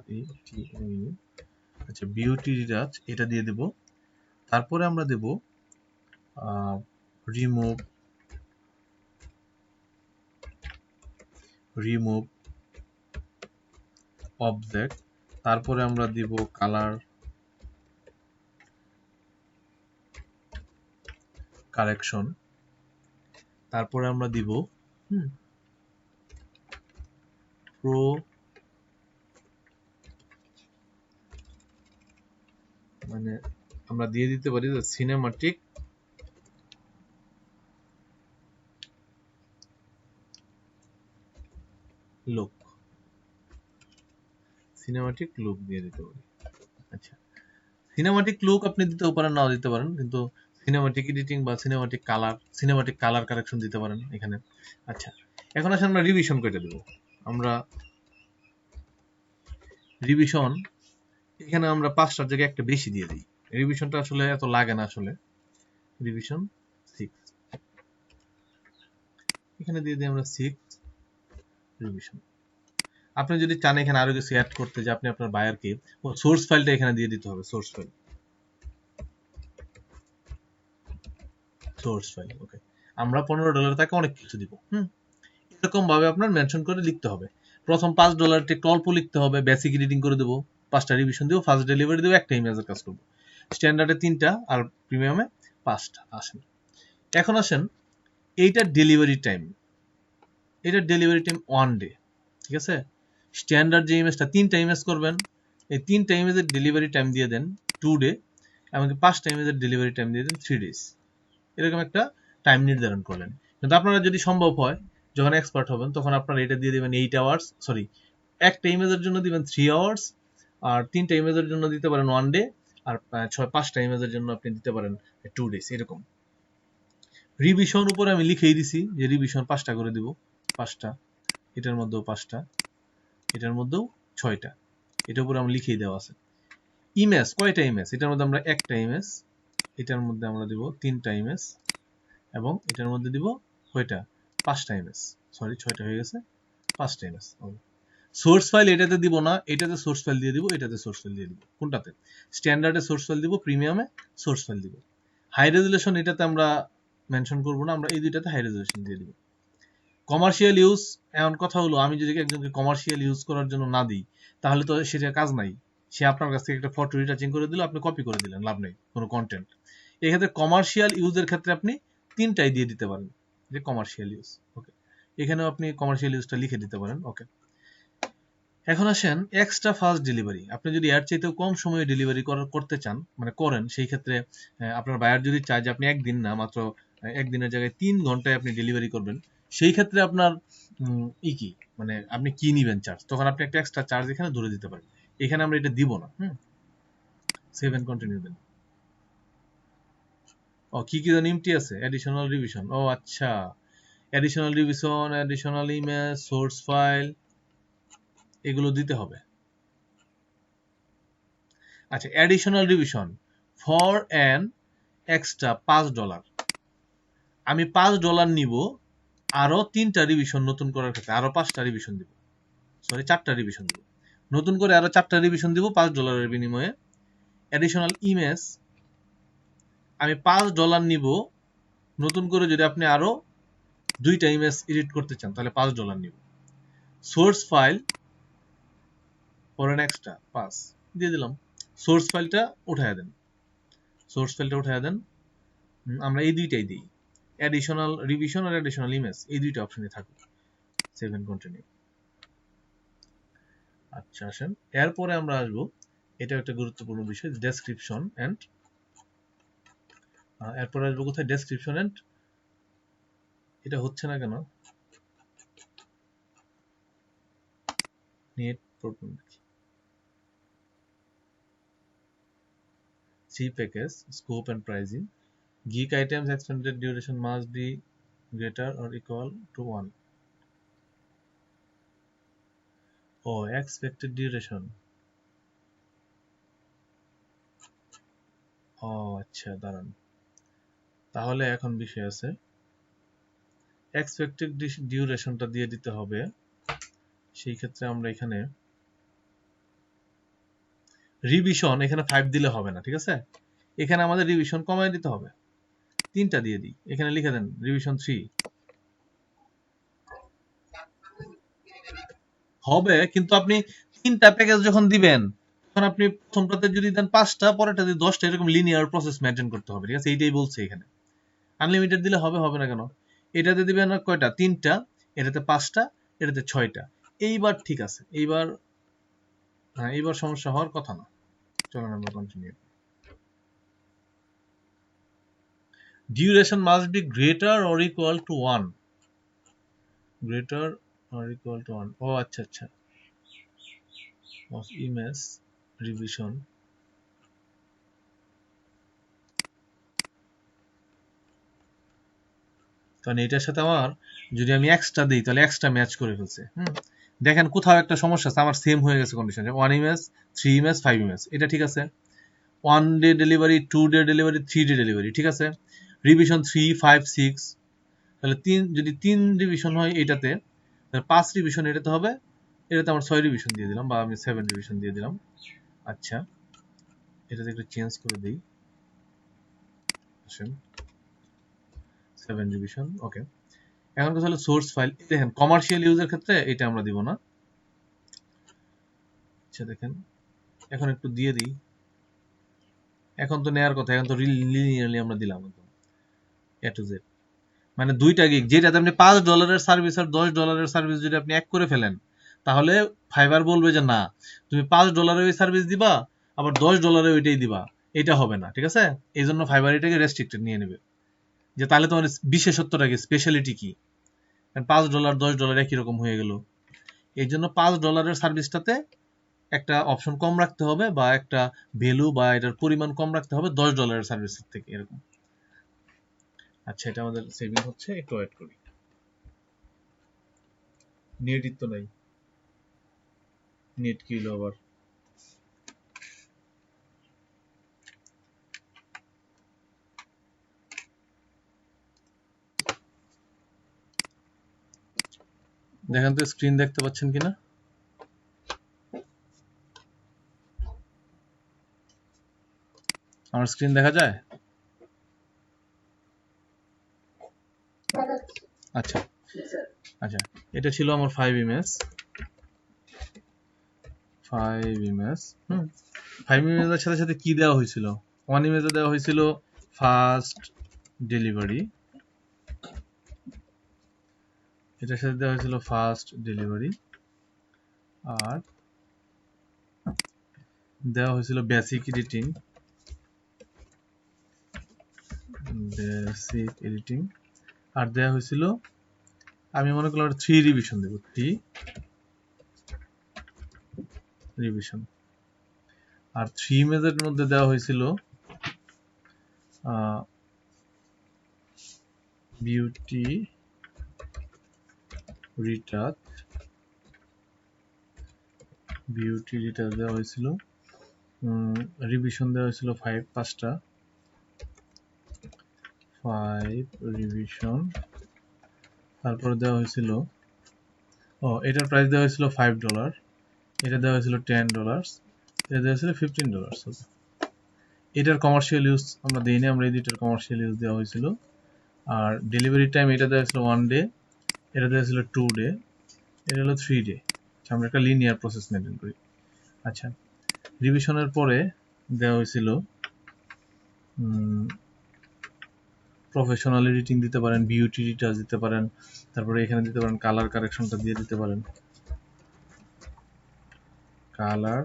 Speaker 1: আচ্ছা বিউটি রিটাচ এটা দিয়ে দেব। তারপরে আমরা দেব রিমুভ অবজেক্ট, তারপরে আমরা দিব কালার কারেকশন, তারপরে আমরা দিব প্রো মানে আমরা দিয়ে দিতে পারি সিনেমাটিক লুক, সিনেমাটিক লুক দিয়ে দিতে পারি। আচ্ছা সিনেমাটিক লুক আপনি দিতেও পারেন, নাও দিতে পারেন, কিন্তু সিনেমাটিক এডিটিং বা সিনেমাটিক কালার কারেকশন দিতে পারেন এখানে। আচ্ছা এখন আসলে আমরা রিভিশন কয়টা দেব, আমরা রিভিশন এখানে আমরা 5টার জায়গায় একটা বেশি দিয়ে দিই, রিভিশনটা আসলে এত লাগে না, আসলে রিভিশন 6 এখানে দিয়ে দিই আমরা 6 রিভিশন। আপনি যদি চান এখানে আরো কিছু অ্যাড করতে, যে আপনি আপনার বায়ারকে সোর্স ফাইলটা এখানে দিয়ে দিতে হবে, সোর্স ফাইল ওকে। আমরা $15 তাকে অনেক কিছু দিব, এরকম ভাবে আপনার মেনশন করে লিখতে হবে। প্রথম $5 একটু অল্প লিখতে হবে, বেসিক এডিটিং করে দেবো, 5টা রিভিশন দেবো, ফার্স্ট ডেলিভারি দেবো, একটা ইমেজের কাজ করবো, স্ট্যান্ডার্ডে 3টা আর প্রিমিয়ামে 5টা। আসেন এখন আসেন এইটার ডেলিভারি টাইম, 1 ডে, ঠিক আছে। স্ট্যান্ডার্ড যে ইমেজটা 3টা ইমেজ করবেন, এই 3টা ইমেজের ডেলিভারি টাইম দিয়ে দেন 2 ডে, এমনকি 5টা ইমেজের ডেলিভারি টাইম দিয়ে দেন 3 ডেজ। এরকম একটা টাইম নির্ধারণ করলেন। কিন্তু আপনারা যদি সম্ভব হয়, যখন এক্সপার্ট হবেন তখন আপনারা এটা দিয়ে দিবেন 8 আওয়ার্স, সরি একটা ইমেজের জন্য দিবেন 3 আওয়ার্স, আর 3টা ইমেজের জন্য দিতে পারেন 1 ডে, আর 5টা ইমেজের জন্য আপনি দিতে পারেন 2 ডেজ। এরকম রিভিশন উপরে আমি লিখেই দিছি যে রিভিশন 5টা করে দিব, 5টা, এটার মধ্যেও 5টা, এটার মধ্যেও 6টা, এটার উপরে আমরা লিখেই দেওয়া আছে। ইমেজ কয়টা ইমেজ, এটার মধ্যে আমরা একটা ইমেজ, এটার মধ্যে আমরা দিব 3টা ইমেজ, এবং এটার মধ্যে দিব কয়টা, 5টা ইমেজ, সরি 6টা হয়ে গেছে, 5টা ইমেজ। সোর্স ফাইল এটাতে দিব না, এটাতে সোর্স ফাইল দিয়ে দিব, এটাতে সোর্স ফাইল দিয়ে দিব। কোনটাতে, স্ট্যান্ডার্ডে সোর্স ফাইল দিব, প্রিমিয়ামে সোর্স ফাইল দিব। হাই রেজুলেশন এটাতে আমরা মেনশন করব না, আমরা এই দুইটাতে হাই রেজুলেশন দিয়ে দিব। কমার্শিয়াল ইউজ, এমন কথা হলো আমি যদি একজনকে কমার্শিয়াল ইউজ করার জন্য না দিই, তাহলে তো সেটা কাজ নাই, সে আপনার কাছ থেকে একটা ফটো রিটাচিং করে দিল, আপনি কপি করে দিলেন, লাভ নেই কোনো কন্টেন্ট। এক্ষেত্রে কমার্শিয়াল ইউজের ক্ষেত্রে আপনি 3টাই দিয়ে দিতে পারেন, যে কমার্শিয়াল ইউজ, ওকে। এখানেও আপনি কমার্শিয়াল ইউজটা লিখে দিতে পারেন, ওকে। এখন আসেন এক্সট্রা ফাস্ট ডেলিভারি। আপনি যদি এর চাইতেও কম সময়ে ডেলিভারি করতে চান, মানে করেন, সেই ক্ষেত্রে আপনার বায়ার যদি চায় যে আপনি একদিন না, মাত্র একদিনের জায়গায় 3 ঘন্টায় আপনি ডেলিভারি করবেন, সেই ক্ষেত্রে আপনার কি মানে আপনি কি নিবেন চার্জ, তখন আপনি একটা এক্সট্রা চার্জ এখানে ধরে দিতে পারেন। এখানে আমরা এটা দিব না। সেভ এন্ড কন্টিনিউ দেন। ও কি কি জানি এমটি আছে, অ্যাডিশনাল রিভিশন। ও আচ্ছা, additional revision, additional image, source file, এগুলো দিতে হবে। আচ্ছা, additional revision for an extra $5। আমি $5 নিব আরো 3টা রিভিশন নতুন করার ক্ষেত্রে, আরো 5টা রিভিশন দিব, সরি 4টা রিভিশন দিব, নতুন করে আরো 4টা রিভিশন দিব $5 বিনিময়ে। অ্যাডিশনাল ইমেজ আমি $5 নিব, নতুন করে যদি আপনি আরো 2টা ইমেজ এডিট করতে চান তাহলে $5 নিব। Source file for an extra 5 দিয়ে দিলাম। সোর্স ফাইলটা উঠায় দেন, সোর্স ফাইলটা উঠায় দেন। আমরা এই দুইটাই দিই, অ্যাডিশনাল রিভিশন আর অ্যাডিশনাল ইমেজ, এই দুইটা অপশনে থাকুক। Save and continue. আচ্ছা আসেন, এরপরে আমরা আসবো, এটা একটা গুরুত্বপূর্ণ বিষয়, ডেসক্রিপশন এন্ড, এরপরে আসবো কোথায়, ডেসক্রিপশন এন্ড, এটা হচ্ছে না কেন, net problem, see package, scope and pricing, geek items extended duration must be greater or equal to 1. ও expected duration, ও আচ্ছা দাঁড়ান, তাহলে এখন বিষয় আছে, এক্সপেক্টেড ডিউরেশনটা দিয়ে দিতে হবে। সেই ক্ষেত্রে আমরা এখানে রিভিশন, এখানে 5 দিলে হবে না, ঠিক আছে, এখানে আমাদের রিভিশন কমায় দিতে হবে, 3টা দিয়ে দিই, এখানে লিখে দেন রিভিশন 3 হবে। কিন্তু আপনি 3টা প্যাকেজ যখন দিবেন, তখন আপনি প্রথমটাতে যদি দেন 5টা, পরেরটা যদি 10টা, এরকম লিনিয়ার প্রসেস মেনটেন করতে হবে, ঠিক আছে, এইটাই বলছে এখানে। আনলিমিটেড দিলে হবে, হবে না কেন, এটাতে দিবেন কয়টা, 3টা, এটাতে 5টা, এটাতে 6টা, এইবার ঠিক আছে, এইবার হ্যাঁ, এইবার সমস্যা হওয়ার কথা না। চলুন আমরা continue. Duration must be greater or equal to 1, greater or equal to 1, ও আচ্ছা আচ্ছা, অফ ইমেজ রিভিশন, কারণ এটার সাথে আমার যদি আমি এক্সট্রা দিই তাহলে এক্সট্রা ম্যাচ করে ফেলছে। দেখেন কোথাও একটা সমস্যা আছে, আমার সেম হয়ে গেছে কন্ডিশন, 1 ইমেজ, 3 ইমেজ, 5 ইমেজ, এটা ঠিক আছে। 1 day delivery, 2 day delivery, 3 day delivery, ঠিক আছে। রিভিশন 3, 5, 6, তাহলে 3, যদি 3 রিভিশন হয় এটাতে, তাহলে 5 রিভিশন এটাতে হবে, এটাতে আমার 6 রিভিশন দিয়ে দিলাম, বা আমি 7 রিভিশন দিয়ে দিলাম। আচ্ছা, এটাতে একটু চেঞ্জ করে দিই, আসেন 7 রিভিশন, ওকে। এখন কথা হলো সোর্স ফাইল, দেখেন কমার্শিয়াল ইউজের ক্ষেত্রে এটা আমরা দিব না। আচ্ছা দেখেন, এখন একটু দিয়ে দিই, এখন তো নেয়ার কথা, এখন তো লিনিয়ারলি আমরা দিলাম একদম এ টু জেড, মানে 2টা গিগ, যেটাতে আপনি $5 সার্ভিস আর $10 সার্ভিস যদি আপনি এক করে ফেলেন, তাহলে ফাইবার বলবে যে না, তুমি $5 ওই সার্ভিস দিবা, আবার $10 ওইটাই দিবা, এটা হবে না, ঠিক আছে। এই জন্য ফাইবার এটাকে রেস্ট্রিক্টেড নিয়ে নেবে, যে তাহলে তোমার বিশেষত্বটা কি, স্পেশালিটি কি, $5 $10 একই রকম হয়ে গেল। এই জন্য $5 সার্ভিসটাতে একটা অপশন কম রাখতে হবে, বা একটা ভ্যালু বা এটার পরিমাণ কম রাখতে হবে $10 সার্ভিসের থেকে, এরকম। আচ্ছা, এটা আমাদের সেভিং হচ্ছে, একটু ওয়েট করি, নেট তো নাই, নেট কি হলো আবার, দেখেন তো স্ক্রিন দেখতে পাচ্ছেন কিনা, আমার স্ক্রিন দেখা যায়? আচ্ছা আচ্ছা, এটা ছিল আমার 5 ইমেজ, 5 ইমেজ, 5 ইমেজের সাথে সাথে কি দেওয়া হয়েছিল, 1 ইমেজে দেওয়া হয়েছিল ফার্স্ট ডেলিভারি, এটার সাথে দেওয়া হয়েছিল ফার্স্ট ডেলিভারি, আর দেওয়া হয়েছিল বেসিক এডিটিং, আর দেওয়া হয়েছিল আমি মনে করলাম 3 রিভিশন দেব, 3 রিভিশন। আর 3 ইমেজের মধ্যে দেওয়া হয়েছিল বিউটি রিটাচ, দেওয়া হয়েছিল, রিভিশন দেওয়া হয়েছিল 5টা রিভিশন। তারপরে দেওয়া হয়েছিল এটার প্রাইস দেওয়া হয়েছিল $5, এটা দেওয়া হয়েছিল $10, এটা দেওয়া হয়েছিল $15। এটার কমার্শিয়াল ইউজ আমরা দিইনি, আমরা এই দুইটার কমার্শিয়াল ইউজ দেওয়া হয়েছিল। আর ডেলিভারি টাইম এটা দেওয়া হয়েছিল 1 ডে, এটা দেওয়া হয়েছিল 2 ডে, এটা হলো 3 ডে। আমরা একটা লিনিয়ার প্রসেস মেনটেন করি। আচ্ছা, রিভিশনের পরে দেওয়া হয়েছিল প্রফেশনাল এডিটিং দিতে পারেন, বিউটি রিটাচ দিতে পারেন, তারপরে এখানে দিতে পারেন কালার কারেকশনটা দিয়ে দিতে পারেন, কালার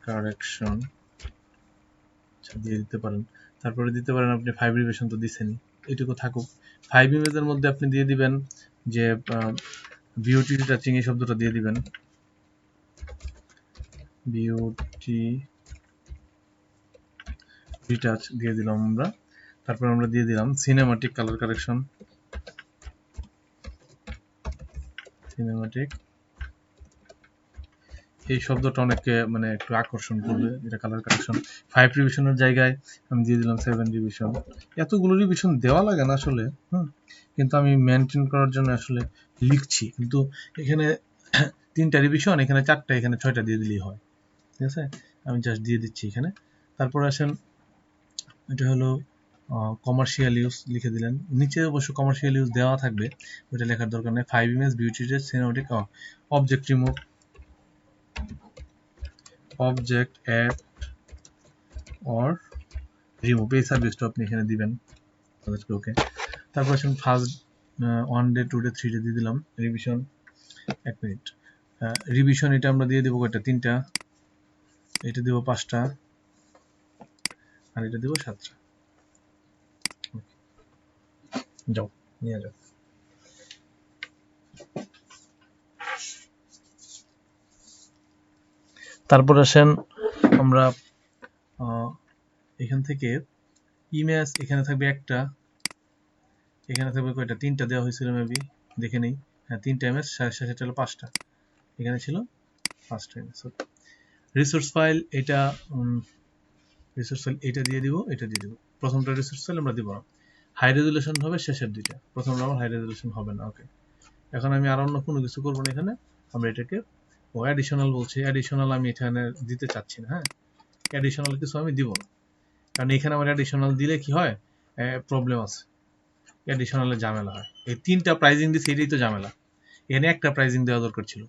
Speaker 1: কারেকশন দিয়ে দিতে পারেন। তারপরে দিতে পারেন আপনি 5 রিভিশন তো দিছেনই, এটুকু থাকুক। 5 ইমেজের মধ্যে আপনি দিয়ে দিবেন যে বিউটি রিটাচিং এই শব্দটা দিয়ে দিবেন, বিউটি রিটাচ দিয়ে দিলাম আমরা। তারপর আমরা দিয়ে দিলাম সিনেমাটিক কালার কারেকশন, সিনেমাটিক এই শব্দটা অনেককে মানে একটু আকর্ষণ করবে, এটা কালার কারেকশন। 5 রিভিশনের জায়গায় আমি দিয়ে দিলাম 7 রিভিশন। এতগুলো রিভিশন দেওয়া লাগে না আসলে, কিন্তু আমি মেনটেন করার জন্য আসলে লিখছি। কিন্তু এখানে 3টা রিভিশন, এখানে 4টা, এখানে 6টা দিয়ে দিলেই হয়, ঠিক আছে? আমি জাস্ট দিয়ে দিচ্ছি এখানে। তারপর আসেন, এটা হলো কমার্শিয়াল ইউজ লিখে দিলেন, নিচে অবশ্য কমার্শিয়াল ইউজ দেওয়া থাকবে, ওটা লেখার দরকার নেই। 5 image beauty retouch cinematic object remove, object add or remove, এই সার্ভিসটা আপনি এখানে দিবেন। ওকে, তারপর আসুন ফার্স্ট 1 ডে 2 ডে 3 ডে দিয়ে দিলাম। রিভিশন 1 মিনিট, রিভিশন এটা আমরা দিয়ে দেবো কয়টা? 3টা, এটা দেবো 5টা, আর এটা দেবো 7টা। যাও নিয়ে যাও। তারপর আসেন আমরা এখান থেকে ইমেজ, এখানে থাকবে একটা, এখানে থাকবে কয়টা? 3টা দেওয়া হয়েছিল মেবি, দেখে নেই। হ্যাঁ, 3টা ইমেজ, সেটা হলো 5টা, এখানে ছিল 5টা ইমেজ। রিসোর্স ফাইল এটা রিসোর্স ফাইল এটা দিয়ে দিব, এটা দিয়ে দিব। প্রথমটা রিসোর্স ফাইল আমরা দিব না, হাই রেজুলেশন হবে শেষের দুইটা, প্রথমটা আমার হাই রেজুলেশন হবে না। ওকে, এখন আমি আর অন্য কোনো কিছু করবো না এখানে, আমরা এটাকে অ্যাডিশনাল বলছি, অ্যাডিশনাল আমি এখানে দিতে চাচ্ছি না। হ্যাঁ, অ্যাডিশনাল কিছু আমি দিব না, কারণ এখানে আমার অ্যাডিশনাল দিলে কি হয়, প্রবলেম আছে, অ্যাডিশনালে ঝামেলা হয়। এই 3টা প্রাইজিং দিচ্ছে, এটাই তো ঝামেলা। এখানে একটা প্রাইজিং দেওয়া দরকার ছিল,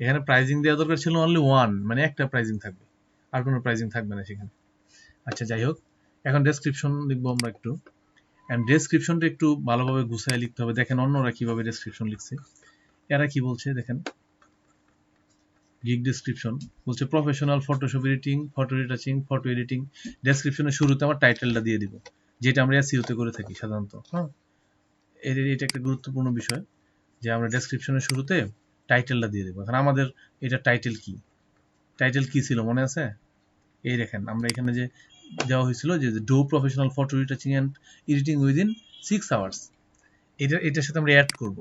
Speaker 1: এখানে প্রাইজিং দেওয়া দরকার ছিল অনলি 1, মানে একটা প্রাইজিং থাকবে, আর কোনো প্রাইজিং থাকবে না সেখানে। আচ্ছা, যাই হোক, এখন ডেসক্রিপশন লিখবো আমরা একটু, এন্ড ডেসক্রিপশনটা একটু ভালোভাবে গুছায় লিখতে হবে। দেখেন অন্যরা কিভাবে ডেসক্রিপশন লিখছে, এরা কি বলছে দেখেন। গিগ ডেসক্রিপশন বলছে professional Photoshop editing, photo retouching, photo editing. ডেসক্রিপশনের শুরুতে আমার টাইটেলটা দিয়ে দিব, যেটা আমরা এসইওতে করে থাকি সাধারণত। হ্যাঁ, এটা একটা গুরুত্বপূর্ণ বিষয় যে আমরা ডেসক্রিপশনের শুরুতে টাইটেলটা দিয়ে দেবো। এখন আমাদের এটা টাইটেল কি ছিল মনে আছে? এই দেখেন, আমরা এখানে যে দেওয়া হয়েছিল যে do professional photo retouching and editing within 6 hours, এটার সাথে আমরা অ্যাড করব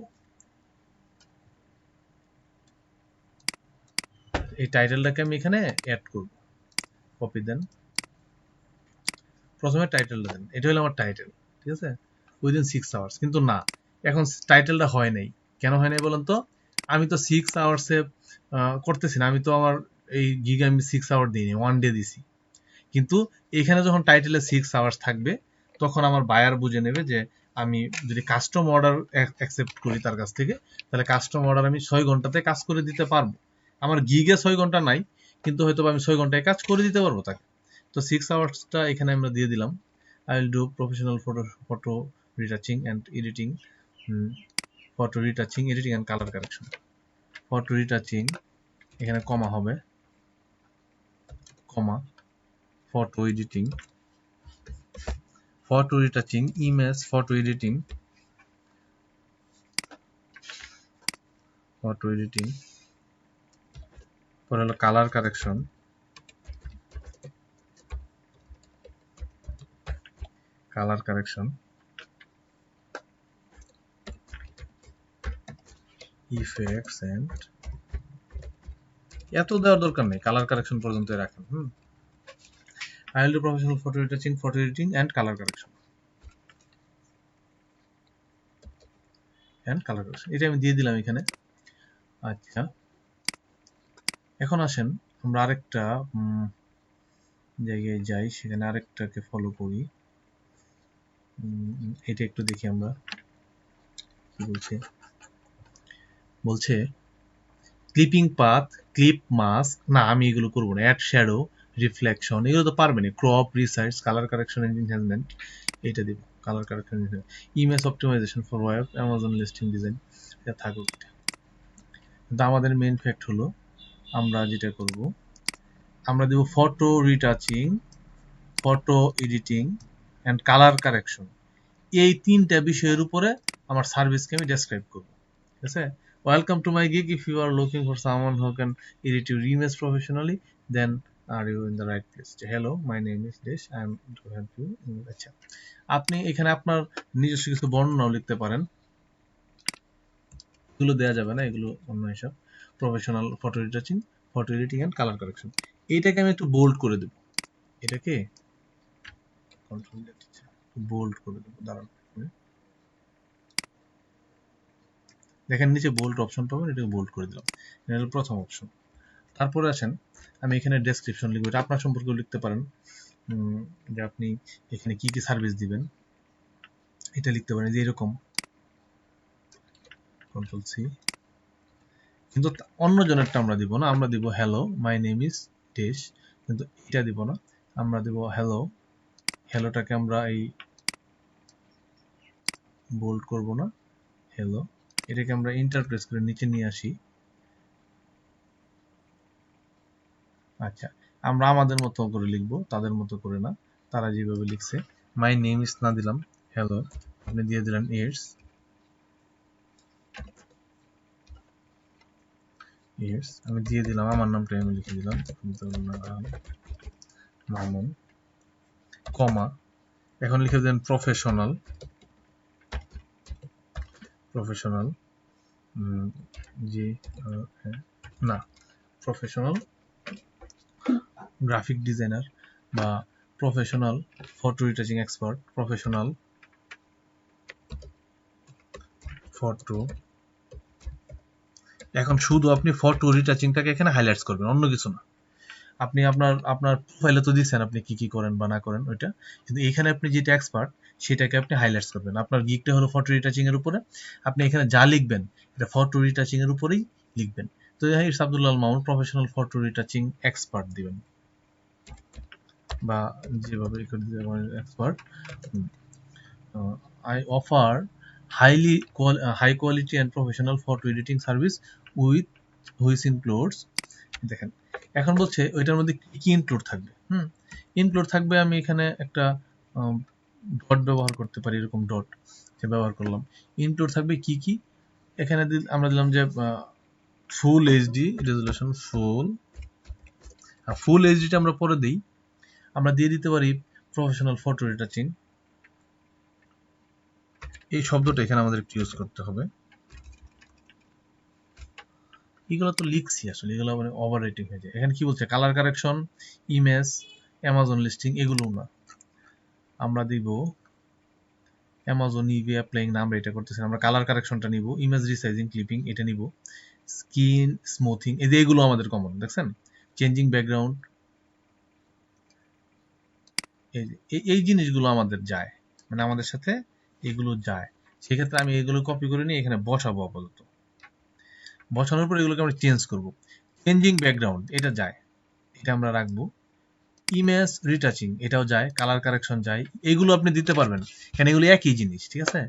Speaker 1: এই টাইটেলটাকে, আমি এখানে অ্যাড করব। কপি দেন, প্রথমে টাইটেলটা দেন, এটা হলো আমার টাইটেল, ঠিক আছে, উইদিন 6 আওয়ার্স। কিন্তু না, এখন টাইটেলটা হয় নাই। কেন হয় নাই বলেন তো? আমি তো 6 আওয়ার্সে করতেছি না, আমি তো আমার এই গিগ আমি 6 আওয়ার দিইনি, 1 ডে দিছি। কিন্তু এখানে যখন টাইটেলে 6 আওয়ার্স থাকবে, তখন আমার বায়ার বুঝে নেবে যে আমি যদি কাস্টম অর্ডার অ্যাকসেপ্ট করি তার কাছ থেকে, তাহলে কাস্টম অর্ডার আমি 6 ঘন্টাতে কাজ করে দিতে পারবো। আমার গিগে 6 ঘন্টা নাই, কিন্তু হয়তো আমি 6 ঘন্টায় কাজ করে দিতে পারবো তাকে। তো 6 আওয়ার্সটা এখানে আমরা দিয়ে দিলাম। I will do professional photo retouching and editing, photo retouching, editing and colour correction. Photo retouching এখানে কমা হবে, comma photo editing, photo retouching, image photo editing, পরে হলো কালার কারেকশন, ইফেক্টস এন্ড এত দেওয়ার দরকার নেই, কালার কারেকশন পর্যন্ত রাখেন। I will do professional photo retouching, photo editing and color correction. এটা আমি দিয়ে দিলাম এখানে। আচ্ছা, এখন আসেন আমরা আরেকটা জায়গায় যাই, সেখানে আরেকটাকে ফলো করি। এটা একটু দেখি আমরা কি বলছে ক্লিপিং পাথ, ক্লিপ মাস্ক, না আমি এগুলো করবো না। অ্যাড শ্যাডো, রিফ্লেকশন এগুলো তো পারবেন। Crop, resize, colour correction and enhancement এটা দিব। Colour correction, image optimisation for web, Amazon listing design, এটা থাকুক। কিন্তু আমাদের মেইন ফ্যাক্ট হলো আমরা যেটা করব, আমরা দেব photo retouching, photo editing and colour correction. এই তিনটা বিষয়ের উপরে আমার সার্ভিসকে আমি ডেসক্রাইব করব। ঠিক আছে? Welcome to my gig. If you are looking for someone who can edit your image professionally, then are you in the right place? Hello, my name is Desh. I am to help you. আচ্ছা, আপনি এখানে আপনার নিজস্ব কিছু বর্ণনাও লিখতে পারেন। এগুলো দেওয়া যাবে না, এগুলো অন্য হিসাব। Professional photo retouching, photo editing and colour correction. এইটাকে আমি একটু বোল্ড করে দেব। এটাকে কন্ট্রোল দিয়ে বোল্ড করে দেব। দাঁড়ান, দেখেন নিচে বোল্ড অপশন পাবেন, এটাকে বোল্ড করে দিলাম। এটা হলো প্রথম অপশন। তারপরে আসেন আমি এখানে ডেসক্রিপশন লিখব, এটা আপনার সম্পর্কেও লিখতে পারেন, যে আপনি এখানে কি কি সার্ভিস দিবেন এটা লিখতে পারেন, যে এরকম কন্ট্রোল সি। কিন্তু অন্য জনেরটা আমরা দিব না, আমরা দিব hello my name is dash, কিন্তু এটা দিব না, আমরা দিব হ্যালো। হ্যালোটাকে আমরা এই বোল্ড করব না, হ্যালো। এটাকে আমরা এন্টার প্রেস করে নিচে নিয়ে আসি। আচ্ছা, আমরা আমাদের মতো করে লিখবো, তাদের মতো করে না, তারা যেভাবে লিখছে। মাই নেম ইজ না দিলাম, হ্যালো, আপনি দিয়ে দিলেন ইয়ার্স, আমি দিয়ে দিলাম আমার নামটা, আমি লিখে দিলাম মামুন, কমা, এখন লিখে দেন প্রফেশনাল, জি না, প্রফেশনাল গ্রাফিক ডিজাইনার বা professional photo retouching expert, professional photo. এখন শুধু আপনি ফটো রিটাচিংটাকে এখানে হাইলাইটস করবেন, অন্য কিছু না। আপনি আপনার প্রোফাইলে তো দিচ্ছেন আপনি কি কি করেন বা না করেন ওইটা, কিন্তু এখানে আপনি যেটা এক্সপার্ট সেটাকে আপনি হাইলাইটস করবেন। আপনার গিগটা হলো ফটো রিটাচিং এর উপরে, আপনি এখানে যা লিখবেন এটা ফটো রিটাচিং এর উপরেই লিখবেন। তো it's Abdul Al Mamun, professional photo retouching expert দিবেন, বা যেভাবে expert. I offer high quality and professional photo editing service with which includes, দেখেন এখন বলছে ওইটার মধ্যে কি ইনক্লুড থাকবে। ইনক্লুড থাকবে, আমি এখানে একটা ডট ব্যবহার করতে পারি, এরকম ডট ব্যবহার করলাম। ইনক্লুড থাকবে কি কি, এখানে আমরা দিলাম যে ফুল এইচডি রেজুলেশন, ফুল এইচডিটা আমরা পরে দিই, আমরা দিয়ে দিতে পারি প্রফেশনাল ফটো রিটাচিং। এই শব্দটা এখানে আমাদের একটু ইউজ করতে হবে। এগুলো তো লিখছি আসলে, এগুলো মানে ওভার রেটিং হয়ে যায়। এখানে কি বলছে, colour correction, image, Amazon listing, এগুলো না, আমরা দিব অ্যামাজন ইভি অ্যাপ্লাইং না, আমরা এটা করতেছি, আমরা কালার কারেকশনটা নিব, ইমেজ রিসাইজিং, ক্লিপিং এটা নিব, স্কিন স্মুথিং, এগুলো আমাদের কমন। দেখছেন, চেঞ্জিং ব্যাকগ্রাউন্ড, এই জিনিসগুলো আমাদের যায়, মানে আমাদের সাথে এগুলো যায়। সেক্ষেত্রে আমি এগুলো কপি করে নিয়ে এখানে বসাবো। আপাতত বসানোর পর এগুলোকে আমরা চেঞ্জ করব। চেঞ্জিং ব্যাকগ্রাউন্ড এটা যায়, এটা আমরা রাখবো। ইমেজ রিটাচিং এটাও যায়, কালার কারেকশন যায়, এগুলো আপনি দিতে পারবেন, কেন এগুলো একই জিনিস। ঠিক আছে,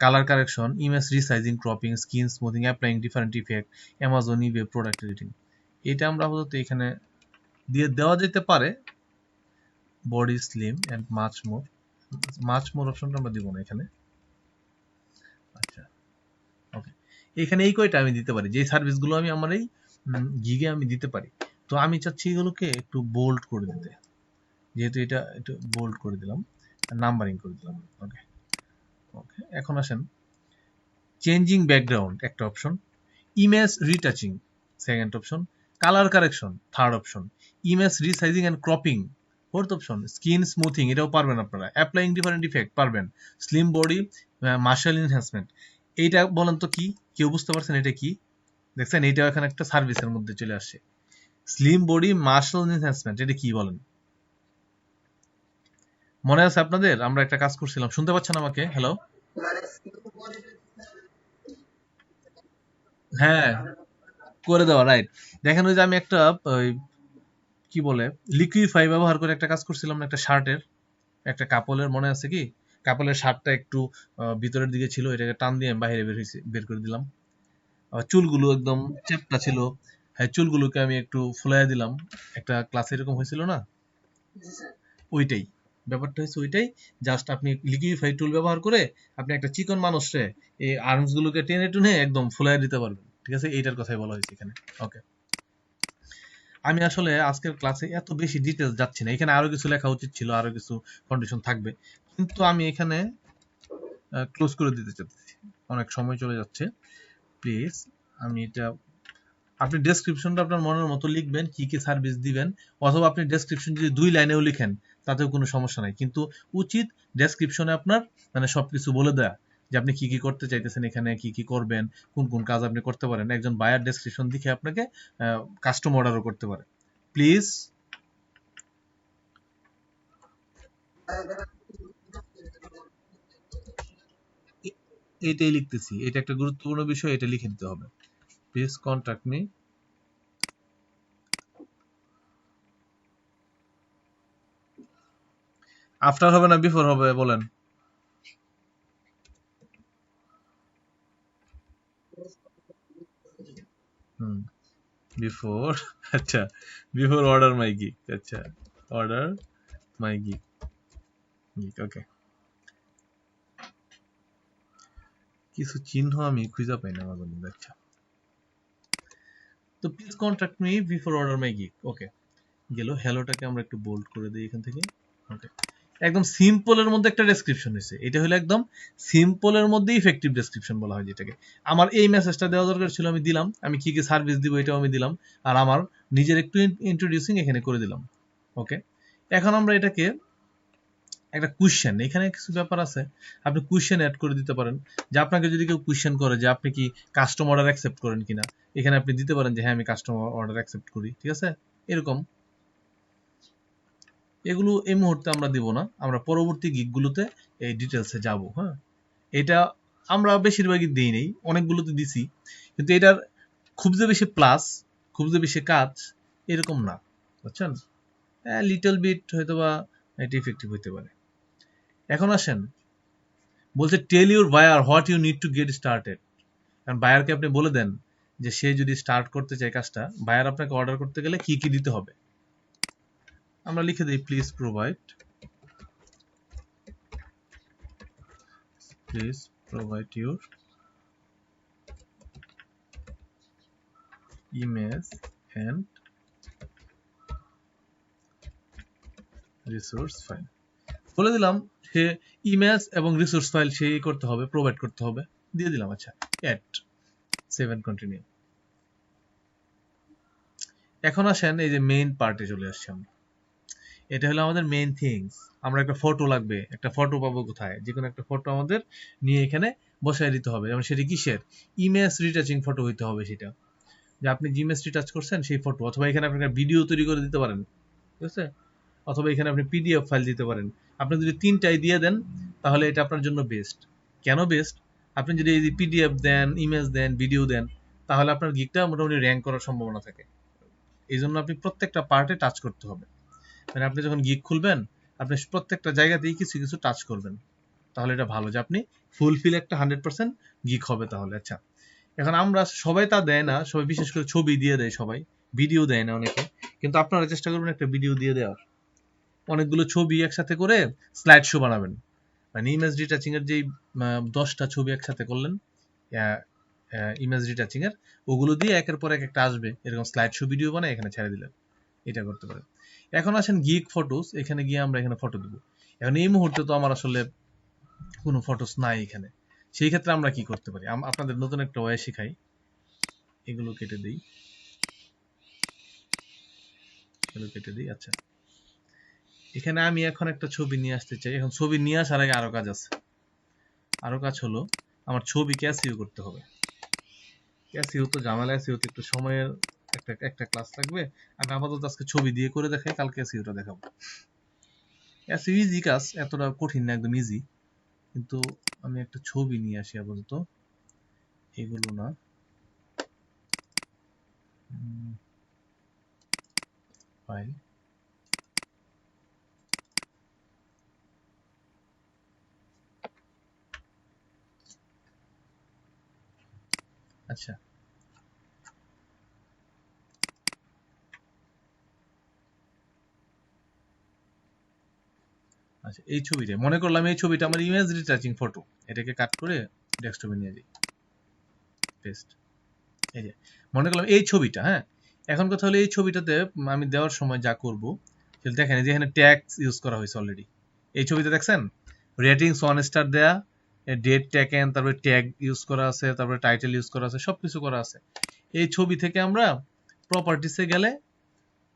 Speaker 1: colour correction, image resizing, cropping, skin smoothing, applying different effect, Amazon eBay product editing, এটা আমরা আপাতত এখানে দিয়ে দেওয়া যেতে পারে body slim and much more অপশনটা আমরা দিব না এখানে। আচ্ছা ওকে, এখানে এই কয়টা আমি দিতে পারি, যে সার্ভিসগুলো আমি আমার এই গিগে আমি দিতে পারি। তো আমি চাচ্ছি এগুলোকে একটু বোল্ড করে দিতে, যেহেতু এটা একটু বোল্ড করে দিলাম, নাম্বারিং করে দিলাম। ওকে ওকে, এখন আসেন চেঞ্জিং ব্যাকগ্রাউন্ড একটা option, image retouching second option, colour correction third option, image resizing and cropping fourth option, skin smoothing এটাও পারবেন আপনারা, অ্যাপ্লাইং ডিফারেন্ট ইফেক্ট পারবেন, স্লিম বডি মার্শাল এনহ্যান্সমেন্ট। এইটা বলেন তো কি, কেউ বুঝতে পারছেন এটা কি? দেখছেন এইটাও এখানে একটা সার্ভিসের মধ্যে চলে আসছে, স্লিম বডি মার্শাল এনহ্যান্সমেন্ট, এটা কি বলেন? মনে আছে আপনাদের আমরা একটা কাজ করছিলাম, শুনতে পাচ্ছেন আমাকে? হ্যালো, হ্যাঁ করে দেওয়া, রাইট। দেখেন ওই যে আমি একটা ওই কি বলে লিকুইফাই ব্যবহার করে একটা কাজ করছিলাম না, একটা শার্টের, একটা কাপলের, মনে আছে কি? কাপলের শার্টটা একটু ভিতরের দিকে ছিল, এটাকে টান দিয়ে আমি বাইরে বের করে দিলাম। আবার চুলগুলো একদম চ্যাপ্টা ছিল, হ্যাঁ চুলগুলোকে আমি একটু ফুলাইয়া দিলাম, একটা ক্লাসে এরকম হয়েছিল না? ওইটাই ব্যাপারটা হচ্ছে, ওইটাই জাস্ট আপনি লিকুইফাই টুল ব্যবহার করে আপনি একটা চিকন মানুষরে এই আর্মস গুলোকে টেনে টুনে একদম ফুলাইয়া দিতে পারবেন, ঠিক আছে? এইটার কথাই বলা হয়েছে এখানে। ওকে, আমি আসলে আজকের ক্লাসে এত বেশি ডিটেলস যাচ্ছি না, এখানে আরো কিছু লেখা উচিত ছিল, আরো কিছু কন্ডিশন থাকবে, কিন্তু আমি এখানে ক্লোজ করে দিতে চাচ্ছি, অনেক সময় চলে যাচ্ছে। প্লিজ আমি এটা, আপনি ডেসক্রিপশনটা আপনার মনের মতো লিখবেন কি কি সার্ভিস দিবেন, অথবা আপনি ডেসক্রিপশন যদি 2 লাইনেও লিখেন তাতেও কোনো সমস্যা নাই, কিন্তু উচিত ডেসক্রিপশনে আপনার মানে সবকিছু বলে দেয়া যে আপনি কি কি করতে চাইতেছেন, এখানে কি কি করবেন, কোন কোন কাজ আপনি করতে পারেন। একজন বায়ার ডেসক্রিপশন দেখে আপনাকে কাস্টম অর্ডারও করতে পারে। প্লিজ এইটাই লিখতেছি, এটা একটা গুরুত্বপূর্ণ বিষয়, এটা লিখে দিতে হবে। প্লিজ কন্ট্যাক্ট মি, আফটার হবে না বিফোর হবে বলেন? হুম, বিফোর আচ্ছা, বিফোর অর্ডার মাই গিগ, আচ্ছা অর্ডার মাই গিগ, ওকে। কিছু চিহ্ন আমি খুঁজে পাই না মাঝে মধ্যে, আচ্ছা। তো please contact me before order my gig, okay গেল। হ্যালোটাকে আমরা একটু বোল্ড করে দিই এখান থেকে। ওকে, একদম সিম্পলের মধ্যে একটা ডেসক্রিপশন হয়েছে, এটা হলো একদম সিম্পলের মধ্যে ইফেক্টিভ ডেসক্রিপশন বলা হয় যেটাকে। আমার এই মেসেজটা দেওয়া দরকার ছিল, আমি দিলাম, আমি কি কি সার্ভিস দিব এটাও আমি দিলাম, আর আমার নিজের একটু ইন্ট্রোডিউসিং এখানে করে দিলাম। ওকে, এখন আমরা এটাকে একটা কোয়েশ্চেন, এখানে কিছু ব্যাপার আছে, আপনি কোয়েশ্চেন অ্যাড করে দিতে পারেন, যে আপনাকে যদি কেউ কোয়েশ্চেন করে যে আপনি কি কাস্টম অর্ডার অ্যাকসেপ্ট করেন কিনা, এখানে আপনি দিতে পারেন যে হ্যাঁ আমি কাস্টম অর্ডার অ্যাকসেপ্ট করি, ঠিক আছে? এরকম, এগুলো এই মুহূর্তে আমরা দিব না, আমরা পরবর্তী গিগগুলোতে এই ডিটেলসে যাব। হ্যাঁ, এটা আমরা বেশিরভাগই দিই নেই, অনেকগুলোতে দিছি, কিন্তু এটার খুব যে বেশি প্লাস, খুব যে বেশি কাজ এরকম না, বুঝছেন? লিটল বিট হয়তো বা এটা ইফেক্টিভ হইতে পারে। এখন আসেন, বলছে tell your buyer what you need to get started. কারণ বায়ারকে আপনি বলে দেন যে সে যদি স্টার্ট করতে চায় কাজটা, বায়ার আপনাকে অর্ডার করতে গেলে কি কি দিতে হবে। আমরা লিখে দিই please provide your image and resource file. বলে দিলাম সে ইমেজ এবং রিসোর্স ফাইল সে করতে হবে, প্রোভাইড করতে হবে, দিয়ে দিলাম। আচ্ছা, এট 7 কন্টিনিউ। এখন আসেন এই যে মেইন পার্টে চলে আসছি আমরা, এটা হলো আমাদের মেইন থিংস। আমরা একটা ফটো লাগবে, একটা ফটো পাবো কোথায়? যে কোনো একটা ফটো আমাদের নিয়ে এখানে বসায় দিতে হবে, যেমন সেটা কিসের? ইমেজ রিটাচিং ফটো হইতে হবে, সেটা যে আপনি যে ইমেজ রিটাচ করছেন সেই ফটো, অথবা এখানে আপনি ভিডিও তৈরি করে দিতে পারেন, ঠিক আছে? অথবা এখানে আপনি পিডিএফ ফাইল দিতে পারেন। আপনি যদি তিনটাই দিয়ে দেন তাহলে এটা আপনার জন্য বেস্ট। কেন বেস্ট? আপনি যদি এই পিডিএফ দেন, ইমেজ দেন, ভিডিও দেন, তাহলে আপনার গিগটা মোটামুটি র্যাঙ্ক করার সম্ভাবনা থাকে। এই জন্য আপনি প্রত্যেকটা পার্টে টাচ করতে হবে, মানে আপনি যখন গিগ খুলবেন আপনি প্রত্যেকটা জায়গাতেই কিছু কিছু টাচ করবেন, তাহলে এটা ভালো যে আপনি ফুলফিল একটা 100% গিগ হবে তাহলে। আচ্ছা, এখন আমরা সবাই তা দেয় না, সবাই বিশেষ করে ছবি দিয়ে দেয়, সবাই ভিডিও দেয় না অনেকে। কিন্তু আপনারা চেষ্টা করবেন একটা ভিডিও দিয়ে দেওয়ার, অনেকগুলো ছবি একসাথে করে স্লাইড শো বানাবেন। মানে ইমেজ রিটাচিং এর যেই 10টা ছবি একসাথে করলেন ইমেজ রিটাচিং এর, ওগুলো দিয়ে একের পর এক একটা আসবে, এরকম স্লাইড শো ভিডিও বানায় এখানে ছেড়ে দিলেন, এটা করতে পারেন। এখন আসেন গিগ ফটোস, এখানে গিয়ে আমরা এখানে ফটো দিব। এখন এই মুহূর্তে তো আমার আসলে কোনো ফটোস নাই এখানে, সেই ক্ষেত্রে আমরা কি করতে পারি, আপনাদের নতুন একটা ওয়ে শেখাই। এগুলো কেটে দিই, এগুলো কেটে দিই। আচ্ছা, এখানে আমি এখন একটা ছবি নিয়ে আসতে চাই। এখন ছবি নিয়ে আসার আগে আরো কাজ আছে। আরো কাজ হলো আমার ছবিকে এসইও করতে হবে। এসইও তো ঝামেলা, এসইও তো একটু সময়ের একটা ক্লাস লাগবে। আমি আপাতত আজকে ছবি দিয়ে করে দেখাই, কালকে এসইওটা দেখাবো। এসইও ইজি কাজ, এতটা কঠিন না, একদম ইজি। কিন্তু আমি একটা ছবি নিয়ে আসি আপাতত, এগুলো না, ফাইল, আচ্ছা আচ্ছা, এই ছবিটা মনে করলাম এই ছবিটা আমার ইমেজ রিটাচিং ফটো, এটাকে কাট করে ডেস্কটপে নিয়ে যাই, পেস্ট। এই যে মনে করলাম এই ছবিটা, হ্যাঁ। এখন কথা হলো এই ছবিটাতে আমি দেওয়ার সময় যা করব সেটা দেখেন, যে এখানে ট্যাগ ইউজ করা হয়েছে অলরেডি। এই ছবিতে দেখছেন রেটিংস 1 স্টার দেয়া, ডেট টেকেন, তারপরে ট্যাগ ইউজ করা আছে, তারপরে টাইটেল ইউজ করা আছে, সবকিছু করা আছে। এই ছবি থেকে আমরা প্রপার্টিসে গেলে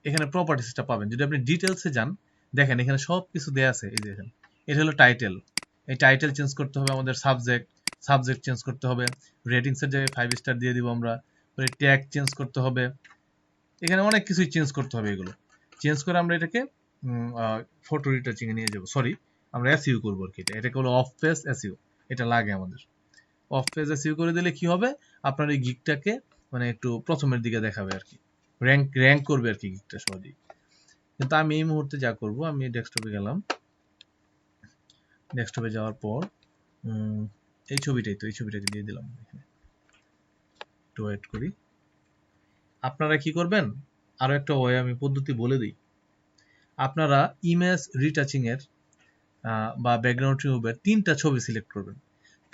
Speaker 1: এখানে প্রপার্টিসটা পাবেন। যদি আপনি ডিটেলসে যান, দেখেন এখানে সবকিছু দেয়া আছে। এই যে দেখেন, এটা হলো টাইটেল, এই টাইটেল চেঞ্জ করতে হবে আমাদের, সাবজেক্ট চেঞ্জ করতে হবে, রেটিংসের জায়গায় 5 স্টার দিয়ে দিব আমরা, ট্যাগ চেঞ্জ করতে হবে, এখানে অনেক কিছুই চেঞ্জ করতে হবে। এগুলো চেঞ্জ করে আমরা এটাকে ফটো রিটাচিং এ নিয়ে যাব। সরি, আমরা এসইও করব আর কি, এটাকে হলো অফ পেজ এসইও, এটা লাগে আমাদের। অফ পেজ এসইও করে দিলে কি হবে, আপনার এই গিগটাকে মানে একটু প্রথমের দিকে দেখাবে আর কি, র্যাঙ্ক করবে আর কি গিগটা সহজেই। কিন্তু আমি এই মুহূর্তে যা করব, আমি ডেস্কটপে গেলাম, ডেস্কটপে যাওয়ার পর এই ছবিটাকে দিয়ে দিলাম এখানে, একটু ওয়েট করি। আপনারা কি করবেন, আরো একটা ওয়ে আমি পদ্ধতি বলে দিই। আপনারা ইমেজ রিটাচিং এর বা ব্যাকগ্রাউন্ড রিমুভের 3টা ছবি সিলেক্ট করবেন,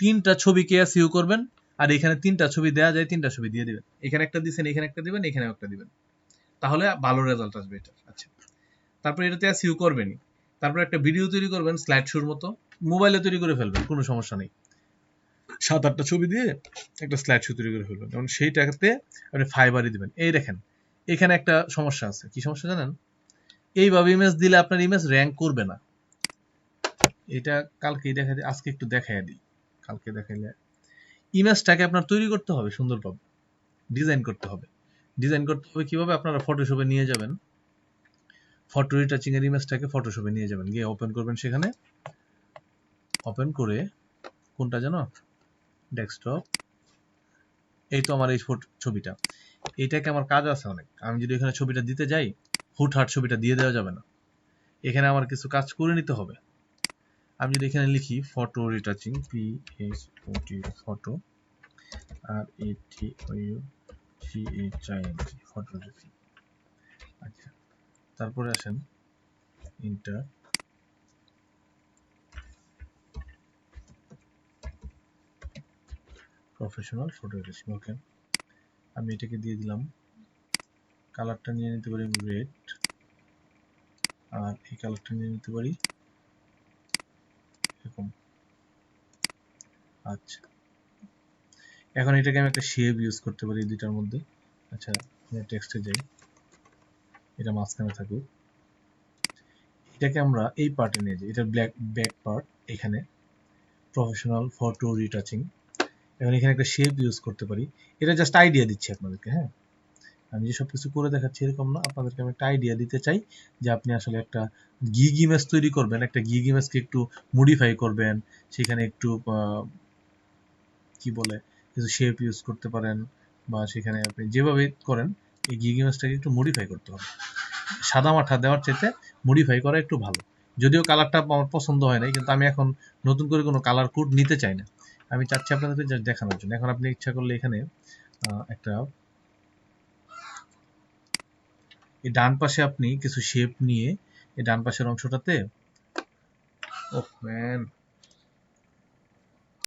Speaker 1: 3টা ছবিকে এসইও করবেন, আর এখানে 3টা ছবি দেয়া যায়, 3টা ছবি দিয়ে দিবেন। এখানে একটা দিবেন, এখানে একটা দিবেন, এখানেও একটা দিবেন, তাহলে ভালো রেজাল্ট আসবে এটা। আচ্ছা, তারপর এটাতে এসইও করবেনই, তারপর একটা ভিডিও তৈরি করবেন স্লাইড শোর মতো, মোবাইলে তৈরি করে ফেলবেন, কোনো সমস্যা নেই। 7-8টা ছবি দিয়ে একটা স্লাইড শো তৈরি করে ফেলবেন, এবং সেইটাতে আপনি ফাইবারে দিবেন। এই দেখেন এখানে একটা সমস্যা আছে, কি সমস্যা জানেন, এইভাবে ইমেজ দিলে আপনার ইমেজ র্যাঙ্ক করবে না। এটা কালকেই দেখা দিই, আজকে একটু দেখাই দিই। কালকে দেখাইলে ইমেজটাকে আপনার তৈরি করতে হবে সুন্দরভাবে, ডিজাইন করতে হবে। ডিজাইন করতে হবে কিভাবে, আপনারা ফটোশপে নিয়ে যাবেন, ফটো রিটাচিং এর ইমেজটাকে ফটোশপে নিয়ে যাবেন, গিয়ে ওপেন করবেন, সেখানে ওপেন করে কোনটা জানো, ডেস্কটপ, এই তো আমার এই ছবিটা, এইটাকে আমার কাজ আছে অনেক। আমি যদি এখানে ছবিটা দিতে যাই, হুটহাট ছবিটা দিয়ে দেওয়া যাবে না, এখানে আমার কিছু কাজ করে নিতে হবে। আমি যদি এখানে লিখি ফটো রিটাচিং, PHOT ফটো, আর ETOUCHING ফটো রিটাচিং। আচ্ছা, তারপরে আসেন ইন্টার, প্রফেশনাল ফটো রিটাচিং। ওকে, আমি এটাকে দিয়ে দিলাম, কালারটা নিয়ে নিতে পারি রেড, আর এই কালারটা নিয়ে নিতে পারি এরকম। আচ্ছা, এখন এটাকে আমি একটা শেপ ইউজ করতে পারি এই দুইটার মধ্যে। আচ্ছা, টেক্সটে যাই, এটা মাঝখানে থাকুক, এটাকে আমরা এই পার্টে নিয়ে যাই, এটা ব্যাক পার্ট, এখানে প্রফেশনাল ফটো রিটাচিং। এখন এখানে একটা শেপ ইউজ করতে পারি, এটা জাস্ট আইডিয়া দিচ্ছি আপনাদেরকে। হ্যাঁ, আমি যে সবকিছু করে দেখাচ্ছি এরকম না, আপনাদেরকে আমি একটা আইডিয়া দিতে চাই যে আপনি আসলে একটা গিগ ইমেজ তৈরি করবেন, একটা গিগ ইমেজকে একটু মডিফাই করবেন, সেখানে একটু কি বলে কিছু শেপ ইউজ করতে পারেন, বা সেখানে আপনি যেভাবে করেন এই গিগ ইমেজটাকে একটু মডিফাই করতে হবে। সাদা মাঠা দেওয়ার চাইতে মডিফাই করা একটু ভালো। যদিও কালারটা আমার পছন্দ হয় নাই, কিন্তু আমি এখন নতুন করে কোনো কালার কোড নিতে চাই না, আমি চাচ্ছি আপনাদেরকে জাস্ট দেখানোর জন্য। এখন আপনি ইচ্ছা করলে এখানে একটা এই ডান পাশে আপনি কিছু শেপ নিয়ে এই ডান পাশের অংশটাতে ওহ ম্যান